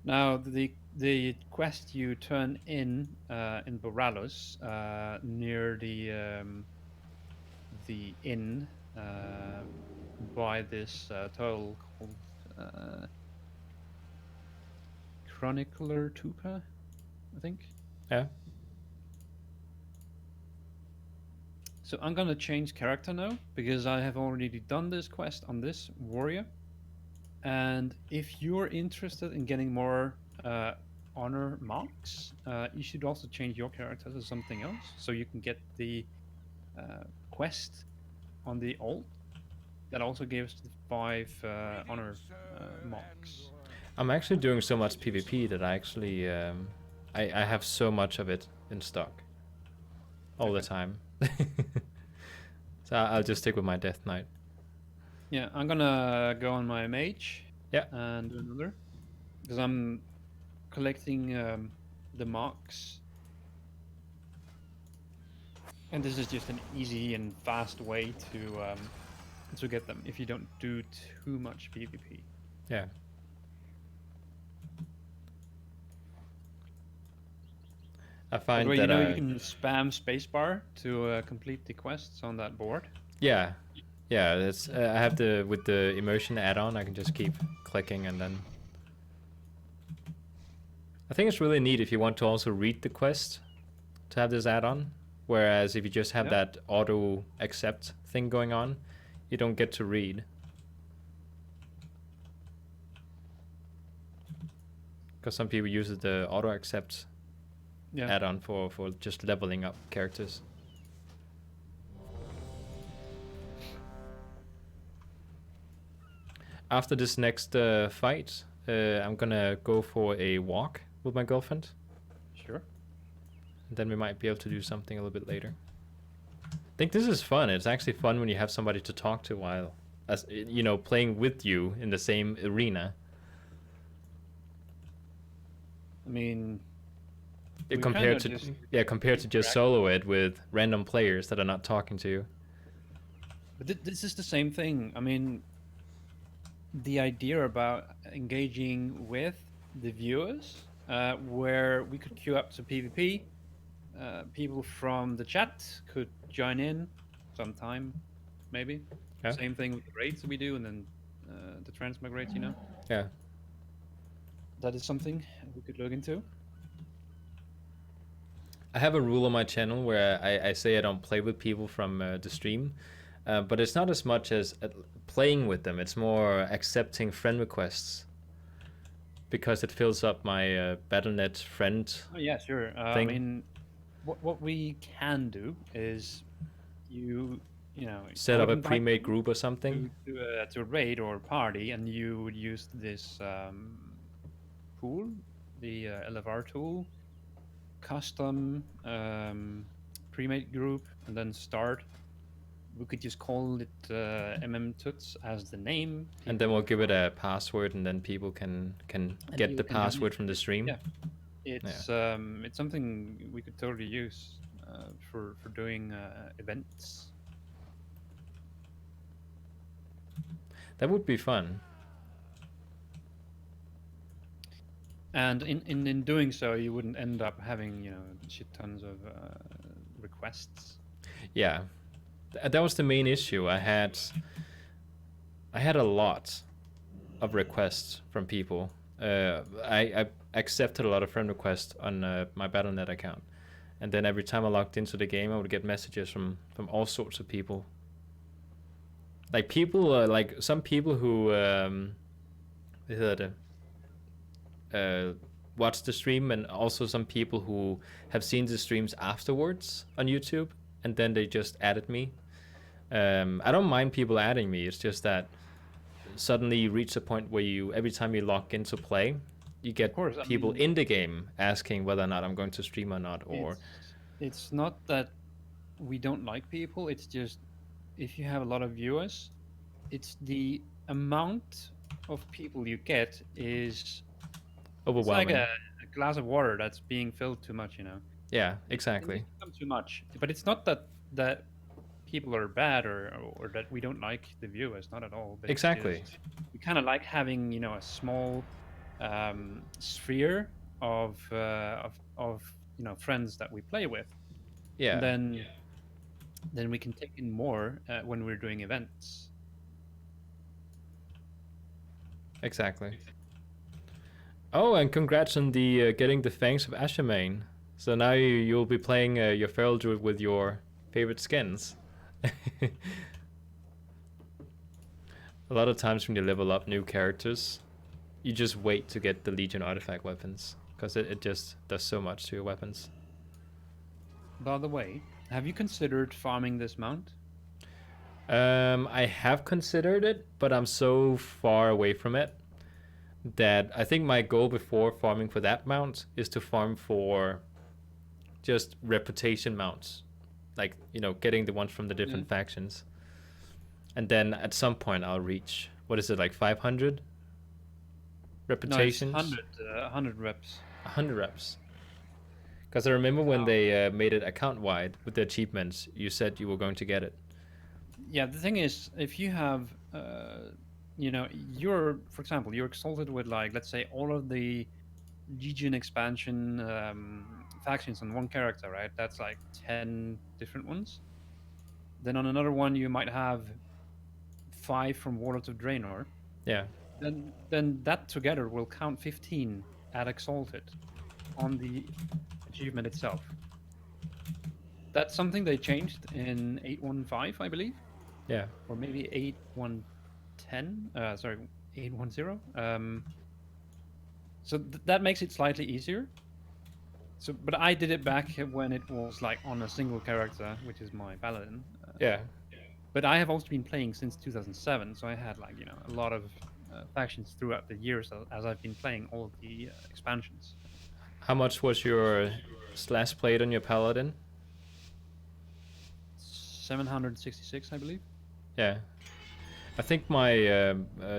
Now the quest you turn in Boralos, near the inn by this turtle called Chronicler Tupa, I think. Yeah. So I'm gonna change character now, because I have already done this quest on this warrior. And if you're interested in getting more honor marks, you should also change your character to something else, so you can get the quest on the alt that also gives 5 honor marks. I'm actually doing so much PvP that I actually I have so much of it in stock. all the time. So I'll just stick with my Death Knight. Yeah, I'm gonna go on my mage. Yeah. And do another, because I'm collecting the marks, and this is just an easy and fast way to get them if you don't do too much PvP. Yeah. I find By the way, that you can spam spacebar to complete the quests on that board. yeah, yeah. It's I have with the immersion add-on. I can just keep clicking and then. I think it's really neat if you want to also read the quest to have this add-on. Whereas if you just have that auto accept thing going on, you don't get to read. Because some people use the auto accept add-on for just leveling up characters. After this next fight, I'm gonna go for a walk with my girlfriend. Sure. And then we might be able to do something a little bit later. I think this is fun. It's actually fun when you have somebody to talk to while, playing with you in the same arena. I mean, compared to just solo it with random players that are not talking to you. But this is the same thing. I mean, the idea about engaging with the viewers, where we could queue up to PvP, people from the chat could join in sometime, maybe. Yeah. Same thing with the raids we do, and then the transmog raids, Yeah. That is something we could look into. I have a rule on my channel where I say I don't play with people from the stream, but it's not as much as playing with them. It's more accepting friend requests, because it fills up my Battle.net friend. Oh yeah, sure. I mean, what we can do is set up a pre-made group or something to a raid or party, and you would use this tool, the LFR tool, custom pre-made group, and then start. We could just call it mmtuts as the name, and then we'll give it a password, and then people can get the password from the stream. Yeah, it's something we could totally use for doing events. That would be fun. And in doing so, you wouldn't end up having shit tons of requests. Yeah, that was the main issue. I had a lot of requests from people. I accepted a lot of friend requests on my Battle.net account, and then every time I logged into the game, I would get messages from all sorts of people. Like people, like some people who watch the stream, and also some people who have seen the streams afterwards on YouTube, and then they just added me. I don't mind people adding me. It's just that suddenly you reach a point where every time you log into play, you get people in the game asking whether or not I'm going to stream or not. Or it's not that we don't like people. It's just if you have a lot of viewers, it's the amount of people you get is overwhelming. It's like a glass of water that's being filled too much, Yeah, exactly. Too much. But it's not that people are bad or that we don't like the viewers, not at all. But exactly. We kind of like having a small sphere of friends that we play with. Yeah. And then we can take in more when we're doing events. Exactly. Oh, and congrats on the getting the Fangs of Ashamain. So now you'll be playing your Feral Druid with your favorite skins. A lot of times when you level up new characters, you just wait to get the Legion artifact weapons, because it just does so much to your weapons. By the way, have you considered farming this mount? I have considered it, but I'm so far away from it that I think my goal before farming for that mount is to farm for just reputation mounts, like, you know, getting the ones from the different factions. And then at some point I'll reach, what is it, like 500 reputations? No, it's 100 reps. 100 reps. Because I remember when they made it account-wide with the achievements, you said you were going to get it. Yeah, the thing is, if you have, you know, for example, you're exalted with, like, let's say all of the Legion expansion factions on one character, right? That's like 10 different ones. Then on another one, you might have 5 from Warlords of Draenor. Yeah. Then that together will count 15 at exalted on the achievement itself. That's something they changed in 8.15, I believe. Yeah. Or maybe 8.10. Sorry, 8.10. So that makes it slightly easier. So, but I did it back when it was like on a single character, which is my paladin. Yeah. But I have also been playing since 2007, so I had, like, you know, a lot of factions throughout the years as I've been playing all of the expansions. How much was your slash plate on your paladin? 766, I believe. Yeah. I think my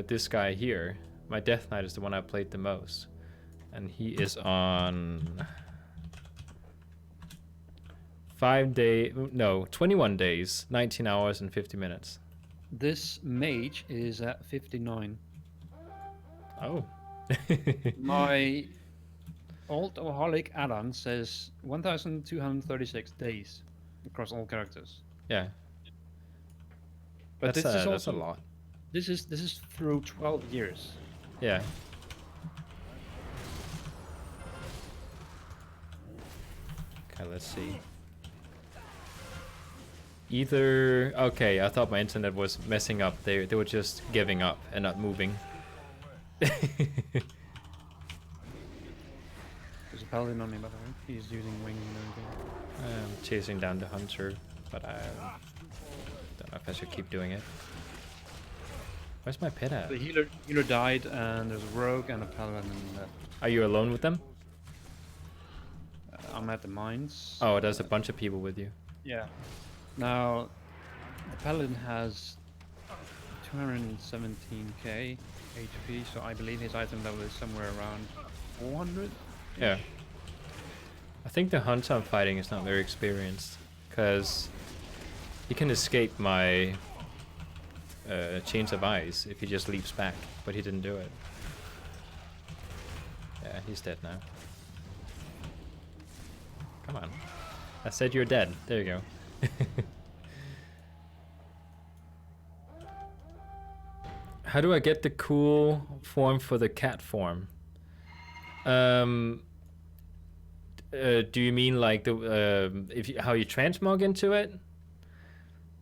this guy here, my Death Knight, is the one I played the most. And he is on 21 days, 19 hours and 50 minutes. This mage is at 59. Oh. My Altoholic add-on says 1,236 days across all characters. Yeah. But That's this is that's also a lot. This is through 12 years. Yeah. Okay, let's see. Either... Okay, I thought my internet was messing up. They were just giving up and not moving. There's a paladin on me, by the way. He's using wings and everything. I'm chasing down the hunter, but I don't know if I should keep doing it. Where's my pet at? The healer died, and there's a rogue and a paladin left. Are you alone with them? I'm at the mines. Oh, there's a bunch of people with you. Yeah. Now, the paladin has 217k HP, so I believe his item level is somewhere around 400. Yeah. I think the hunter I'm fighting is not very experienced, because he can escape my chains of ice if he just leaps back, but he didn't do it. Yeah, he's dead now. Come on. I said you're dead. There you go. How do I get the cool form for the cat form? Do you mean like the how you transmog into it?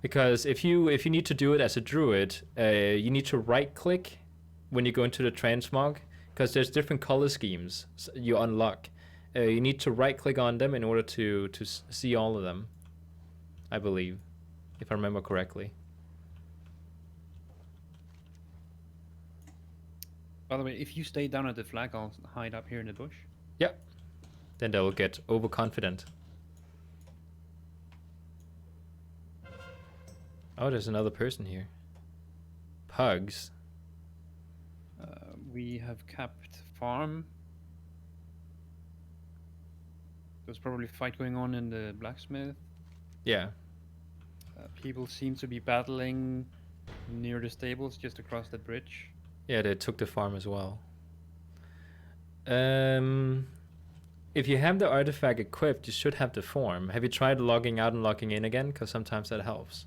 Because if you need to do it as a druid, you need to right click when you go into the transmog, because there's different color schemes you unlock. You need to right click on them in order to see all of them, I believe, if I remember correctly. By the way, if you stay down at the flag, I'll hide up here in the bush. Yep. Then they'll get overconfident. Oh, there's another person here. Pugs. We have capped farm. There's probably a fight going on in the blacksmith. Yeah. People seem to be battling near the stables just across the bridge. Yeah, they took the farm as well. If you have the artifact equipped, you should have the form. Have you tried logging out and logging in again? Because sometimes that helps.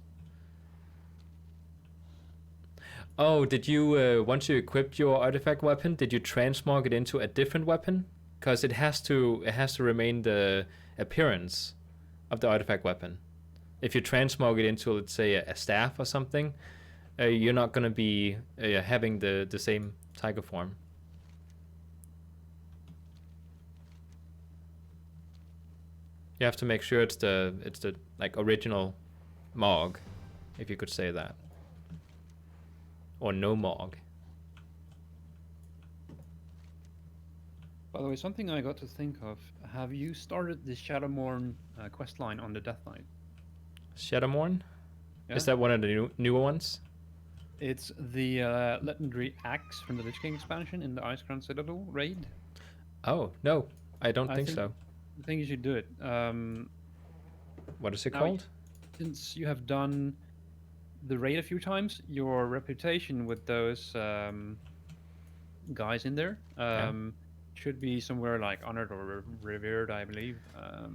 Oh, did you, once you equipped your artifact weapon, did you transmog it into a different weapon? Because it has to remain the appearance of the artifact weapon. If you transmog it into, let's say, a staff or something, you're not going to be having the same tiger form. You have to make sure it's the like original Mog, if you could say that. Or no Mog. By the way, something I got to think of. Have you started the Shadowmourne quest line on the Death Knight? Shadowmourne? Yeah. Is that one of the newer ones? It's the legendary axe from the Lich King expansion in the Ice Crown Citadel raid. Oh, no. I don't I think so. I think you should do it. What is it Now, called? since you have done the raid a few times, your reputation with those guys in there Yeah. should be somewhere like honored or revered, I believe.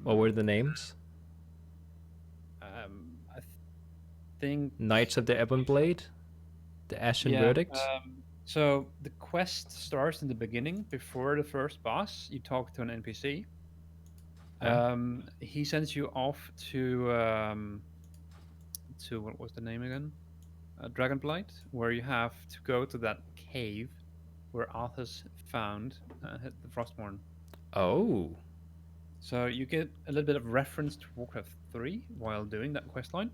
What were the names? I think. Knights of the Ebon Blade? The Ashen Yeah. Verdict? So the quest starts in the beginning before the first boss. You talk to an NPC. Yeah. He sends you off to what was the name again? Dragonblight, where you have to go to that cave where Arthas found the Frostmourne. Oh. So you get a little bit of reference to Warcraft 3 while doing that questline.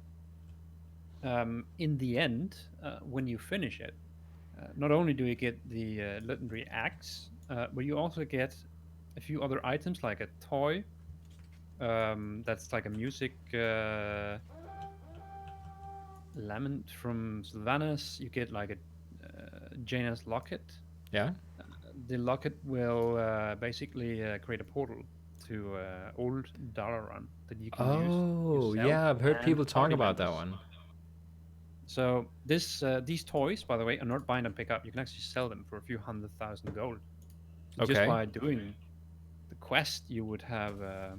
In the end, when you finish it, not only do you get the legendary axe, but you also get a few other items like a toy. That's like a music lament from Sylvanas. You get like a Jaina's locket. Yeah. The locket will basically create a portal to old Dalaran that you can use Oh, yourself yeah. I've heard and people talk party about that members. one. So these toys, by the way, are not buy and pick up. You can actually sell them for a few 100,000 gold. So just Okay. by doing the quest, you would have a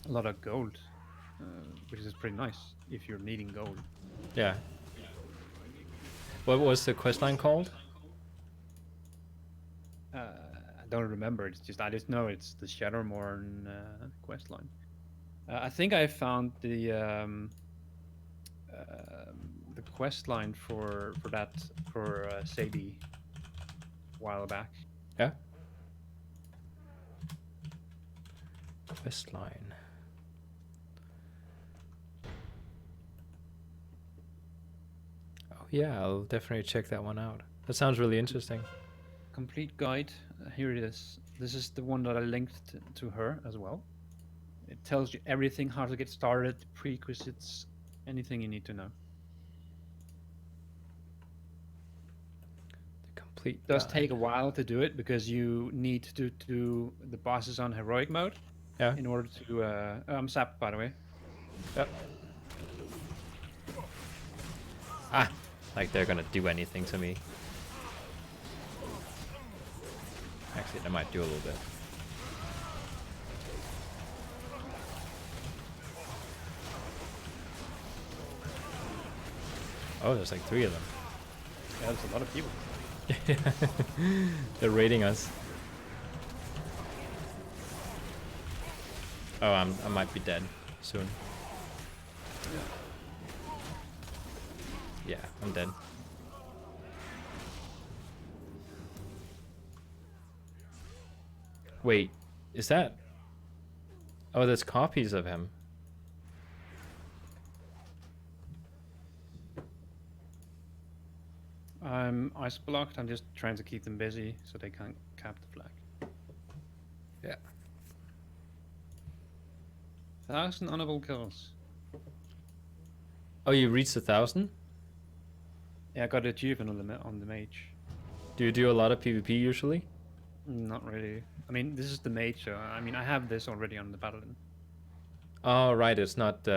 lot of gold, which is pretty nice if you're needing gold. Yeah. What was the questline called? I don't remember. I just know it's the Shadowmourne questline. I think I found the quest line for Sadie a while back. Yeah. Questline. Oh yeah, I'll definitely check that one out. That sounds really interesting. Complete guide. Here it is. This is the one that I linked to her as well. It tells you everything, how to get started, prerequisites, anything you need to know. The complete It does guide. take a while to do it because you need to do the bosses on heroic mode. Yeah. In order to I'm sapped, by the way. Yep. Ah, like they're gonna do anything to me. Actually, they might do a little bit. Oh, there's like 3 of them. Yeah, there's a lot of people. They're raiding us. Oh, I might be dead soon. Yeah, I'm dead. Wait, is that? Oh, there's copies of him. I'm ice blocked. I'm just trying to keep them busy so they can't cap the flag. Yeah. 1,000 honorable kills. Oh, you reached 1,000? Yeah, I got an achievement on the mage. Do you do a lot of PvP usually? Not really. I mean, this is the mage, so I mean, I have this already on the paladin. Oh, right. It's not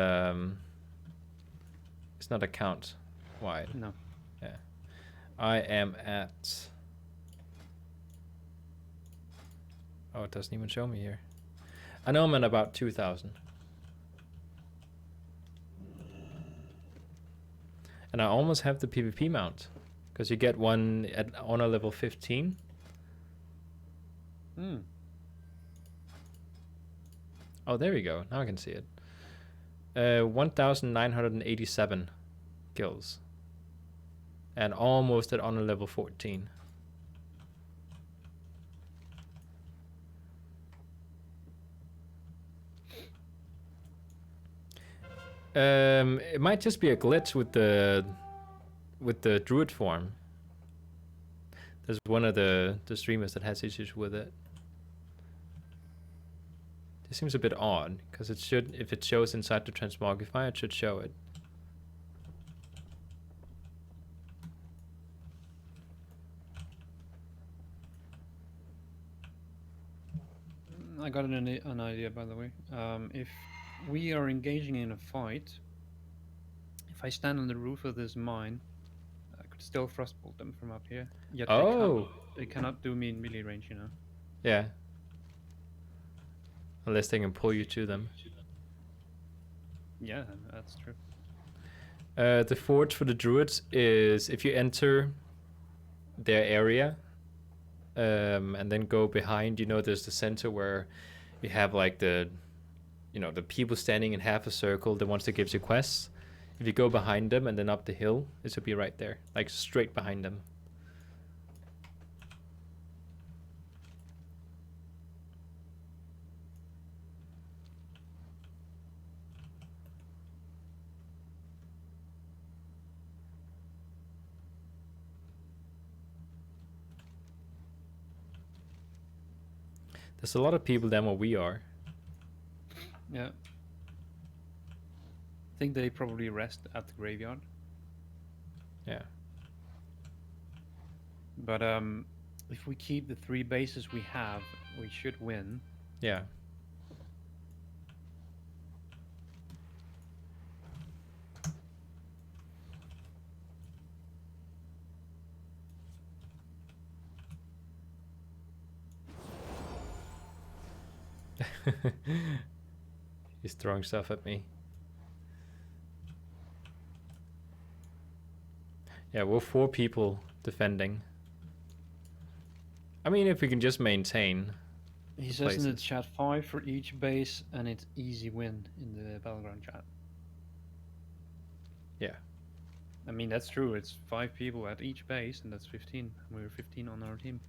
account wide. No. Yeah. I am at. Oh, it doesn't even show me here. I know I'm at about 2,000. And I almost have the PvP mount. Because you get one at honor level 15. Hmm. Oh, there we go. Now I can see it. 1,987 kills. And almost at honor level 14. It might just be a glitch with the druid form. There's one of the streamers that has issues with it. This seems a bit odd, because it should, if it shows inside the transmogrifier, it should show it. I got an idea, by the way. If we are engaging in a fight, if I stand on the roof of this mine, I could still frostbolt them from up here. Yet Oh! they cannot do me in melee range, you know. Yeah. Unless they can pull you to them. Yeah, that's true. The forge for the druids is if you enter their area, and then go behind, you know, there's the center where you have like the, you know, the people standing in half a circle, the ones that gives you quests. If you go behind them and then up the hill, it should be right there, like straight behind them. There's a lot of people than what we are. Yeah. I think they probably rest at the graveyard. Yeah. But if we keep the 3 bases we have, we should win. Yeah. He's throwing stuff at me. Yeah, we're 4 people defending. I mean, if we can just maintain. He says in the chat 5 for each base, and it's easy win in the Battleground chat. Yeah. I mean, that's true. It's 5 people at each base, and that's 15. We're 15 on our team.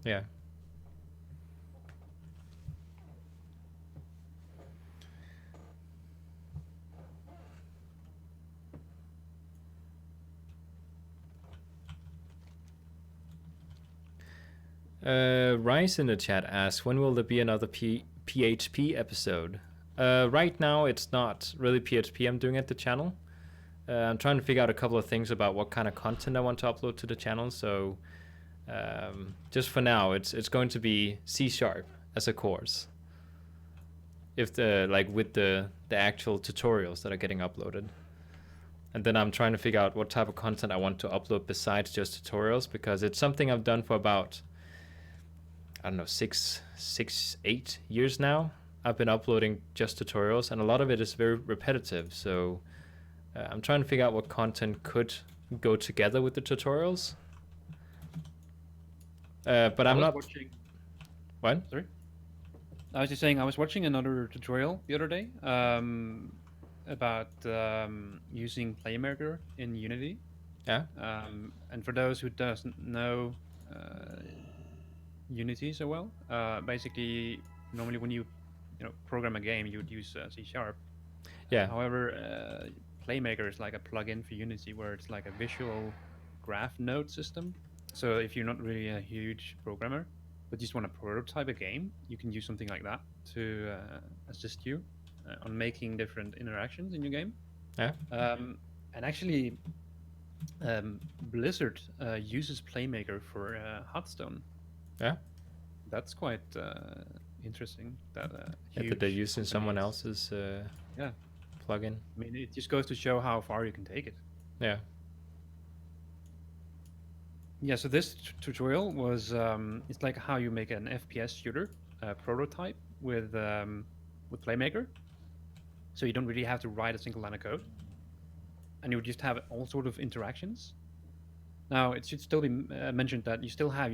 Yeah. Rice in the chat asks, when will there be another PHP episode? Right now, it's not really PHP I'm doing at the channel. I'm trying to figure out a couple of things about what kind of content I want to upload to the channel. So just for now, it's going to be C# as a course. If the with the actual tutorials that are getting uploaded. And then I'm trying to figure out what type of content I want to upload besides just tutorials, because it's something I've done for about, I don't know, 8 years now. I've been uploading just tutorials, and a lot of it is very repetitive. So I'm trying to figure out what content could go together with the tutorials. But I'm not watching. What? Sorry? I was just saying I was watching another tutorial the other day about using Playmaker in Unity. Yeah. And for those who doesn't know Unity so well, basically normally when you program a game, you would use C#. Yeah. However, Playmaker is like a plugin for Unity where it's like a visual graph node system. So if you're not really a huge programmer, but just want to prototype a game, you can use something like that to assist you on making different interactions in your game. Yeah. And actually, Blizzard uses Playmaker for Hearthstone. Yeah. That's quite interesting. That they're using someone else's plugin. I mean, it just goes to show how far you can take it. Yeah. Yeah, so this tutorial was it's like how you make an FPS shooter prototype with Playmaker. So you don't really have to write a single line of code, and you just have all sort of interactions. Now it should still be mentioned that you still have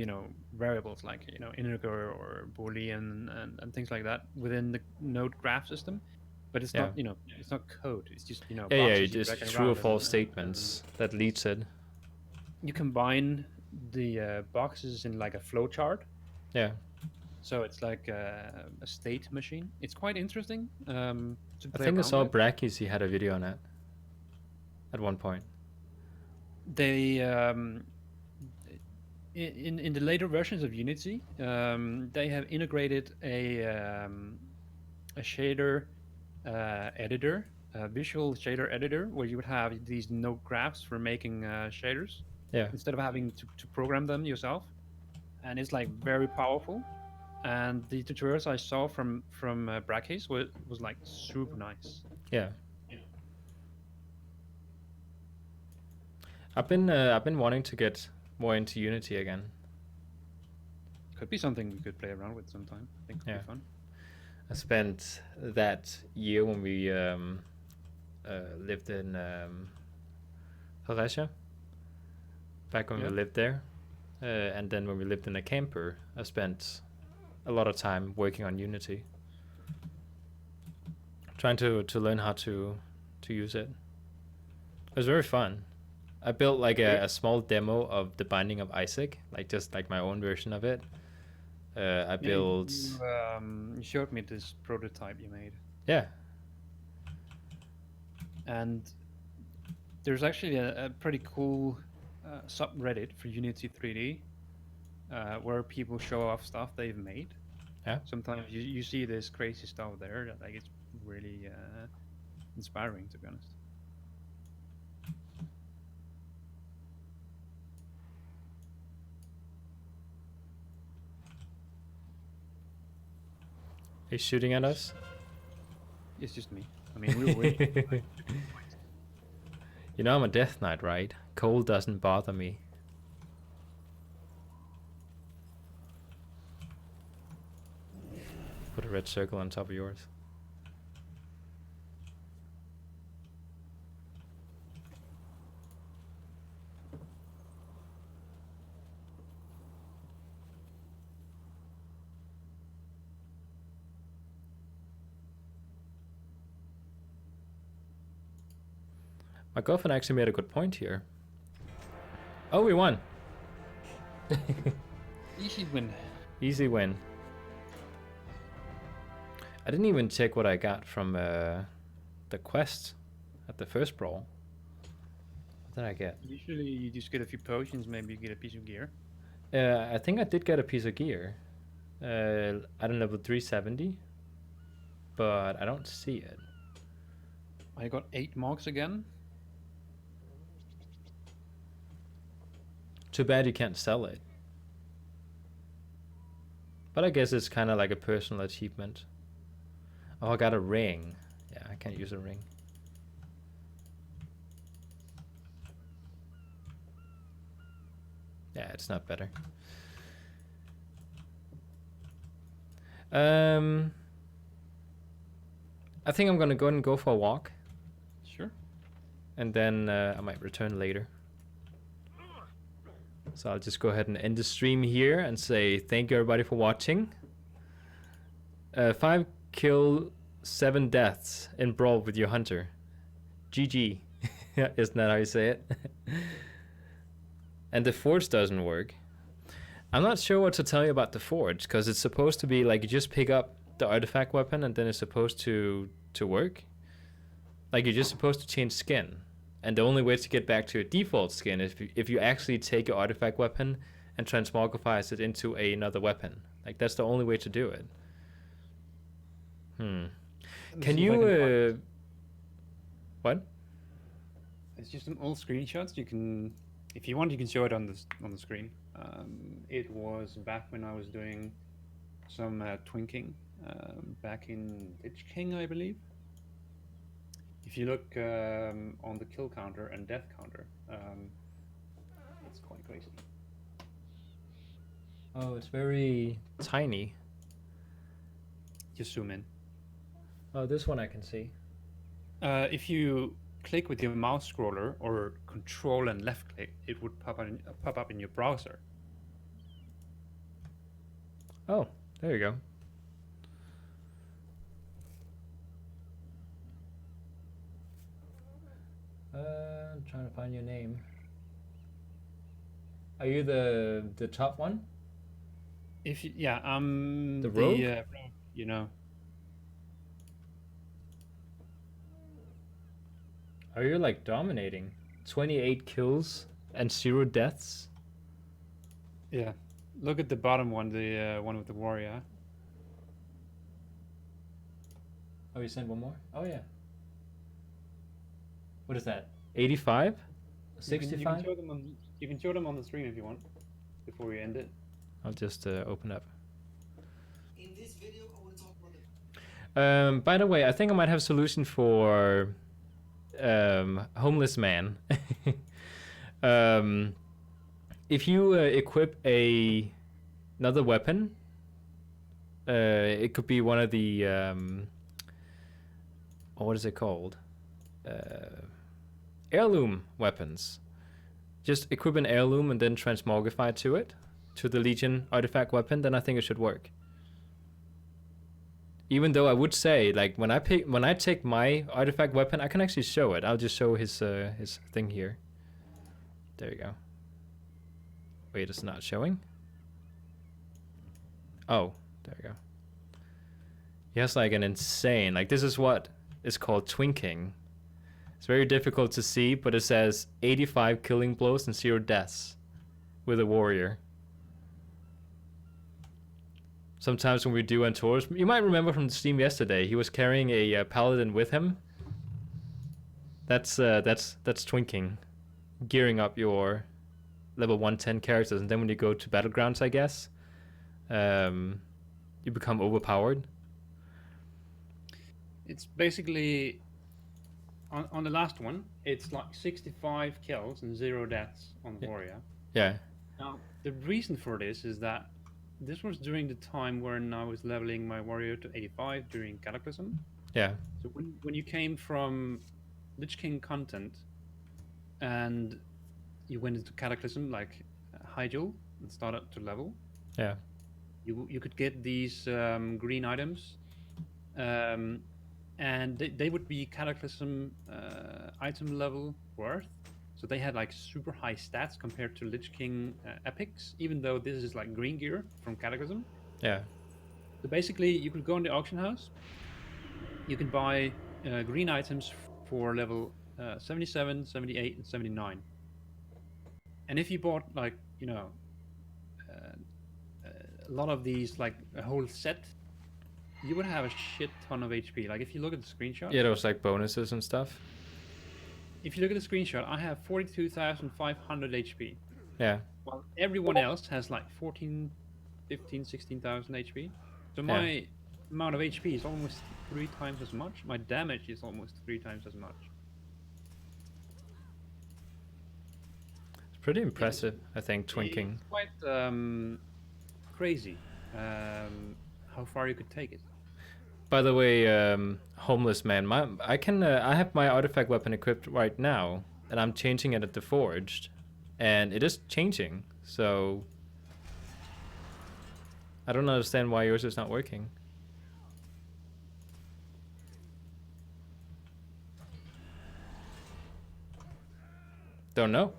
variables like integer or boolean and things like that within the node graph system, but it's not it's not code. It's just just true or false statements that leads it. You combine the boxes in like a flow chart. Yeah. So it's like a state machine. It's quite interesting. I think I saw Brackies. He had a video on it at one point. They in the later versions of Unity, they have integrated a a shader editor, a visual shader editor, where you would have these node graphs for making shaders Yeah. instead of having to program them yourself. And it's like very powerful. And the tutorials I saw from Brackeys was like super nice. Yeah. I've been wanting to get more into Unity again. Could be something we could play around with sometime. I think could Yeah. be fun. I spent that year when we lived in Horatia, back when we Yeah. lived there, and then when we lived in a camper, I spent a lot of time working on Unity, trying to learn how to use it. It was very fun. I built like a small demo of the Binding of Isaac, like just like my own version of it. I Yeah, built, you showed me this prototype you made, yeah, and there's actually a pretty cool subreddit for Unity 3D where people show off stuff they've made. yeah. Sometimes you see this crazy stuff there that like it's really inspiring, to be honest. He's shooting at us. It's just me. I mean, we were waiting. You know I'm a Death Knight, right? Cold doesn't bother me. Put a red circle on top of yours. My girlfriend actually made a good point here. Oh, we won. Easy win. Easy win. I didn't even check what I got from the quest at the first brawl. What did I get? Usually you just get a few potions, maybe you get a piece of gear. I think I did get a piece of gear. At a level 370. But I don't see it. I got 8 marks again. Too bad you can't sell it. But I guess it's kind of like a personal achievement. Oh, I got a ring. Yeah, I can't use a ring. Yeah, it's not better. I think I'm gonna go and go for a walk, Sure. and then I might return later. So I'll just go ahead and end the stream here and say thank you everybody for watching. 5 kill, 7 deaths in brawl with your hunter. GG. Isn't that how you say it? And the forge doesn't work. I'm not sure what to tell you about the forge, because it's supposed to be like you just pick up the artifact weapon and then it's supposed to work. Like you're just supposed to change skin. And the only way to get back to your default skin is if you actually take your artifact weapon and transmogrifies it into another weapon. Like that's the only way to do it. Can you what? It's just some old screenshots. You can, if you want, you can show it on the screen. It was back when I was doing some twinking back in Lich King, I believe. If you look on the kill counter and death counter, it's quite crazy. Oh, it's very tiny. Just zoom in. Oh, this one I can see. If you click with your mouse scroller or control and left click, it would pop up in your browser. Oh, there you go. I'm trying to find your name. Are you the top one? If you, yeah, I'm The rogue? rogue, you know. Are you like dominating? 28 kills and 0 deaths? Yeah. Look at the bottom one, the one with the warrior. Oh, you sent one more? Oh, yeah. What is that? 85? You can 65? show them on. You can show them on the stream if you want, before we end it. I'll just open up. In this video, I want to talk about the By the way, I think I might have a solution for homeless man. If you equip another weapon, it could be one of the what is it called? Heirloom weapons. Just equip an heirloom and then transmogrify to the Legion artifact weapon, then I think it should work. Even though I would say, like, when I take my artifact weapon, I can actually show it. I'll just show his thing here. There you go. Wait, it's not showing? Oh, there you go. He has like an insane, like, this is what is called twinking. It's very difficult to see, but it says 85 killing blows and 0 deaths with a warrior. Sometimes when we do on tours, you might remember from the stream yesterday, he was carrying a paladin with him. That's twinking, gearing up your level 110 characters, and then when you go to battlegrounds, I guess, you become overpowered. It's basically on the last one. It's like 65 kills and 0 deaths on the warrior. Yeah. Now the reason for this is that this was during the time when I was leveling my warrior to 85 during Cataclysm. Yeah. So when you came from Lich King content and you went into Cataclysm, like Hyjal, and started to level, Yeah. you could get these green items, and they would be Cataclysm item level worth. So they had like super high stats compared to Lich King epics, even though this is like green gear from Cataclysm. Yeah. So basically, you could go in the auction house. You can buy green items for level 77, 78, and 79. And if you bought like, you know, a lot of these, like a whole set, you would have a shit ton of HP. Like if you look at the screenshot. Yeah, those like bonuses and stuff. If you look at the screenshot, I have 42,500 HP. Yeah. While everyone else has like 14, 15, 16,000 HP. So my amount of HP is almost 3 times as much. My damage is almost 3 times as much. It's pretty impressive, I think, twinking. It's quite crazy how far you could take it. By the way, homeless man, I have my artifact weapon equipped right now, and I'm changing it at the forged, and it is changing. So I don't understand why yours is not working. Don't know.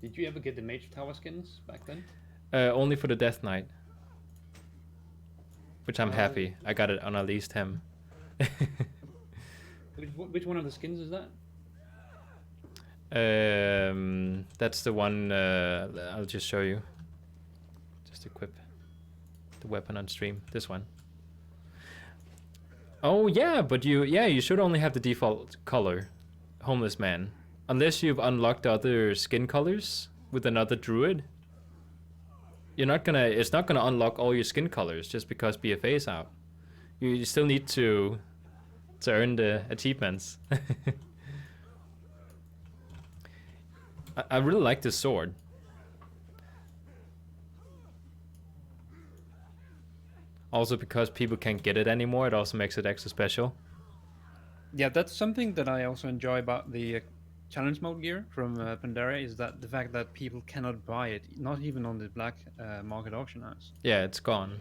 Did you ever get the Mage Tower skins back then? Only for the Death Knight. Which I'm happy. I got it on at least him. Which one of the skins is that? That's the one, I'll just show you. Just equip the weapon on stream. This one. Oh yeah, but you should only have the default color. Homeless man. Unless you've unlocked other skin colors with another druid. It's not gonna unlock all your skin colors just because BFA is out. You still need to earn the achievements. I really like this sword. Also because people can't get it anymore, it also makes it extra special. Yeah, that's something that I also enjoy about the challenge mode gear from Pandaria, is that the fact that people cannot buy it, not even on the black market auction house. Yeah, it's gone.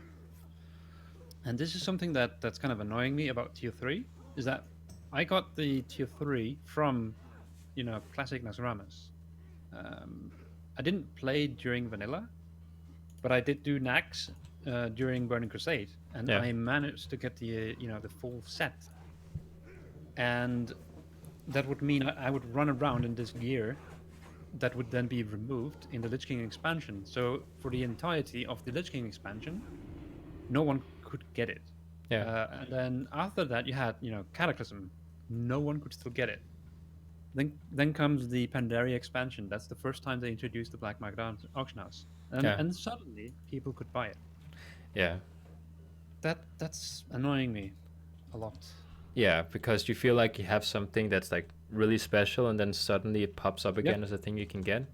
And this is something that's kind of annoying me about tier 3, is that I got the tier 3 from, you know, classic Nasramas. I didn't play during vanilla, but I did do Nax during Burning Crusade, and I managed to get the the full set. And that would mean I would run around in this gear that would then be removed in the Lich King expansion. So for the entirety of the Lich King expansion, no one could get it. Yeah. And then after that, you had, Cataclysm. No one could still get it. Then comes the Pandaria expansion. That's the first time they introduced the black market auction house, Yeah. and suddenly people could buy it. Yeah. That's annoying me a lot. Yeah, because you feel like you have something that's like really special, and then suddenly it pops up again Yep. as a thing you can get.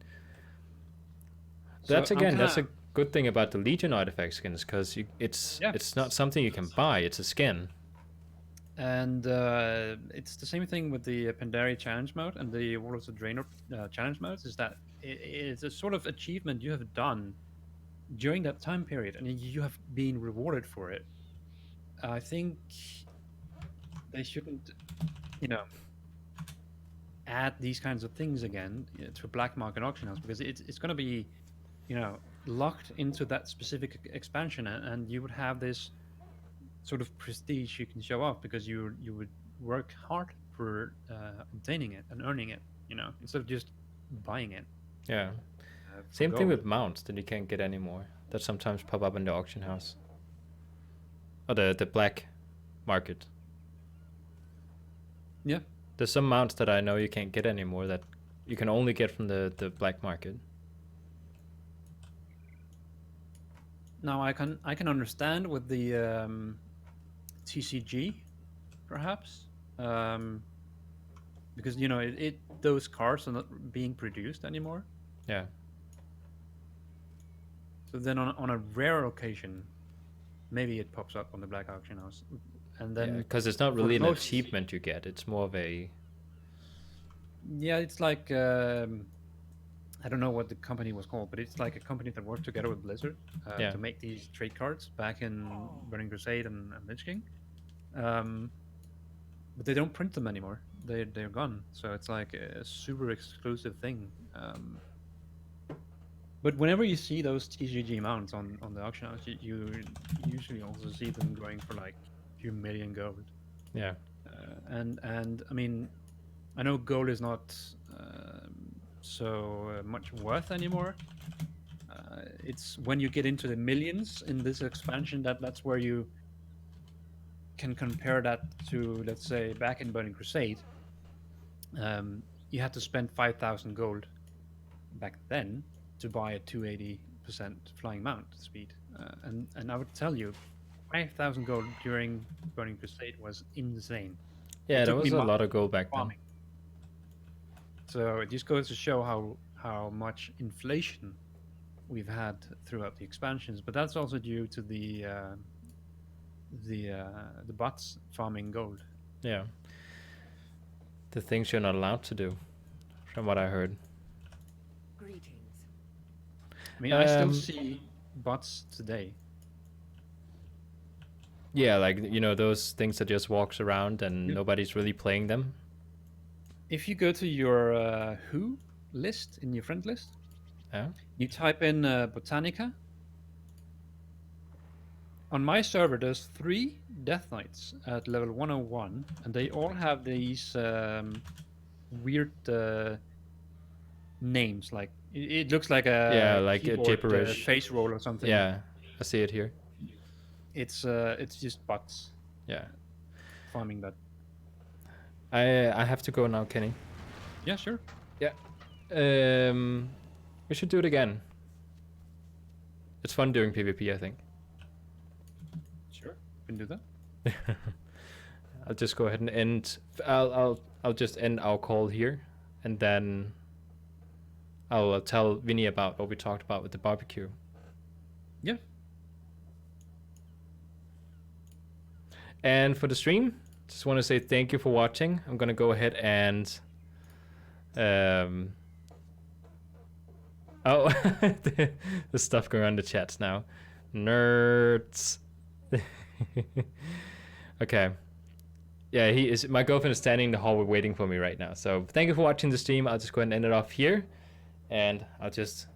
So That's I'm again, that's a kinda- good thing about the Legion artifact skins, because it's Yeah. it's not something you can buy; it's a skin. And it's the same thing with the Pandaria challenge mode and the World of the Draenor challenge modes. Is that it's a sort of achievement you have done during that time period, and you have been rewarded for it. I think they shouldn't, add these kinds of things again to a black market auction house, because it's going to be, locked into that specific expansion, and you would have this sort of prestige you can show off because you would work hard for obtaining it and earning it, instead of just buying it. Yeah. For Same thing gold. with mounts that you can't get anymore. That sometimes pop up in the auction house. Or the black market. Yeah. There's some mounts that I know you can't get anymore that you can only get from the black market. Now I can understand with the TCG, perhaps, because those cards are not being produced anymore. Yeah. So then on a rare occasion, maybe it pops up on the black auction house, and then Because it's not for really an most- achievement you get. It's more of a... Yeah, it's like I don't know what the company was called, but it's like a company that worked together with Blizzard Yeah. to make these trade cards back in Burning Crusade and Lich King. But they don't print them anymore. They're gone. So it's like a super exclusive thing. But whenever you see those TCG mounts on the auction house, you usually also see them going for like a few million gold. Yeah. And I mean, I know gold is not so much worth anymore. It's when you get into the millions in this expansion that's where you can compare that to, let's say, back in Burning Crusade. You had to spend 5,000 gold back then to buy a 280% flying mount speed, and I would tell you, 5,000 gold during Burning Crusade was insane. Yeah, It there took was me a lot of gold back then. farming. So it just goes to show how much inflation we've had throughout the expansions, but that's also due to the bots farming gold. Yeah. The things you're not allowed to do, from what I heard. Greetings. I mean, I still Um, see bots today. Yeah, like, those things that just walks around and Yep. nobody's really playing them. If you go to your Who list in your friend list, Yeah. you type in Botanica. On my server, there's 3 Death Knights at level 101, and they all have these weird names. Like it looks like a Yeah, like a keyboard, gibberish. face roll or something. Yeah, I see it here. It's just bots Yeah. farming that. I have to go now, Kenny. Yeah, sure. Yeah. We should do it again. It's fun doing PvP, I think. Sure, we can do that. I'll just go ahead and end. I'll just end our call here, and then I'll tell Vinny about what we talked about with the barbecue. Yeah. And for the stream, just want to say thank you for watching. I'm gonna go ahead and oh, the stuff going on in the chats now. Nerds. Okay. Yeah, my girlfriend is standing in the hallway waiting for me right now. So thank you for watching the stream. I'll just go ahead and end it off here. And I'll just